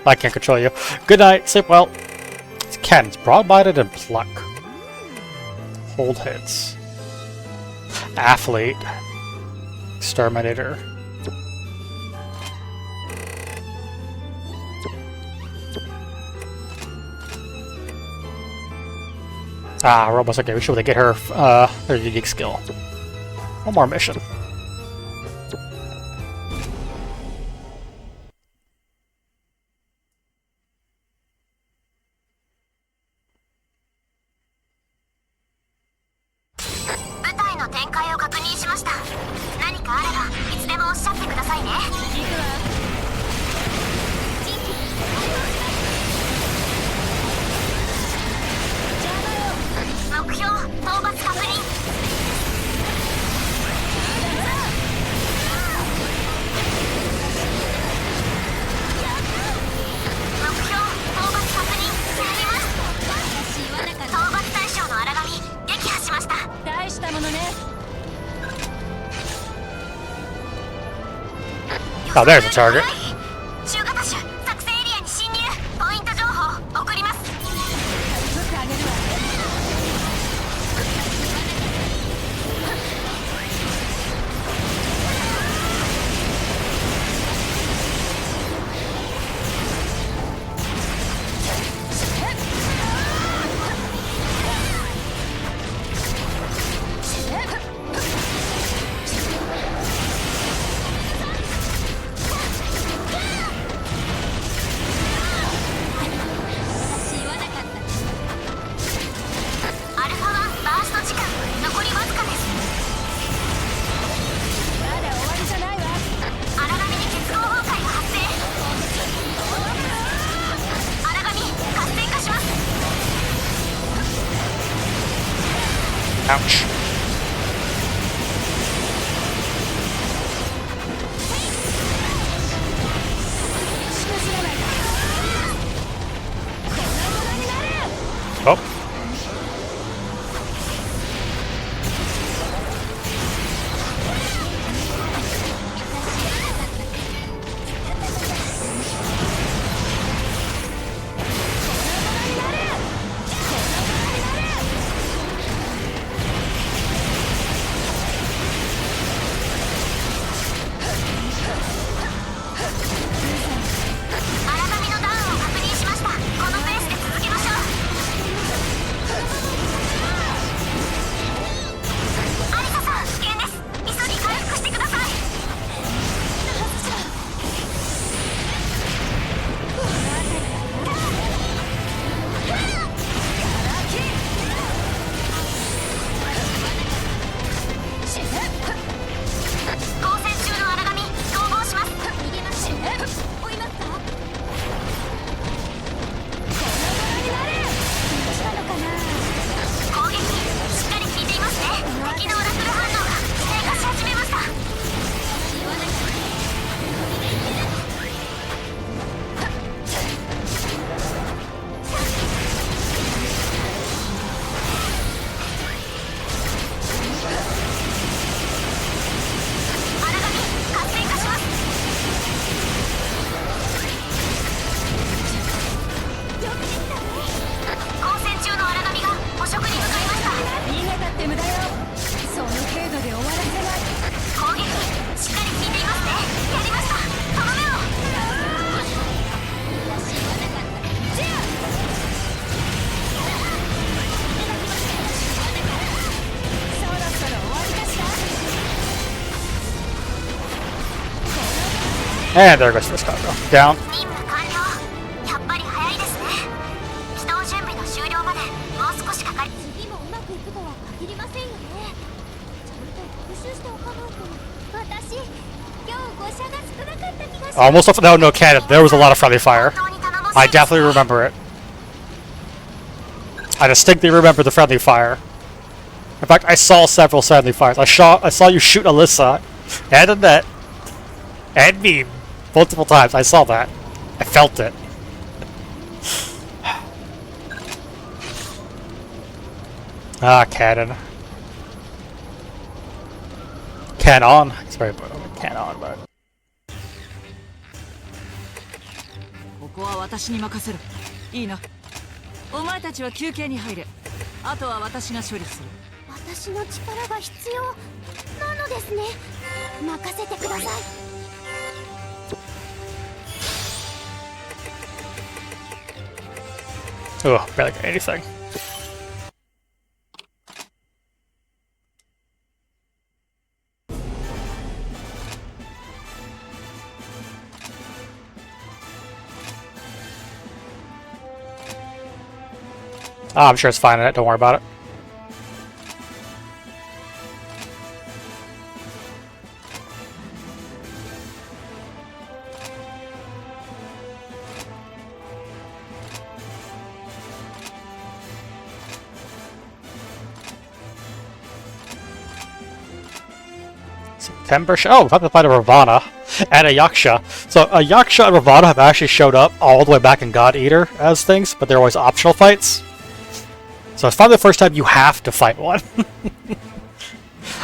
I can't control you. Good night. Sleep well. It's cannons. Broad-minded and pluck. Hold hits. Athlete. Exterminator. Ah, we're almost okay. We should be able to get her her unique skill. One more mission. かあればいつでもおっしゃってくださいね。行くわ。目標討伐確認。目標討伐確認。進みます。討伐対象の荒神撃破しました。大したものね。Oh, there's a target. 中型種作戦エリアに侵入。ポイント情報送ります。取ってあげるわ。アルファ1バースト時間残りわずかです。まだ終わりじゃないわ。荒神に結合崩壊が発生。荒神活性化します。Ouch. しくじらないか。こんなものになる。 Oh. And there goes this guy. Down. 任務完了。やっぱり早いですね。祈祷準備の終了までもう少しかかり。次もうまくいくとは限りませんよね。ちゃんと復習しておかないと。私今日誤射が少なかった気がします。 Almost up. No cannon. There was a lot of friendly fire. I definitely remember it. I distinctly remember the friendly fire. In fact, I saw several friendly fires. I saw you shoot Alyssa and Annette and me multiple times. I saw that. I felt it. Ah, cannon. Cannon. It's very important. Cannon, but. ここは私に任せる。いいな。お前たちは休憩に入れ。あとは私が処理する。私の力が必要なのですね。任せてください。Ugh, barely got anything. I'm sure it's fine. Don't worry about it. September. Oh, we have to fight a Ravana and a Yaksha. So a Yaksha and Ravana have actually showed up all the way back in God Eater as things, but they're always optional fights. So it's finally the first time you have to fight one.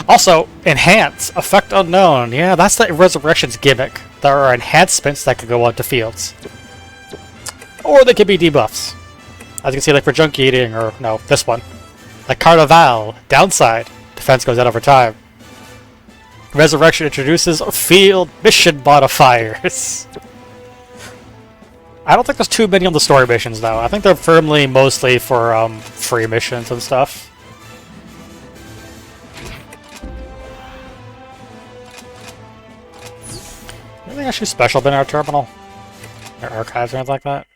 Also, enhance, effect unknown. Yeah, that's the Resurrection's gimmick. There are enhancements that can go onto fields. Or they could be debuffs. As you can see, like for junk eating, or no, this one. Like Carnival, downside, defense goes down over time. Resurrection introduces field mission modifiers. I don't think there's too many on the story missions, though. I think they're firmly mostly for free missions and stuff. Anything actually special been in our terminal? Or archives or anything like that?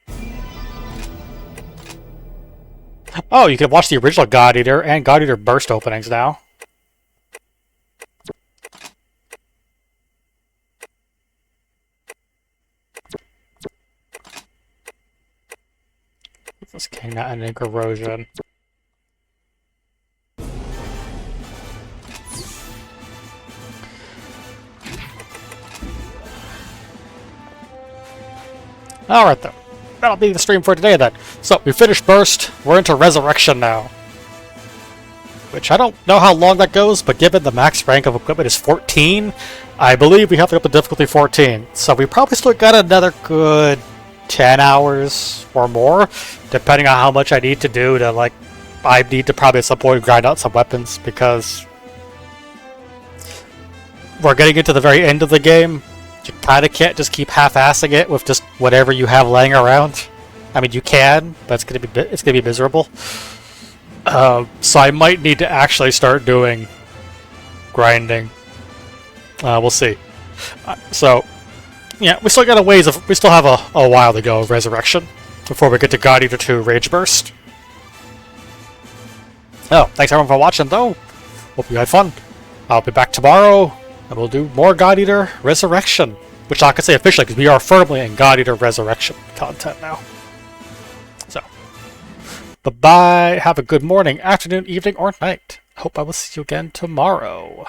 Oh, you can watch the original God Eater and God Eater Burst openings now. This king not ending corrosion. Alright then. That'll be the stream for today then. So, we finished Burst, we're into Resurrection now. Which I don't know how long that goes, but given the max rank of equipment is 14, I believe we have to go up to difficulty 14. So we probably still got another good 10 hours or more, depending on how much I need to do to, like, I need to probably at some point grind out some weapons, because we're getting into the very end of the game. You kind of can't just keep half-assing it with just whatever you have laying around. I mean, you can, but it's gonna be miserable. So I might need to actually start doing grinding. We'll see. So yeah, we still got we still have a while to go of Resurrection before we get to God Eater 2 Rage Burst. Oh, thanks everyone for watching though. Hope you had fun. I'll be back tomorrow. And we'll do more God Eater Resurrection, which I can say officially because we are firmly in God Eater Resurrection content now. So, bye-bye. Have a good morning, afternoon, evening, or night. Hope I will see you again tomorrow.